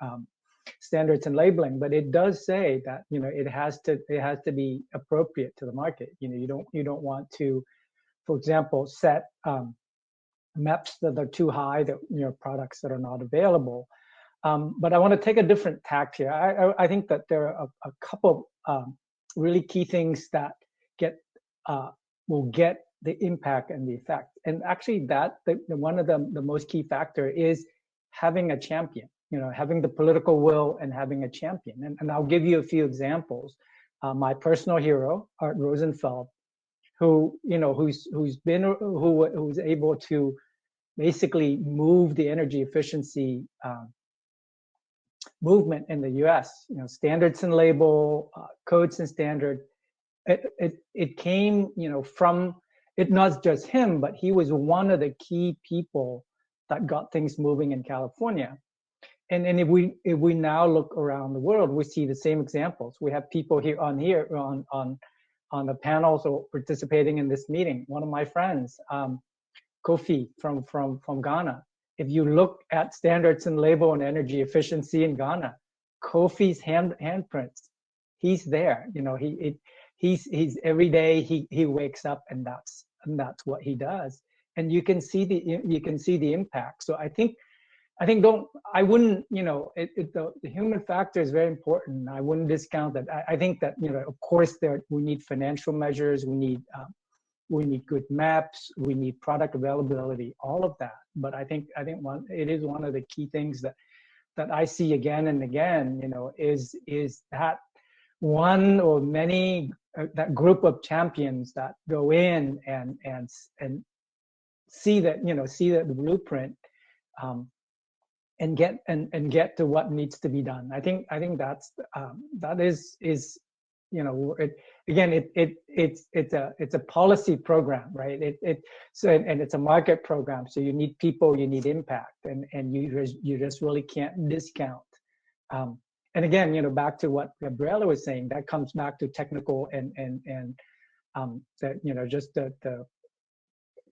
standards and labeling, but it does say that it has to be appropriate to the market. You don't want to, for example, set MEPs that are too high, that products that are not available. But I want to take a different tack here. I think that there are a couple really key things that will get the impact and the effect. And actually one of the most key factor is having a champion, having the political will and having a champion. And I'll give you a few examples. My personal hero, Art Rosenfeld, who's able to basically move the energy efficiency movement in the US, standards and label, codes and standard. It came, from, it not just him, but he was one of the key people that got things moving in California. And if we now look around the world, we see the same examples. We have people here on the panels or participating in this meeting. One of my friends, Kofi from Ghana. If you look at standards and label and energy efficiency in Ghana, Kofi's handprints, he's there. He's every day he wakes up and that's what he does, and you can see the impact. So I wouldn't, the human factor is very important. I wouldn't discount that. I think that, of course, we need financial measures. We need good maps, we need product availability, all of that. But I think it is one of the key things that I see again and again, is that one or many, that group of champions that go in and see that, see that the blueprint, and get to what needs to be done. I think that's that is it's a policy program, right? And it's a market program. So you need people, you need impact, and you just really can't discount. And again, back to what Gabriela was saying, that comes back to technical and that just the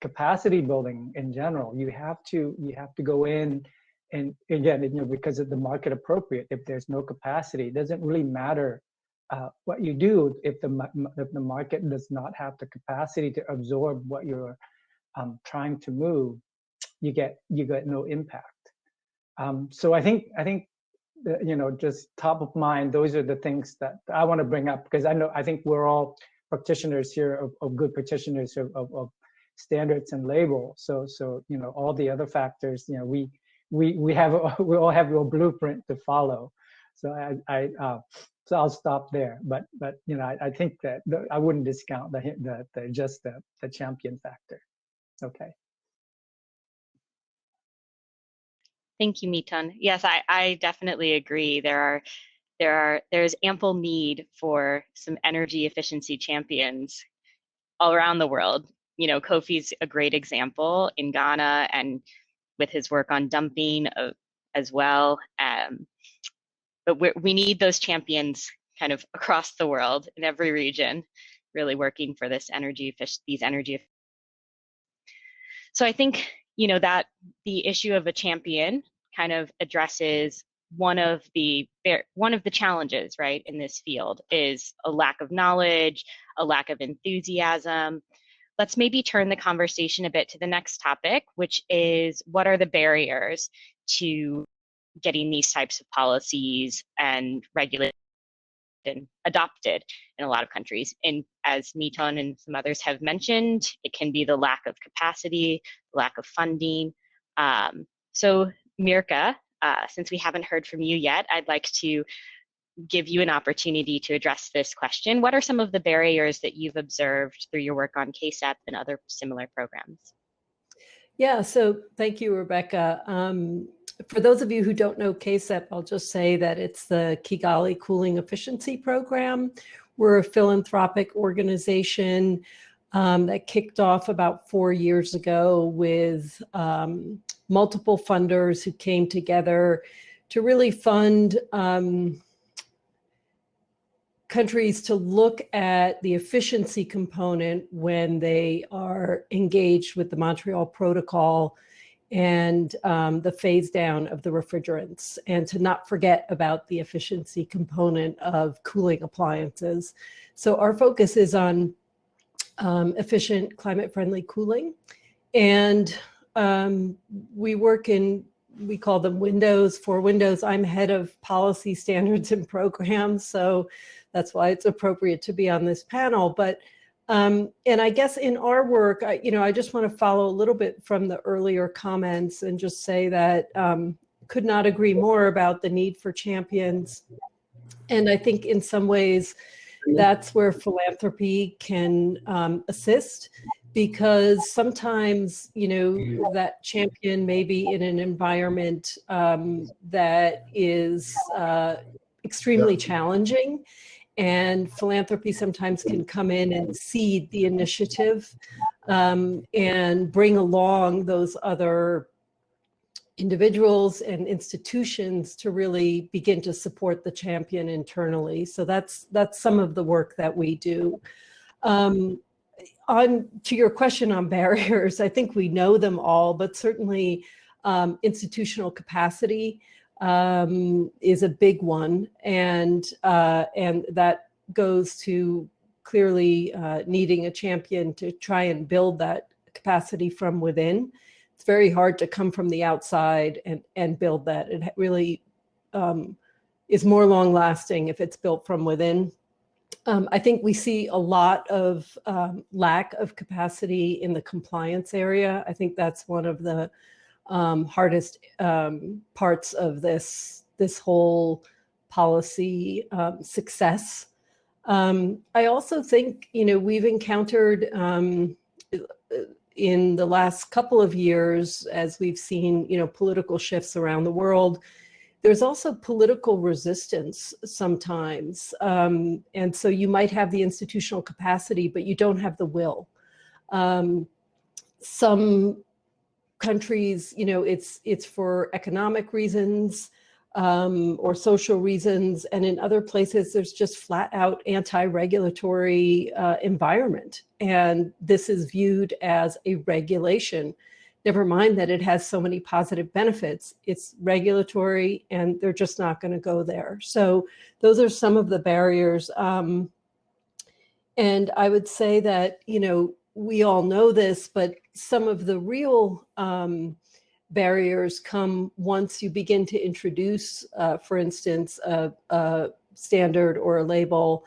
capacity building in general. You have to go in, and again, because of the market appropriate. If there's no capacity, it doesn't really matter what you do if the market does not have the capacity to absorb what you're trying to move. You get no impact. So I think just top of mind, those are the things that I want to bring up, because I think we're all practitioners here of good practitioners of standards and labels. So all the other factors, we all have a blueprint to follow. So so I'll stop there. But I think that I wouldn't discount the champion factor. Okay. Thank you, Miton. Yes, I definitely agree. There's ample need for some energy efficiency champions all around the world. Kofi's a great example in Ghana, and with his work on dumping as well. But we need those champions kind of across the world in every region, really working for these energy. So I think that the issue of a champion kind of addresses one of the challenges, right, in this field is a lack of knowledge, a lack of enthusiasm. Let's maybe turn the conversation a bit to the next topic, which is what are the barriers to getting these types of policies and regulated and adopted in a lot of countries. And as Miton and some others have mentioned, it can be the lack of capacity, lack of funding. So Mirka, since we haven't heard from you yet, I'd like to give you an opportunity to address this question. What are some of the barriers that you've observed through your work on KSEP and other similar programs? Yeah, so thank you, Rebecca. For those of you who don't know KSEP, I'll just say that it's the Kigali Cooling Efficiency Program. We're a philanthropic organization that kicked off about 4 years ago with multiple funders who came together to really fund countries to look at the efficiency component when they are engaged with the Montreal Protocol and the phase down of the refrigerants, and to not forget about the efficiency component of cooling appliances. So our focus is on efficient climate-friendly cooling. And we work in, we call them windows. For windows, I'm head of policy standards and programs, so that's why it's appropriate to be on this panel. But and I guess in our work, I just want to follow a little bit from the earlier comments and just say that could not agree more about the need for champions. And I think in some ways that's where philanthropy can assist, because sometimes, that champion may be in an environment that is extremely challenging. And philanthropy sometimes can come in and seed the initiative and bring along those other individuals and institutions to really begin to support the champion internally. So that's some of the work that we do. On to your question on barriers, I think we know them all, but certainly institutional capacity is a big one, and that goes to clearly needing a champion to try and build that capacity from within. It's very hard to come from the outside and build that. It really is more long lasting if it's built from within. I think we see a lot of lack of capacity in the compliance area. I think that's one of the hardest parts of this whole policy success. I also think, we've encountered in the last couple of years, as we've seen, political shifts around the world, there's also political resistance sometimes. And so you might have the institutional capacity, but you don't have the will. Some countries, it's for economic reasons or social reasons. And in other places, there's just flat out anti-regulatory environment. And this is viewed as a regulation. Never mind that it has so many positive benefits. It's regulatory and they're just not going to go there. So those are some of the barriers. And I would say that, we all know this, but some of the real barriers come once you begin to introduce, for instance, a standard or a label,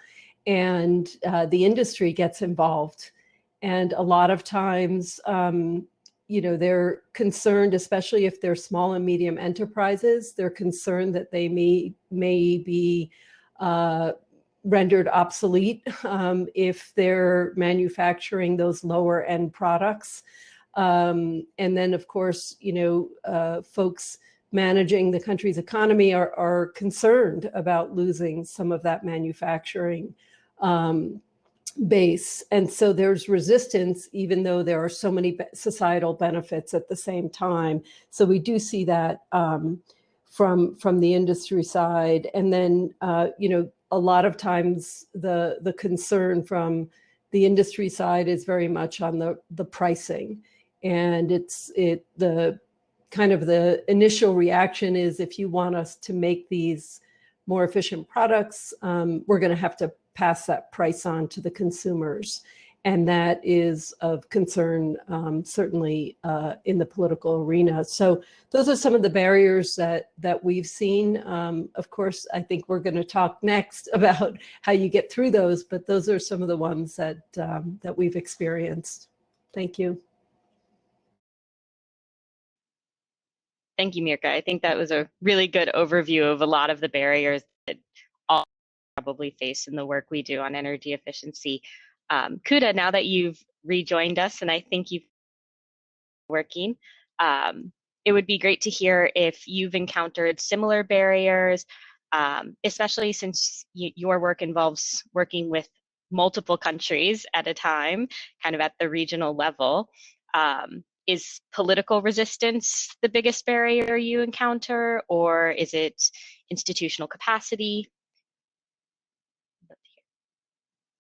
and the industry gets involved. And a lot of times, they're concerned, especially if they're small and medium enterprises, they're concerned that they may be rendered obsolete if they're manufacturing those lower end products. And then, of course, folks managing the country's economy are concerned about losing some of that manufacturing base. And so there's resistance, even though there are so many societal benefits at the same time. So we do see that from the industry side. And then, a lot of times the concern from the industry side is very much on the pricing. And the initial reaction is, if you want us to make these more efficient products, we're going to have to pass that price on to the consumers. And that is of concern, certainly in the political arena. So those are some of the barriers that we've seen. Of course, I think we're going to talk next about how you get through those, but those are some of the ones that we've experienced. Thank you. Thank you, Mirka. I think that was a really good overview of a lot of the barriers that all probably face in the work we do on energy efficiency. Kuda, now that you've rejoined us, and I think you've been working, it would be great to hear if you've encountered similar barriers, especially since your work involves working with multiple countries at a time, kind of at the regional level. Is political resistance the biggest barrier you encounter, or is it institutional capacity?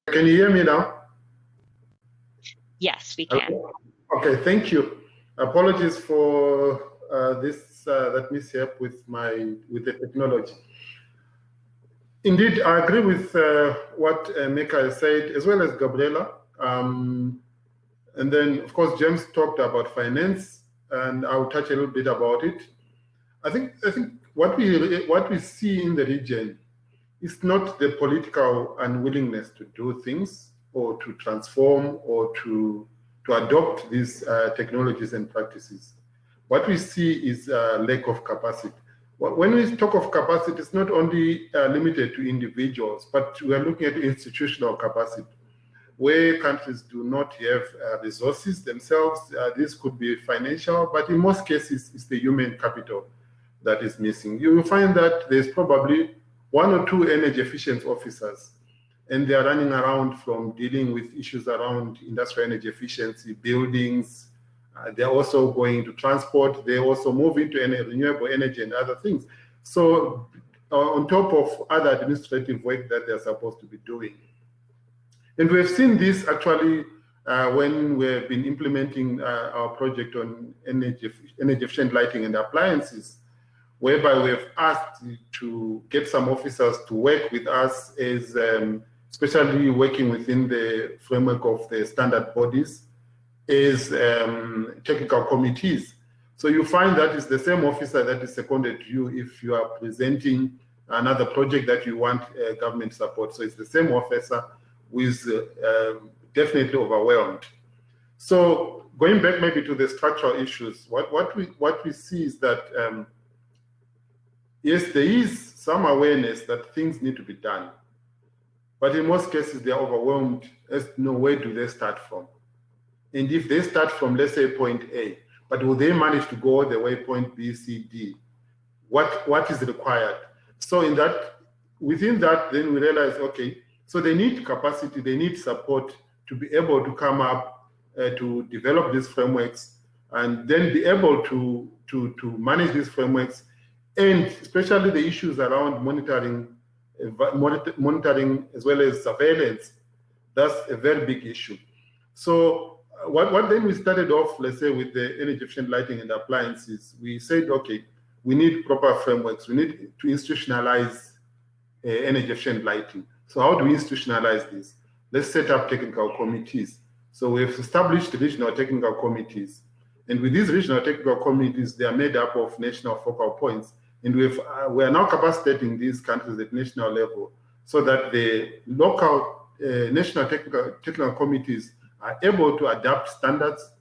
Can you hear me now? Yes, we can. Okay, thank you. Apologies for that mishap with the technology. Indeed, I agree with what Mika said, as well as Gabriela. And then, of course, James talked about finance, and I'll touch a little bit about it. I think what we see in the region is not the political unwillingness to do things or to transform or to adopt these technologies and practices. What we see is a lack of capacity. When we talk of capacity, it's not only limited to individuals, but we are looking at institutional capacity, where countries do not have resources themselves. This could be financial, but in most cases, it's the human capital that is missing. You will find that there's probably 1 or 2 energy efficiency officers, and they are running around from dealing with issues around industrial energy efficiency, buildings. They're also going to transport. They also move into renewable energy and other things. So on top of other administrative work that they're supposed to be doing. And we've seen this actually when we've been implementing our project on energy efficient lighting and appliances, whereby we've asked to get some officers to work with us, as especially working within the framework of the standard bodies, as technical committees. So you find that it's the same officer that is seconded to you if you are presenting another project that you want government support. So it's the same officer who is definitely overwhelmed. So going back maybe to the structural issues, what we see is that yes, there is some awareness that things need to be done, but in most cases they are overwhelmed as to know where do they start from. And if they start from, let's say, point A, but will they manage to go all the way point B, C, D? What is required? So within that, then we realize, okay, so they need capacity, they need support to be able to come up to develop these frameworks and then be able to manage these frameworks, and especially the issues around monitoring as well as surveillance. That's a very big issue. So what then we started off, let's say, with the energy efficient lighting and appliances, we said, okay, we need proper frameworks. We need to institutionalize energy efficient lighting. So how do we institutionalize this? Let's set up technical committees. So we've established regional technical committees. And with these regional technical committees, they are made up of national focal points. And we are now capacitating these countries at national level so that the local national technical committees are able to adopt standards,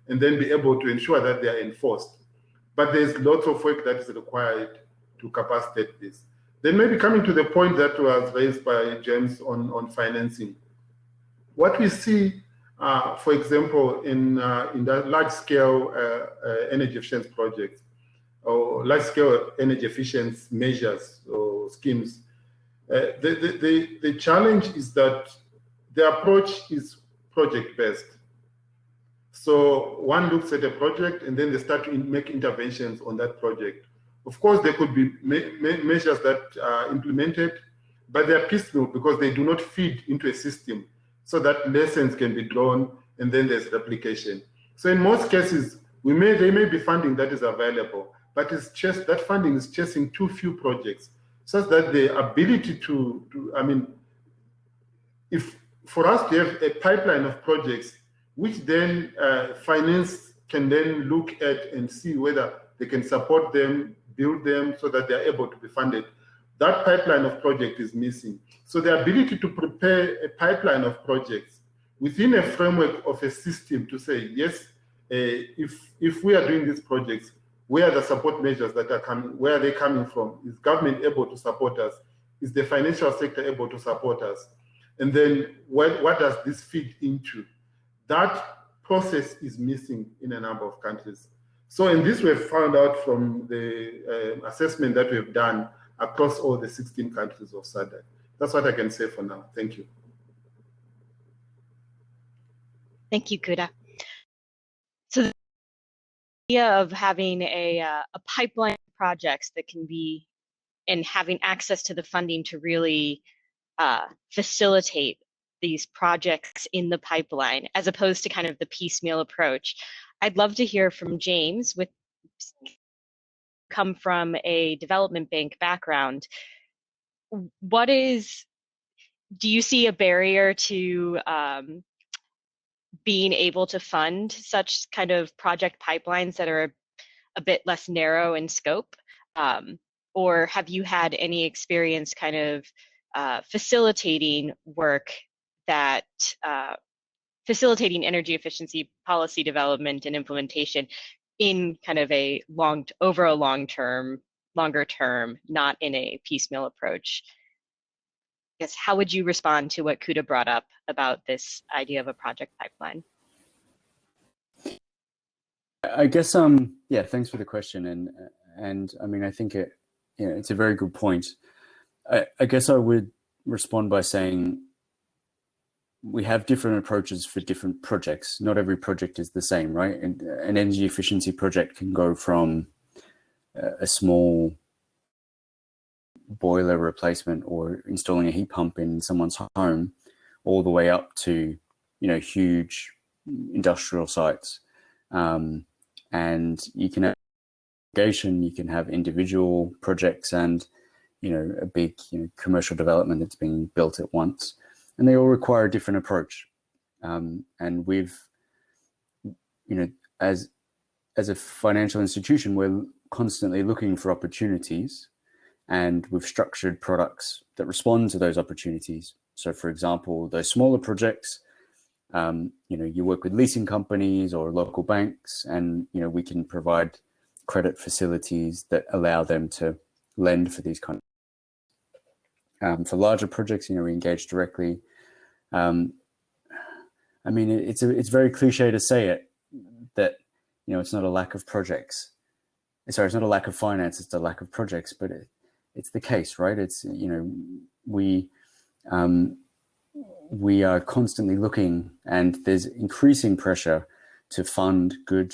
and then be able to ensure that they are enforced. But there's lots of work that is required to capacitate this. Then maybe coming to the point that was raised by James on financing. What we see, for example, in the large-scale energy efficiency projects or large-scale energy efficiency measures or schemes, the challenge is that the approach is project-based. So one looks at a project and then they start to make interventions on that project. Of course, there could be measures that are implemented, but they're piecemeal because they do not feed into a system so that lessons can be drawn and then there's replication. So in most cases, there may be funding that is available, but it's just that funding is chasing too few projects, such that the ability if for us to have a pipeline of projects, which then finance can then look at and see whether they can support them, build them so that they're able to be funded. That pipeline of project is missing. So the ability to prepare a pipeline of projects within a framework of a system to say, yes, if we are doing these projects, where are the support measures that are coming, where are they coming from? Is government able to support us? Is the financial sector able to support us? And then what does this feed into? That process is missing in a number of countries. So in this, we've found out from the assessment that we've done across all the 16 countries of SADC. That's what I can say for now. Thank you. Thank you, Kuda. So the idea of having a pipeline of projects that can be, and having access to the funding to really facilitate these projects in the pipeline, as opposed to kind of the piecemeal approach. I'd love to hear from James, come from a development bank background. Do you see a barrier to being able to fund such kind of project pipelines that are a bit less narrow in scope? Or have you had any experience kind of facilitating work that facilitating energy efficiency policy development and implementation in kind of over a longer term, not in a piecemeal approach? I guess, how would you respond to what Kuda brought up about this idea of a project pipeline? I guess, yeah, thanks for the question. And I mean, I think it's a very good point. I guess I would respond by saying we have different approaches for different projects. Not every project is the same, right? And an energy efficiency project can go from a small boiler replacement or installing a heat pump in someone's home all the way up to, huge industrial sites. And you can have aggregation, you can have individual projects and, a big commercial development that's being built at once. And they all require a different approach. And we've, as a financial institution, we're constantly looking for opportunities And we've structured products that respond to those opportunities. So for example, those smaller projects, you work with leasing companies or local banks, and we can provide credit facilities that allow them to lend for these kind of for larger projects, we engage directly. I mean, it's very cliche to say it, that it's not a lack of projects. Sorry, it's not a lack of finance, it's a lack of projects, but it's the case, right? It's we are constantly looking, and there's increasing pressure to fund good,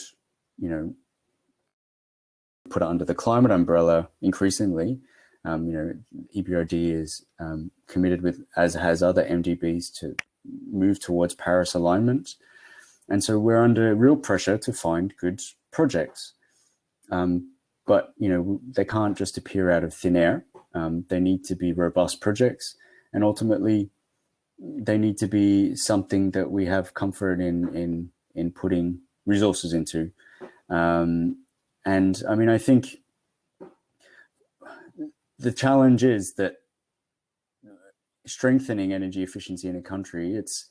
put it under the climate umbrella increasingly. EBRD is committed with, as has other MDBs, to move towards Paris alignment. And so we're under real pressure to find good projects. But, they can't just appear out of thin air. They need to be robust projects, and ultimately they need to be something that we have comfort in putting resources into. And I mean, I think the challenge is that strengthening energy efficiency in a country, it's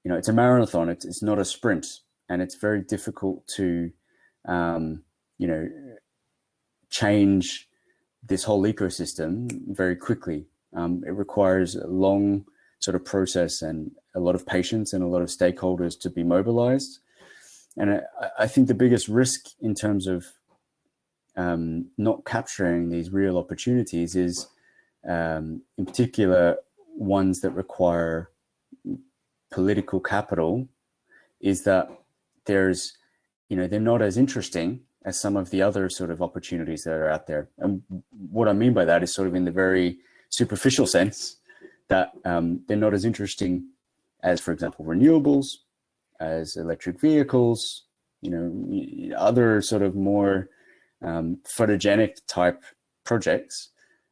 a marathon, it's not a sprint, and it's very difficult to change this whole ecosystem very quickly. It requires a long sort of process and a lot of patience and a lot of stakeholders to be mobilized. And I think the biggest risk in terms of not capturing these real opportunities is, in particular, ones that require political capital, is that there's, they're not as interesting as some of the other sort of opportunities that are out there. And what I mean by that is sort of in the very superficial sense that they're not as interesting as, for example, renewables, as electric vehicles, other sort of more photogenic type projects.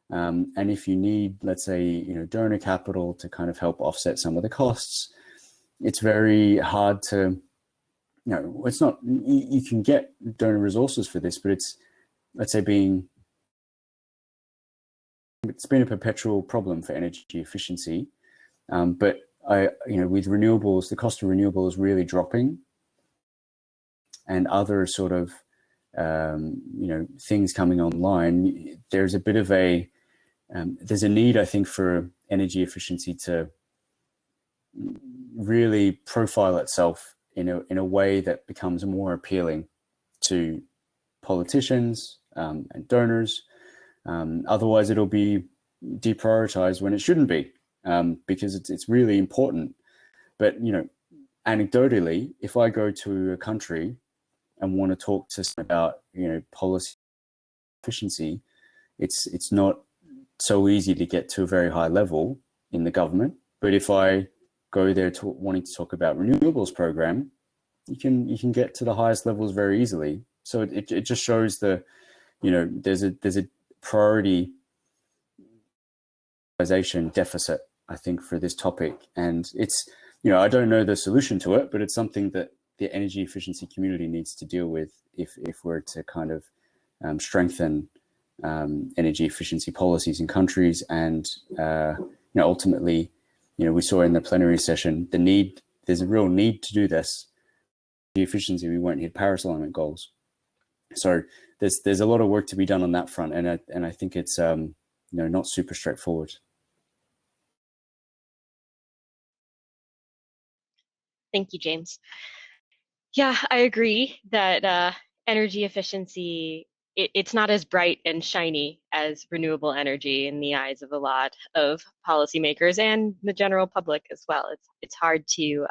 And if you need, let's say, donor capital to kind of help offset some of the costs, it's very hard to, it's not, you can get donor resources for this, but it's, let's say, it's been a perpetual problem for energy efficiency. But with renewables, the cost of renewables is really dropping, and other sort of, things coming online. There's a bit of there's a need, I think, for energy efficiency to really profile itself in a way that becomes more appealing to politicians and donors. Otherwise, it'll be deprioritized when it shouldn't be, because it's really important. But anecdotally, if I go to a country and want to talk to someone about policy efficiency, it's not so easy to get to a very high level in the government. But if I go there wanting to talk about renewables program, you can get to the highest levels very easily. So it just shows there's a priority deficit, I think, for this topic. And it's, I don't know the solution to it, but it's something that the energy efficiency community needs to deal with if we're to kind of strengthen energy efficiency policies in countries. And ultimately, we saw in the plenary session there's a real need to do this. The efficiency, we won't hit Paris alignment goals. So there's a lot of work to be done on that front, and I think it's not super straightforward. Thank you, James. Yeah, I agree that energy efficiency, it's not as bright and shiny as renewable energy in the eyes of a lot of policymakers and the general public as well. It's hard to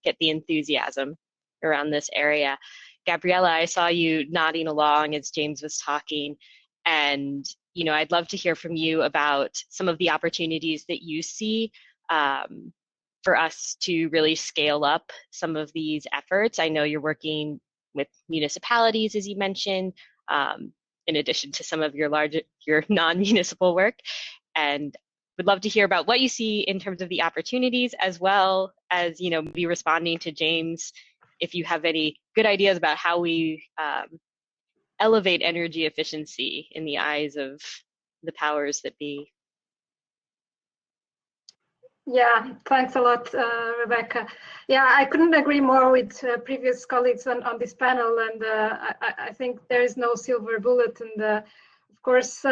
get the enthusiasm around this area. Gabriella, I saw you nodding along as James was talking, and I'd love to hear from you about some of the opportunities that you see for us to really scale up some of these efforts. I know you're working with municipalities, as you mentioned, in addition to some of your non-municipal work, and would love to hear about what you see in terms of the opportunities, as well as be responding to James if you have any good ideas about how we elevate energy efficiency in the eyes of the powers that be? Yeah, thanks a lot, Rebecca. Yeah, I couldn't agree more with previous colleagues on this panel, and I think there is no silver bullet. And of course,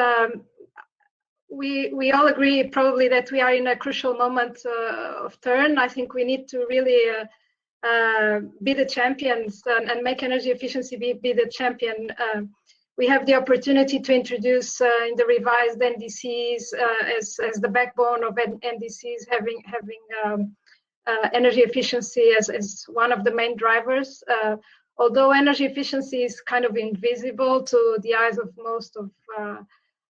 we all agree probably that we are in a crucial moment of turn. I think we need to really be the champions and make energy efficiency be the champion. We have the opportunity to introduce in the revised NDCs as the backbone of NDCs, having energy efficiency as one of the main drivers. Although energy efficiency is kind of invisible to the eyes of most of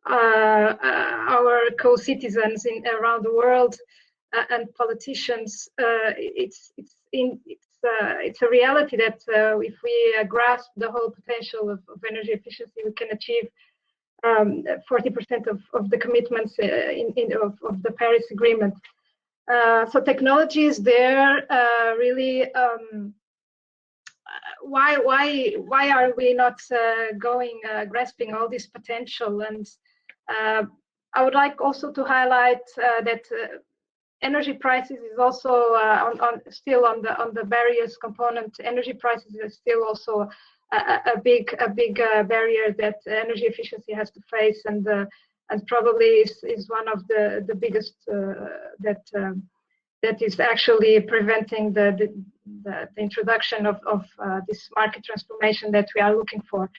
our co-citizens around the world and politicians, it's a reality that if we grasp the whole potential of energy efficiency, we can achieve 40% of the commitments of the Paris Agreement. So technology is there. Really, why are we not grasping all this potential? And I would like also to highlight that energy prices is also still on the barriers component. Energy prices is still also a big barrier that energy efficiency has to face, and probably is one of the biggest that is actually preventing the introduction of this market transformation that we are looking for.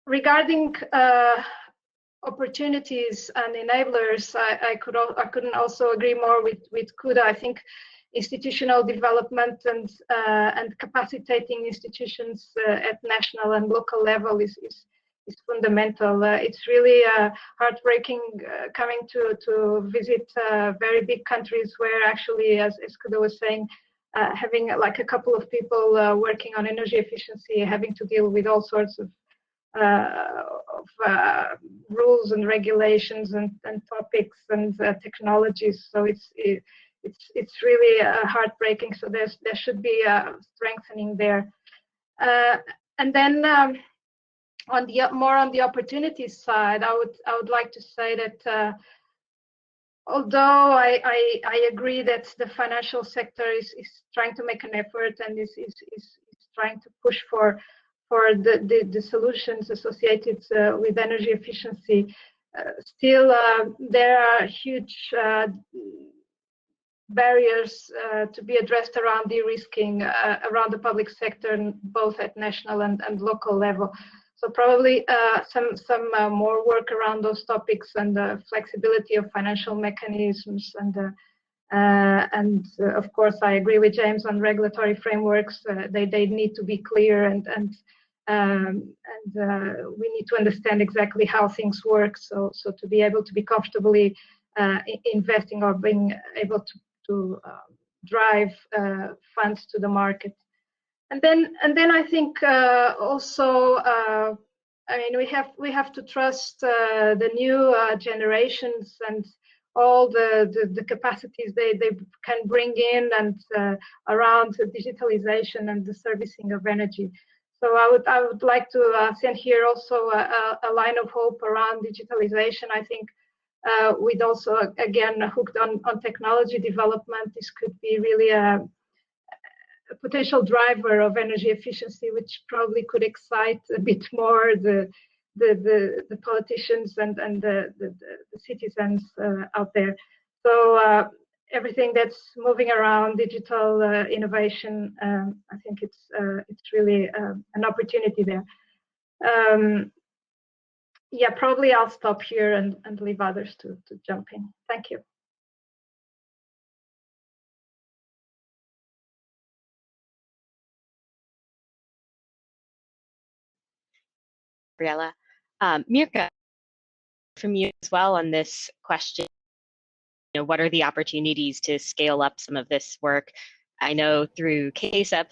Regarding opportunities and enablers, I couldn't also agree more with Kuda. I think institutional development and capacitating institutions at national and local level is fundamental. It's really heartbreaking coming to visit very big countries where actually, as Kuda was saying, having like a couple of people working on energy efficiency, having to deal with all sorts of rules and regulations and topics and technologies. So it's really heartbreaking. So there should be strengthening there. And then on the opportunities side, I would like to say that although I agree that the financial sector is trying to make an effort and is trying to push for the solutions associated with energy efficiency, still there are huge barriers to be addressed around de-risking around the public sector, both at national and local level. So probably some more work around those topics and the flexibility of financial mechanisms and of course I agree with James on regulatory frameworks. They need to be clear and we need to understand exactly how things work. So to be able to be comfortably investing or being able to drive funds to the market. And then I think also I mean we have to trust the new generations and all the capacities they can bring in and around digitalization and the servicing of energy. So I would like to send here also a line of hope around digitalization. I think with also again hooked on technology development, this could be really a potential driver of energy efficiency, which probably could excite a bit more the politicians and the citizens out there. So everything that's moving around digital innovation, I think it's really an opportunity there. Yeah, probably I'll stop here and leave others to jump in. Thank you. Gabriela. Mirka, from you as well on this question, you know, what are the opportunities to scale up some of this work? I know through KSEP,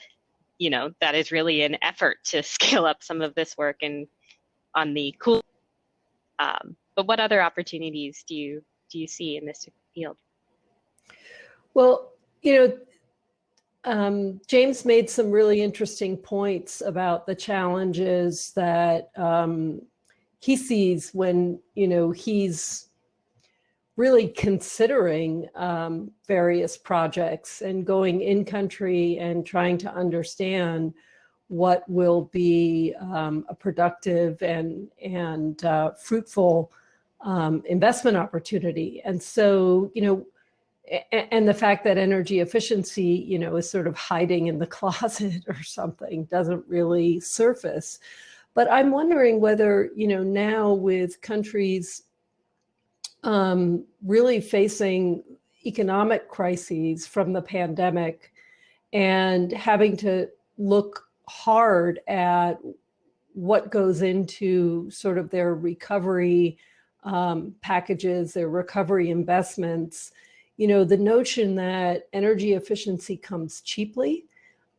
you know, that is really an effort to scale up some of this work and on the cool. But what other opportunities do you see in this field? Well, you know, James made some really interesting points about the challenges that he sees when, he's really considering various projects and going in country and trying to understand what will be a productive and fruitful investment opportunity. And so, and the fact that energy efficiency, is sort of hiding in the closet or something doesn't really surface. But I'm wondering whether, now with countries really facing economic crises from the pandemic and having to look hard at what goes into sort of their recovery packages, their recovery investments, the notion that energy efficiency comes cheaply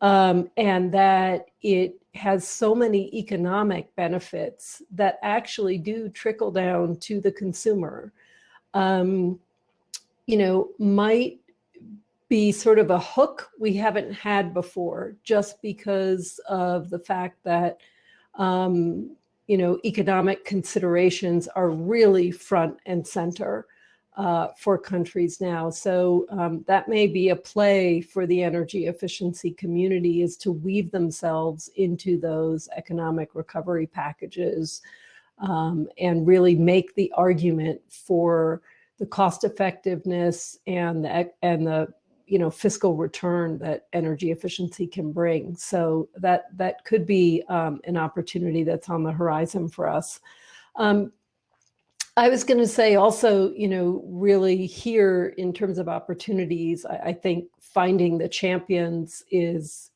and that it has so many economic benefits that actually do trickle down to the consumer, might be sort of a hook we haven't had before, just because of the fact that, economic considerations are really front and center for countries now. So that may be a play for the energy efficiency community, is to weave themselves into those economic recovery packages and really make the argument for the cost effectiveness and the fiscal return that energy efficiency can bring. So that could be an opportunity that's on the horizon for us. I was going to say also, really here in terms of opportunities, I think finding the champions is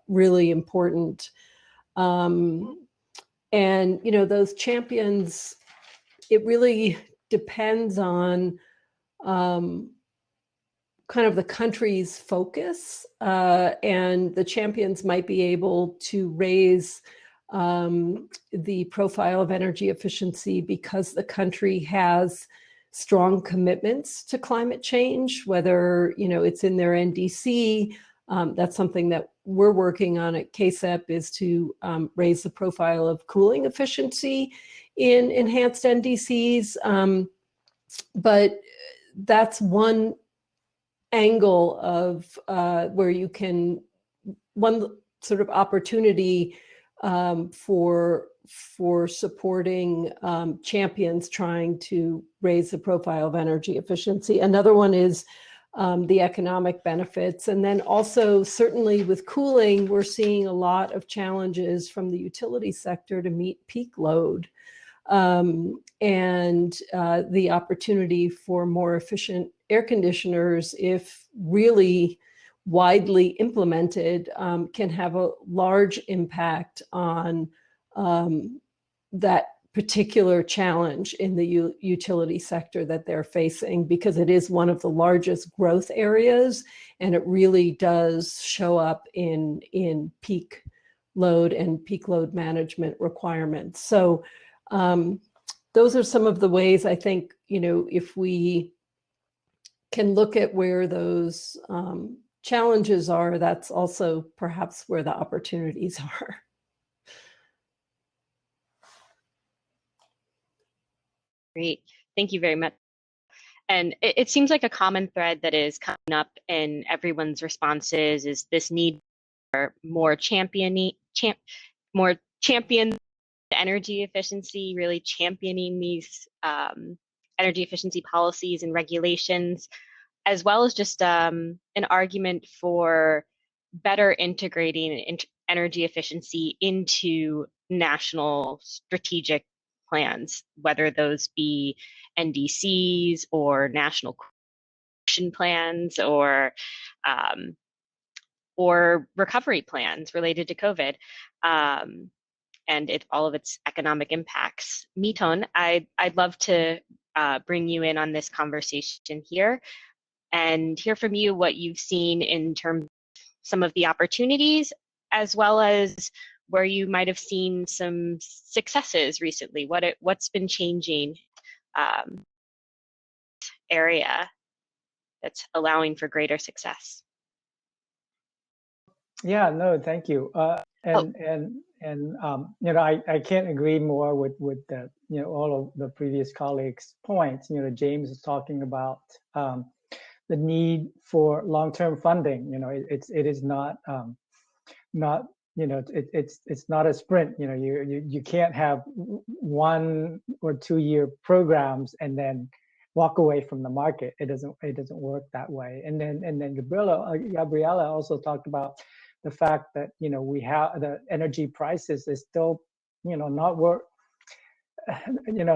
really important. And, those champions, it really depends on kind of the country's focus, and the champions might be able to raise the profile of energy efficiency because the country has strong commitments to climate change, whether it's in their NDC. That's something that we're working on at KSEP, is to raise the profile of cooling efficiency in enhanced NDCs. But that's one angle of where you can, one sort of opportunity for supporting champions trying to raise the profile of energy efficiency. Another one is the economic benefits. And then also, certainly with cooling, we're seeing a lot of challenges from the utility sector to meet peak load. And the opportunity for more efficient air conditioners, if really widely implemented, can have a large impact on that particular challenge in the utility sector that they're facing, because it is one of the largest growth areas, and it really does show up in peak load and peak load management requirements. So those are some of the ways I think, if we can look at where those challenges are, that's also perhaps where the opportunities are. Great, thank you very much. And it seems like a common thread that is coming up in everyone's responses is this need for more champion energy efficiency, really championing these energy efficiency policies and regulations, as well as just an argument for better integrating energy efficiency into national strategic plans, whether those be NDCs or national action plans or recovery plans related to COVID. And all of its economic impacts. Miton, I'd love to bring you in on this conversation here and hear from you what you've seen in terms of some of the opportunities, as well as where you might have seen some successes recently. What's been changing area that's allowing for greater success? Yeah, no, thank you. you know, I can't agree more with the, you know, all of the previous colleagues' points. You know, James is talking about the need for long-term funding. You know, it is not you know, it's not a sprint. You know, you can't have 1 or 2 year programs and walk away from the market. It doesn't work that way. And then Gabriela also talked about the fact that, you know, we have the energy prices is still, you know,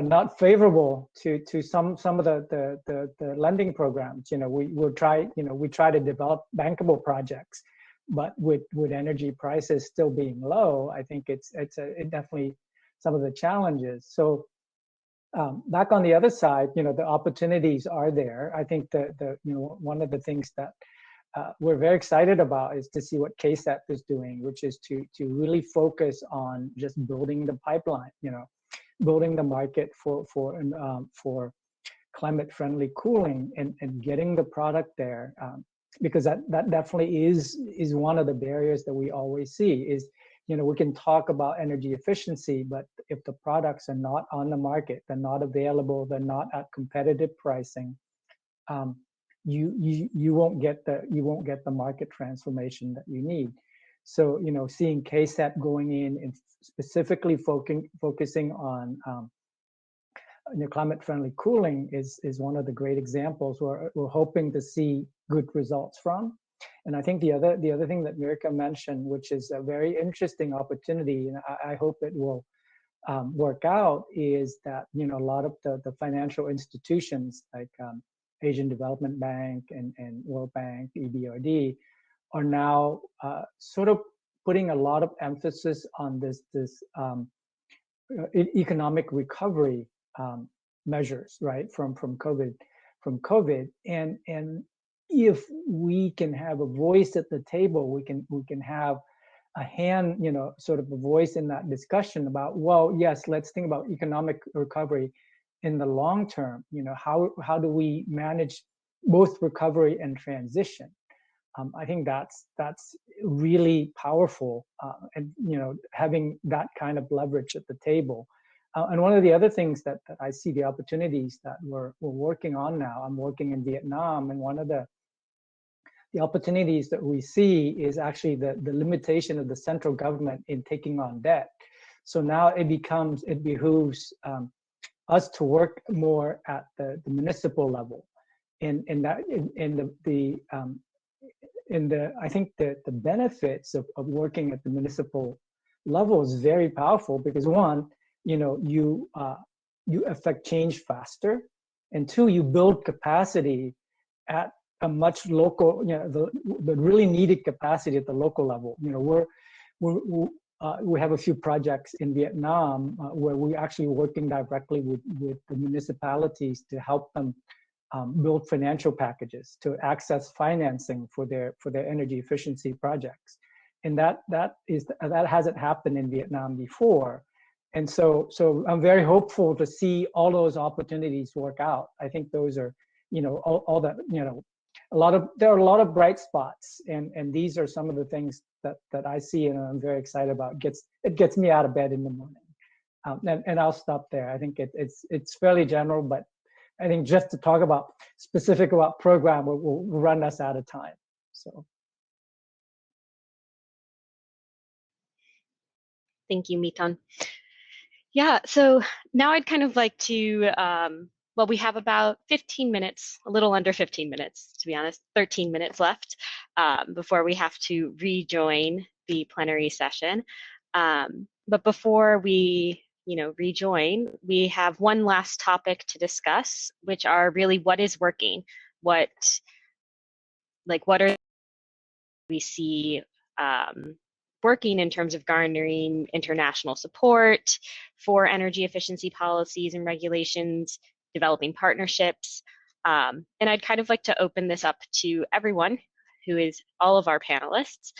not favorable to some of the lending programs. You know, we try to develop bankable projects, but with energy prices still being low, I think it definitely some of the challenges. So back on the other side, you know, the opportunities are there. I think that you know, one of the things that we're very excited about is to see what KSAP is doing, which is to really focus on just building the pipeline, you know, building the market for climate-friendly cooling and getting the product there, because that definitely is one of the barriers that we always see is, you know, we can talk about energy efficiency, but if the products are not on the market, they're not available, they're not at competitive pricing, you won't get the market transformation that you need. So, you know, seeing KSAP going in and specifically focusing on you know, climate-friendly cooling is one of the great examples where we're hoping to see good results from. And I think the other thing that Mirka mentioned, which is a very interesting opportunity, and I hope it will work out, is that, you know, a lot of the financial institutions like Asian Development Bank and World Bank, EBRD, are now sort of putting a lot of emphasis on this economic recovery measures, right, from COVID, and if we can have a voice at the table, we can have a hand, you know, sort of a voice in that discussion about, well, yes, let's think about economic recovery in the long term. You know, how do we manage both recovery and transition? I think that's really powerful, and, you know, having that kind of leverage at the table. And one of the other things that I see the opportunities that we're working on now, I'm working in Vietnam, and one of the opportunities that we see is actually the limitation of the central government in taking on debt. So now it behooves us to work more at the municipal level, and I think that the benefits of working at the municipal level is very powerful, because one, you know, you affect change faster, and two, you build capacity at a much local, you know, the really needed capacity at the local level. You know, we have a few projects in Vietnam where we're actually working directly with the municipalities to help them build financial packages to access financing for their energy efficiency projects, and that hasn't happened in Vietnam before. And so I'm very hopeful to see all those opportunities work out. I think those are, you know, all that, you know, there are a lot of bright spots, and these are some of the things that I see and I'm very excited about. It gets me out of bed in the morning, and I'll stop there. I think it's fairly general, but I think just to talk about specific about program will run us out of time. So. Thank you, Mitan. Yeah, so now I'd kind of like to, well, we have about 15 minutes, a little under 15 minutes, to be honest, 13 minutes left before we have to rejoin the plenary session. But before we, you know, rejoin, we have one last topic to discuss, which are really what is working, what are we see working in terms of garnering international support for energy efficiency policies and regulations, developing partnerships. And I'd kind of like to open this up to everyone who is all of our panelists.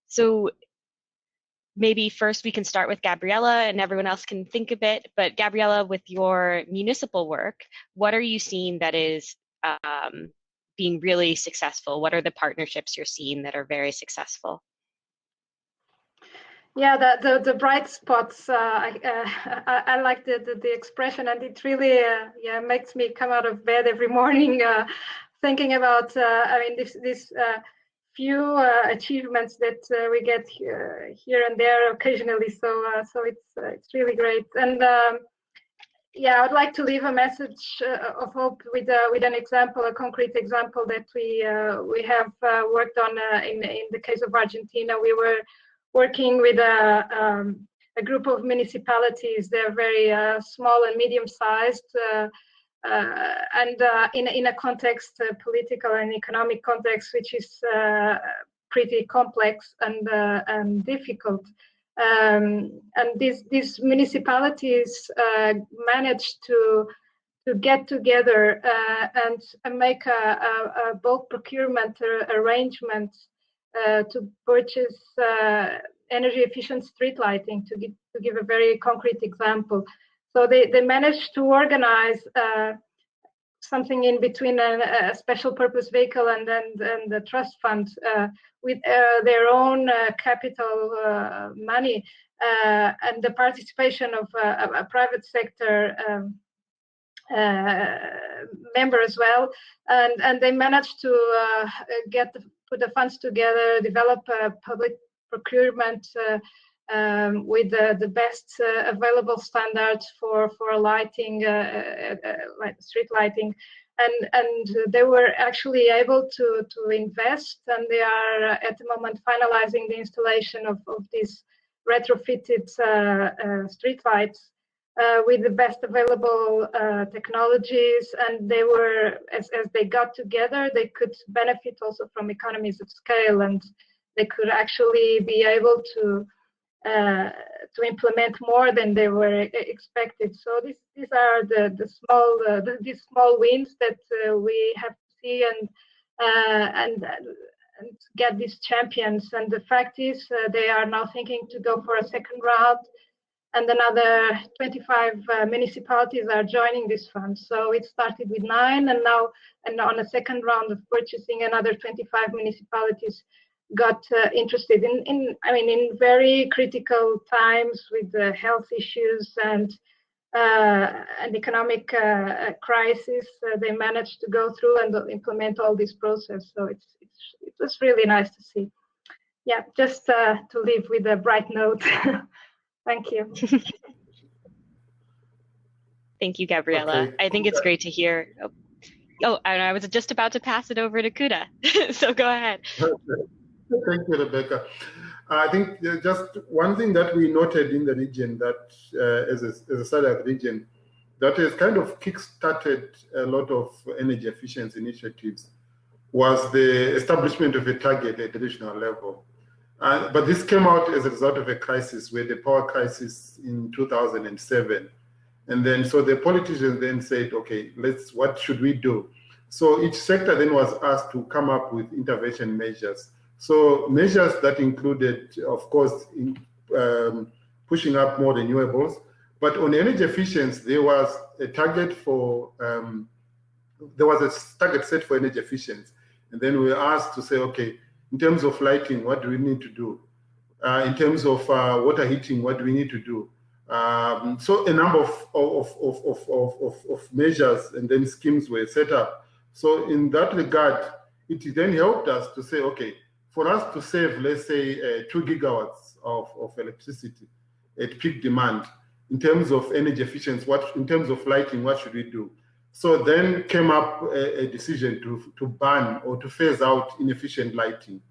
So maybe first we can start with Gabriela and everyone else can think a bit, but Gabriela, with your municipal work, what are you seeing that is being really successful? What are the partnerships you're seeing that are very successful? Yeah, the bright spots. I like the expression, and it really yeah makes me come out of bed every morning thinking about. I mean, this few achievements that we get here and there occasionally. So it's really great. And yeah, I would like to leave a message of hope with an example, a concrete example that we have worked on in the case of Argentina. We were working with a group of municipalities. They're very small and medium-sized, and in a context, political and economic context, which is pretty complex and difficult. And these municipalities managed to get together and make a bulk procurement arrangement to purchase energy efficient street lighting, to give a very concrete example. So they managed to organize something in between a special purpose vehicle and the trust fund with their own capital money and the participation of a private sector member as well, and they managed to put the funds together, develop a public procurement with the best available standards for lighting, like street lighting, and they were actually able to invest, and they are at the moment finalizing the installation of these retrofitted street lights with the best available technologies. And they were, as they got together, they could benefit also from economies of scale, and they could actually be able to implement more than they were expected. So these are these small wins that we have to see and get these champions. And the fact is, they are now thinking to go for a second round, and another 25 municipalities are joining this fund. So it started with 9, and now, and on a second round of purchasing, another 25 municipalities got interested in very critical times with the health issues and economic crisis. They managed to go through and implement all this process. So it was really nice to see. Yeah, just to leave with a bright note. Thank you. Thank you, Gabriela. Okay. I think it's great to hear. Oh, and I was just about to pass it over to Kuda. So go ahead. Thank you, Rebecca. I think just one thing that we noted in the region, that as a SADC region, that has kind of kick-started a lot of energy efficiency initiatives, was the establishment of a target at the regional level. But this came out as a result of a crisis, where the power crisis in 2007. And then, so the politicians then said, okay, what should we do? So each sector then was asked to come up with intervention measures. So measures that included, of course, pushing up more renewables, but on energy efficiency, there was a target for, there was a target set for energy efficiency. And then we were asked to say, okay, in terms of lighting, what do we need to do? In terms of water heating, what do we need to do? So a number of measures and then schemes were set up. So in that regard, it then helped us to say, okay, for us to save, let's say, 2 gigawatts of electricity at peak demand, in terms of energy efficiency, in terms of lighting, what should we do? So then came up a decision to ban or to phase out inefficient lighting.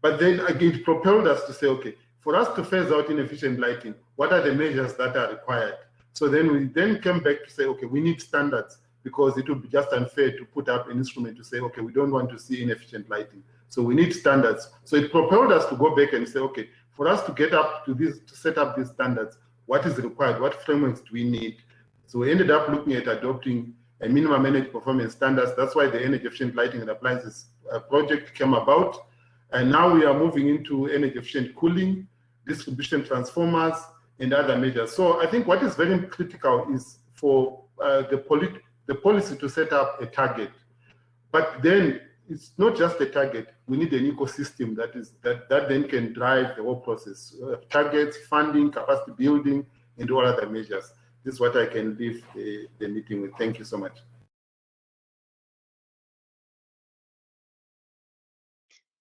But then again, it propelled us to say, okay, for us to phase out inefficient lighting, what are the measures that are required? So then we then came back to say, okay, we need standards, because it would be just unfair to put up an instrument to say, okay, we don't want to see inefficient lighting. So we need standards. So it propelled us to go back and say, okay, for us to get up to this, to set up these standards, what is required? What frameworks do we need? So we ended up looking at adopting a minimum energy performance standards. That's why the energy efficient lighting and appliances project came about. And now we are moving into energy efficient cooling, distribution transformers, and other measures. So I think what is very critical is for the policy to set up a target. But then it's not just a target. We need an ecosystem that then can drive the whole process. Targets, funding, capacity building, and all other measures. This is what I can leave the meeting with. Thank you so much.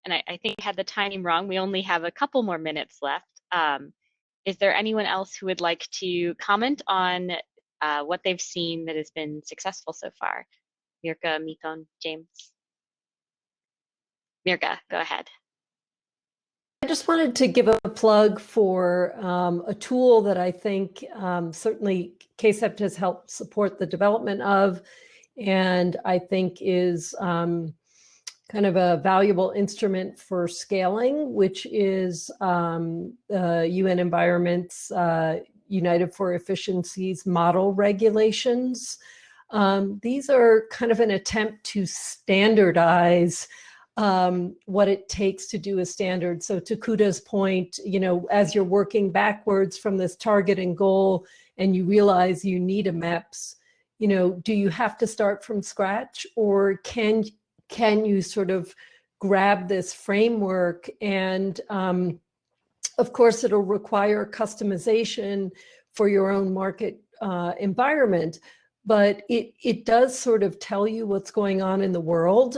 And I think I had the timing wrong. We only have a couple more minutes left. Is there anyone else who would like to comment on what they've seen that has been successful so far? Mirka, Miton, James. Mirka, go ahead. I just wanted to give a plug for a tool that I think certainly KSEP has helped support the development of, and I think is kind of a valuable instrument for scaling, which is UN Environment's United for Efficiency's model regulations. These are kind of an attempt to standardize what it takes to do a standard. So to Kuda's point, you know, as you're working backwards from this target and goal and you realize you need a MEPS, you know, do you have to start from scratch, or can you sort of grab this framework? And of course, it'll require customization for your own market environment, but it does sort of tell you what's going on in the world.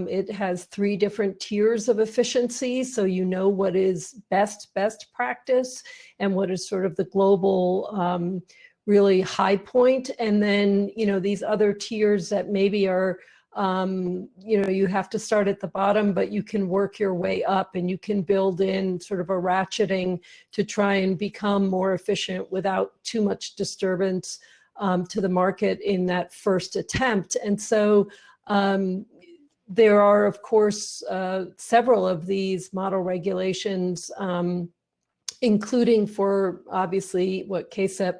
It has 3 different tiers of efficiency, so you know what is best practice and what is sort of the global really high point. And then, you know, these other tiers that maybe are, you know, you have to start at the bottom, but you can work your way up and you can build in sort of a ratcheting to try and become more efficient without too much disturbance to the market in that first attempt. And so there are, of course, several of these model regulations, including for obviously what KSEP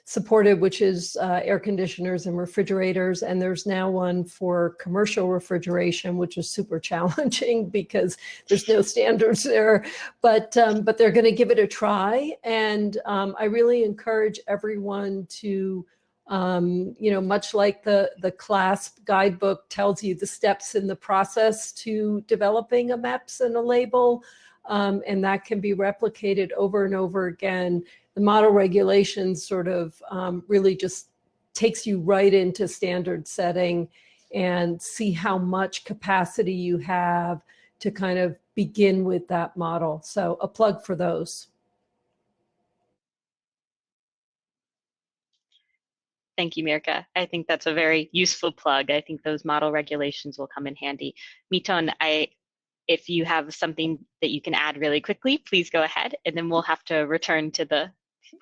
supported, which is air conditioners and refrigerators. And there's now one for commercial refrigeration, which is super challenging because there's no standards there, but they're gonna give it a try. And I really encourage everyone to, you know, much like the CLASP guidebook tells you the steps in the process to developing a MEPS and a label, and that can be replicated over and over again. The model regulations sort of really just takes you right into standard setting and see how much capacity you have to kind of begin with that model. So a plug for those. Thank you, Mirka. I think that's a very useful plug. I think those model regulations will come in handy. Miton, if you have something that you can add really quickly, please go ahead, and then we'll have to return to the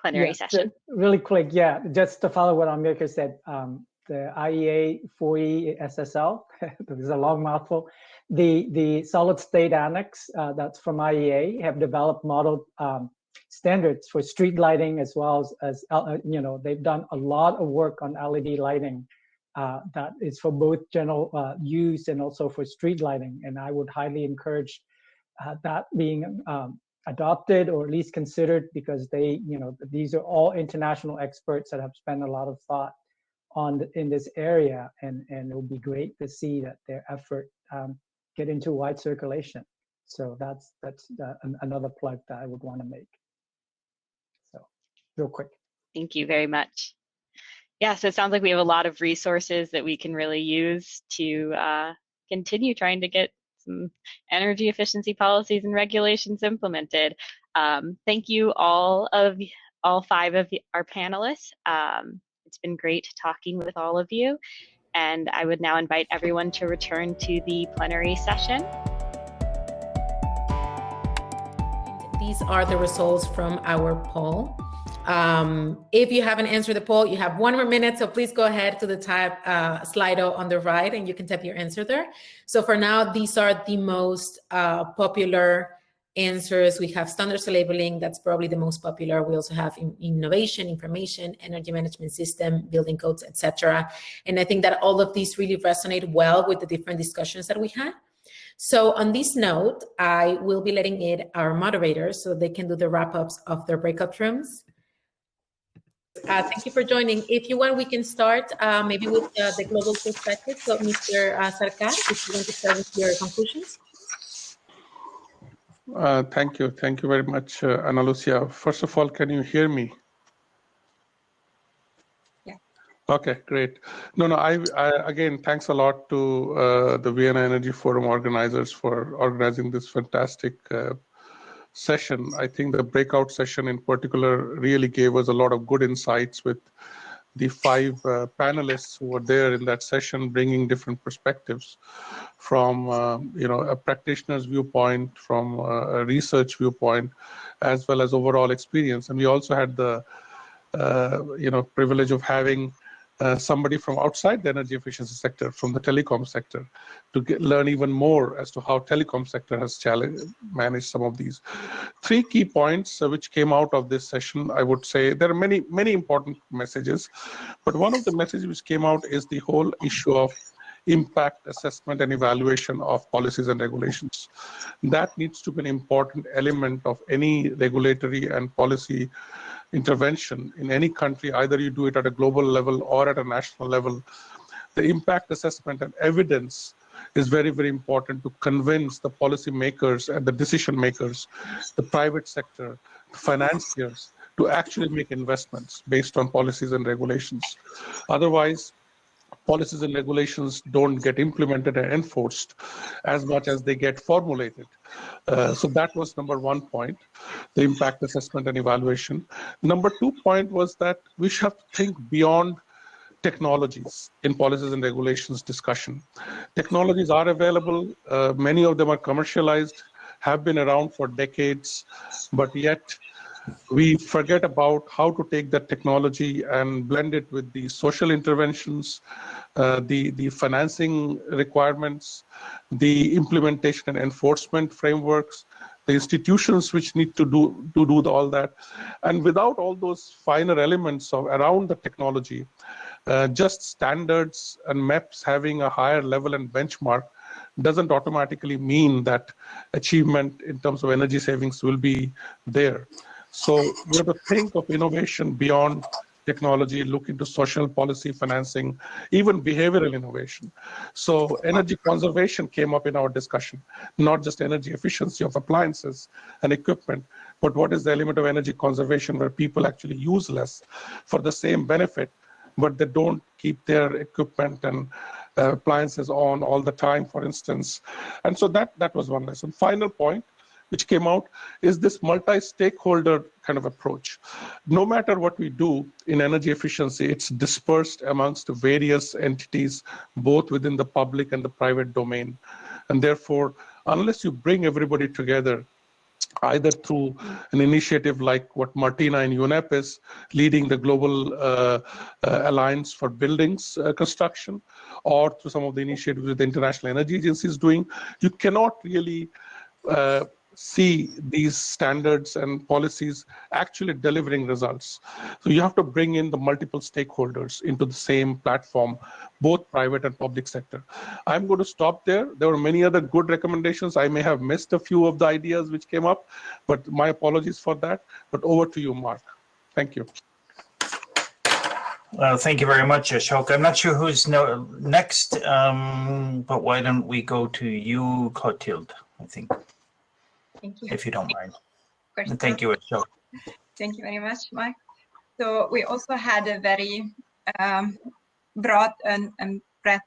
plenary session. Really quick, yeah, just to follow what Mirka said, the IEA 4E SSL, this is a long mouthful, the solid state annex that's from IEA have developed model standards for street lighting, as well as you know, they've done a lot of work on LED lighting that is for both general use and also for street lighting. And I would highly encourage that being adopted, or at least considered, because they, you know, these are all international experts that have spent a lot of thought on in this area, and it would be great to see that their effort get into wide circulation. So that's another plug that I would want to make. So real quick. Thank you very much. Yeah, so it sounds like we have a lot of resources that we can really use to continue trying to get some energy efficiency policies and regulations implemented. Thank you all 5 of our panelists. It's been great talking with all of you, and I would now invite everyone to return to the plenary session. These are the results from our poll. If you haven't answered the poll, you have 1 more minute, so please go ahead to the tab Slido on the right, and you can type your answer there. So for now, these are the most popular answers. We have standards labeling, that's probably the most popular. We also have innovation, information, energy management system, building codes, etc. And I think that all of these really resonate well with the different discussions that we had. So on this note, I will be letting our moderators so they can do the wrap-ups of their breakout rooms. Thank you for joining. If you want, we can start maybe with the global perspective. So, Mr. Sarkar, if you want to start with your conclusions. Thank you. Thank you very much, Ana Lucia. First of all, can you hear me? Yeah. Okay, great. No, again, thanks a lot to the Vienna Energy Forum organizers for organizing this fantastic session. I think the breakout session in particular really gave us a lot of good insights with the 5 panelists who were there in that session, bringing different perspectives from a practitioner's viewpoint, from a research viewpoint, as well as overall experience. And we also had the privilege of having somebody from outside the energy efficiency sector, from the telecom sector, to learn even more as to how telecom sector has managed some of these. 3 key points which came out of this session, I would say. There are many, many important messages, but one of the messages which came out is the whole issue of impact assessment and evaluation of policies and regulations. That needs to be an important element of any regulatory and policy intervention in any country. Either you do it at a global level or at a national level. The impact assessment and evidence is very, very important to convince the policy makers and the decision makers, the private sector, financiers, to actually make investments based on policies and regulations. Otherwise, policies and regulations don't get implemented and enforced as much as they get formulated. So that was number 1 point, the impact assessment and evaluation. Number 2 point was that we should have to think beyond technologies in policies and regulations discussion. Technologies are available. Many of them are commercialized, have been around for decades, but yet we forget about how to take that technology and blend it with the social interventions, the financing requirements, the implementation and enforcement frameworks, the institutions which need to do all that. And without all those finer elements around the technology, just standards and maps having a higher level and benchmark doesn't automatically mean that achievement in terms of energy savings will be there. So we have to think of innovation beyond technology, look into social policy, financing, even behavioral innovation. So energy conservation came up in our discussion, not just energy efficiency of appliances and equipment, but what is the element of energy conservation where people actually use less for the same benefit, but they don't keep their equipment and appliances on all the time, for instance. And so that was one lesson. Final point, which came out, is this multi-stakeholder kind of approach. No matter what we do in energy efficiency, it's dispersed amongst various entities, both within the public and the private domain. And therefore, unless you bring everybody together, either through an initiative like what Martina in UNEP is leading, the Global Alliance for Buildings Construction, or through some of the initiatives that the International Energy Agency is doing, you cannot really see these standards and policies actually delivering results. So you have to bring in the multiple stakeholders into the same platform, both private and public sector. I'm going to stop there. There were many other good recommendations. I may have missed a few of the ideas which came up, but my apologies for that. But over to you, Mark. Thank you. Thank you very much, Ashok. I'm not sure who's next, but why don't we go to you, Clotilde, I think. Thank you. If you don't mind. And thank you, Ashok. Thank you very much, Mike. So we also had a very broad and breadth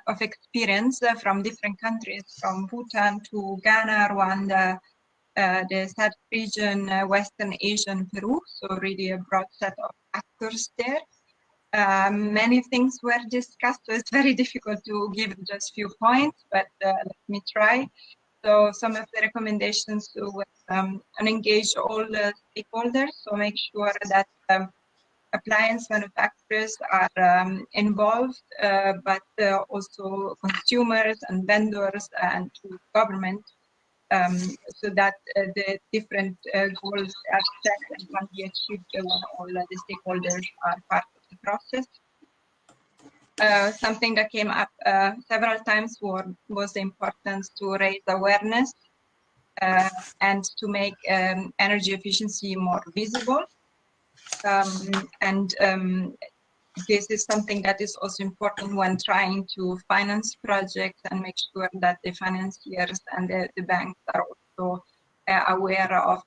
of experience from different countries, from Bhutan to Ghana, Rwanda, the South region, Western Asia, and Peru. So really a broad set of actors there. Many things were discussed, so it's very difficult to give just a few points, but let me try. So some of the recommendations were engage all the stakeholders, so make sure that appliance manufacturers are involved, but also consumers and vendors and to government, so that the different goals are set and can be achieved when all the stakeholders are part of the process. Something that came up several times was the importance to raise awareness and to make energy efficiency more visible. This is something that is also important when trying to finance projects and make sure that the financiers and the banks are also aware of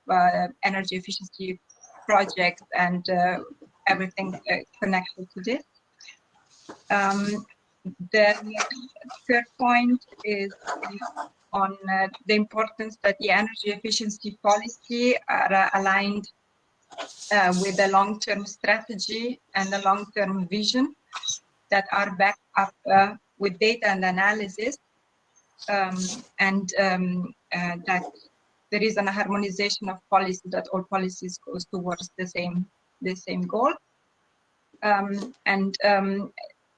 energy efficiency projects and everything connected to this. The third point is on the importance that the energy efficiency policy are aligned with the long-term strategy and the long-term vision that are backed up with data and analysis, and that there is a harmonization of policy, that all policies goes towards the same goal.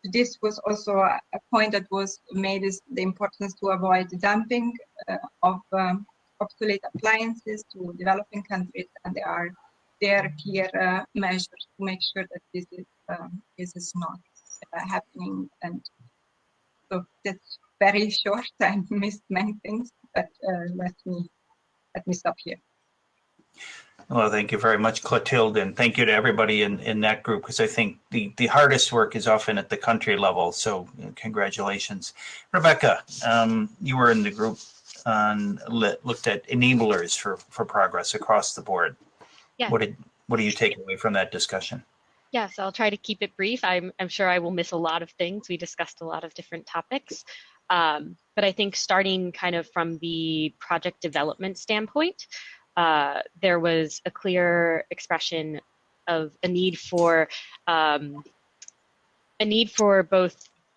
This was also a point that was made, is the importance to avoid dumping of obsolete appliances to developing countries, and there are clear measures to make sure that this is not happening. And so that's very short. I missed many things, but let me stop here. Well, thank you very much, Clotilde, and thank you to everybody in that group, because I think the hardest work is often at the country level. So congratulations. Rebecca, you were in the group looked at enablers for progress across the board. Yeah. What do you take away from that discussion? Yeah, so I'll try to keep it brief. I'm sure I will miss a lot of things. We discussed a lot of different topics. But I think starting kind of from the project development standpoint, there was a clear expression of a need for both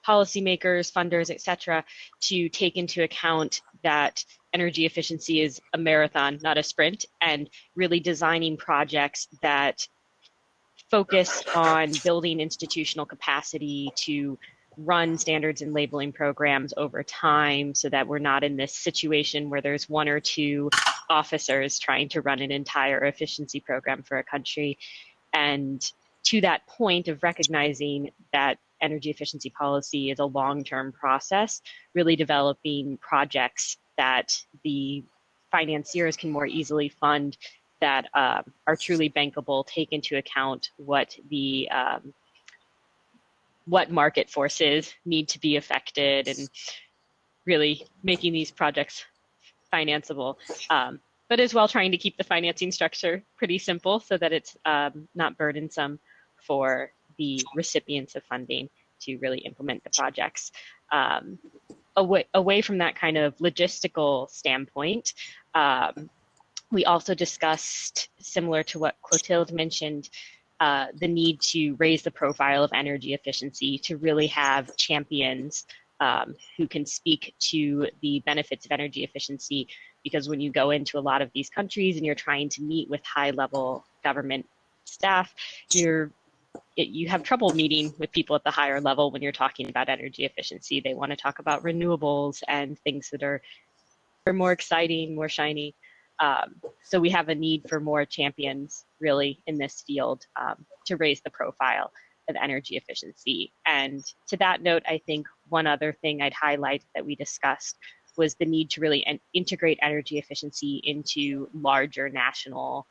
policymakers, funders, et cetera, to take into account that energy efficiency is a marathon, not a sprint, and really designing projects that focus on building institutional capacity to run standards and labeling programs over time, so that we're not in this situation where there's one or two officers trying to run an entire efficiency program for a country. And to that point of recognizing that energy efficiency policy is a long-term process, really developing projects that the financiers can more easily fund, that are truly bankable, take into account what the what market forces need to be affected, and really making these projects financeable, but as well trying to keep the financing structure pretty simple so that it's not burdensome for the recipients of funding to really implement the projects. Away from that kind of logistical standpoint, we also discussed, similar to what Clotilde mentioned, the need to raise the profile of energy efficiency, to really have champions who can speak to the benefits of energy efficiency. Because when you go into a lot of these countries and you're trying to meet with high-level government staff, you have trouble meeting with people at the higher level when you're talking about energy efficiency. They want to talk about renewables and things that are more exciting, more shiny. So we have a need for more champions really in this field to raise the profile of energy efficiency. And to that note, I think one other thing I'd highlight that we discussed was the need to really integrate energy efficiency into larger national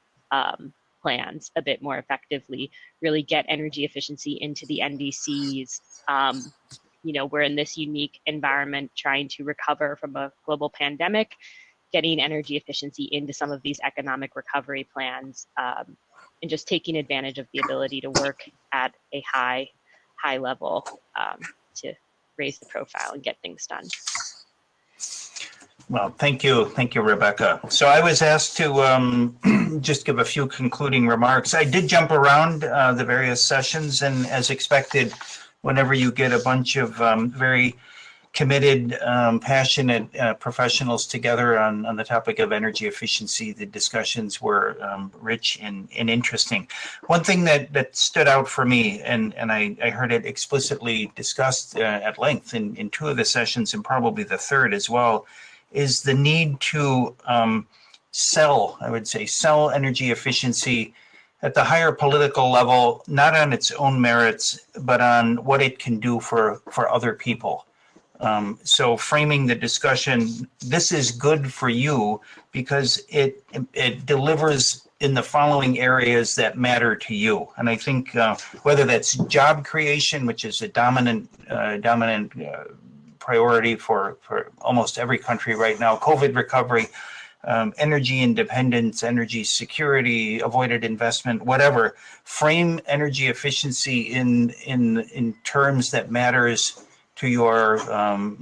plans a bit more effectively, really get energy efficiency into the NDCs. We're in this unique environment trying to recover from a global pandemic, getting energy efficiency into some of these economic recovery plans, and just taking advantage of the ability to work at a high level to raise the profile and get things done. Well, thank you, Rebecca. So I was asked to just give a few concluding remarks. I did jump around the various sessions, and as expected, whenever you get a bunch of very committed, passionate professionals together on the topic of energy efficiency, the discussions were rich and interesting. One thing that stood out for me, and I heard it explicitly discussed at length in two of the sessions, and probably the third as well, is the need to sell energy efficiency at the higher political level, not on its own merits, but on what it can do for other people. So framing the discussion, this is good for you because it delivers in the following areas that matter to you. And I think whether that's job creation, which is a dominant priority for almost every country right now, COVID recovery, energy independence, energy security, avoided investment, whatever, frame energy efficiency in terms that matters to your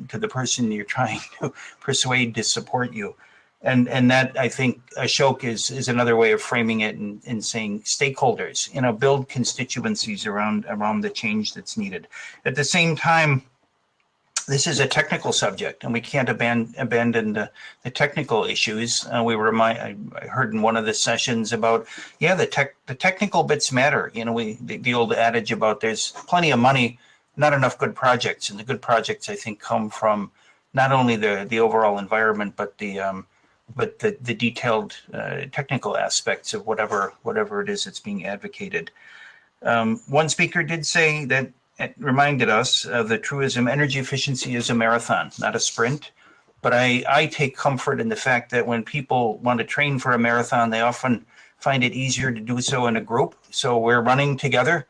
to the person you're trying to persuade to support you. And that, I think, Ashok, is another way of framing it in saying stakeholders, build constituencies around the change that's needed. At the same time, this is a technical subject, and we can't abandon the technical issues. I heard in one of the sessions about, the technical bits matter. The old adage about there's plenty of money, not enough good projects, and the good projects, I think, come from not only the overall environment, but the detailed technical aspects of whatever it is that's being advocated. One speaker did say that, it reminded us of the truism, energy efficiency is a marathon, not a sprint. But I take comfort in the fact that when people want to train for a marathon, they often find it easier to do so in a group. So we're running together.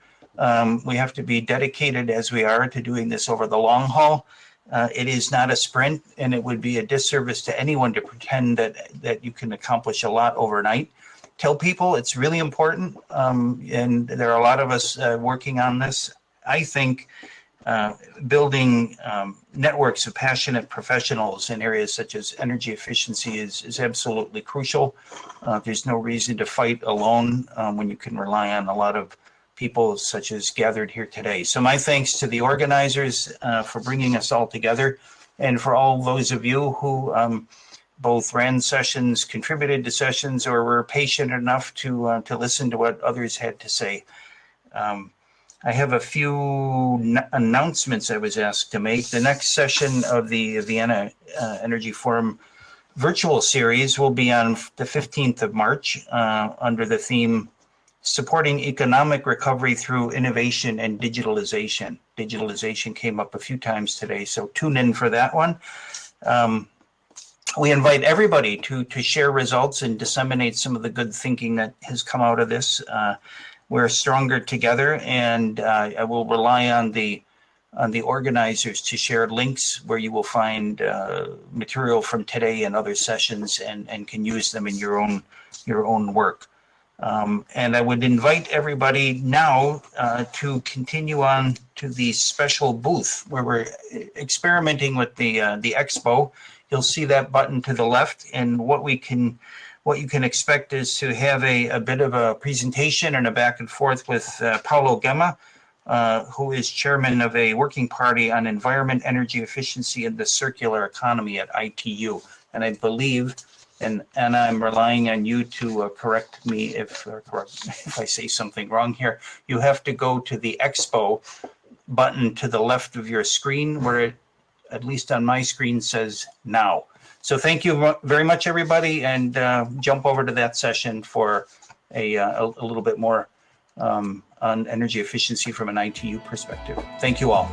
We have to be dedicated as we are to doing this over the long haul. It is not a sprint, and it would be a disservice to anyone to pretend that you can accomplish a lot overnight. Tell people it's really important, and there are a lot of us working on this. I think building networks of passionate professionals in areas such as energy efficiency is absolutely crucial. There's no reason to fight alone when you can rely on a lot of people such as gathered here today. So my thanks to the organizers for bringing us all together, and for all those of you who both ran sessions, contributed to sessions, or were patient enough to listen to what others had to say. I have a few announcements I was asked to make. The next session of the Vienna Energy Forum Virtual Series will be on the 15th of March under the theme Supporting Economic Recovery Through Innovation and Digitalization. Digitalization came up a few times today, so tune in for that one. We invite everybody to share results and disseminate some of the good thinking that has come out of this. We're stronger together, and I will rely on the organizers to share links where you will find material from today and other sessions, and can use them in your own work. And I would invite everybody now to continue on to the special booth where we're experimenting with the expo. You'll see that button to the left, and what you can expect is to have a bit of a presentation and a back and forth with Paulo Gemma, who is chairman of a working party on environment, energy efficiency, and the circular economy at ITU. And I believe, and I'm relying on you to correct me if I say something wrong here, you have to go to the Expo button to the left of your screen, where it, at least on my screen, says now. So thank you very much, everybody, and jump over to that session for a little bit more on energy efficiency from an ITU perspective. Thank you all.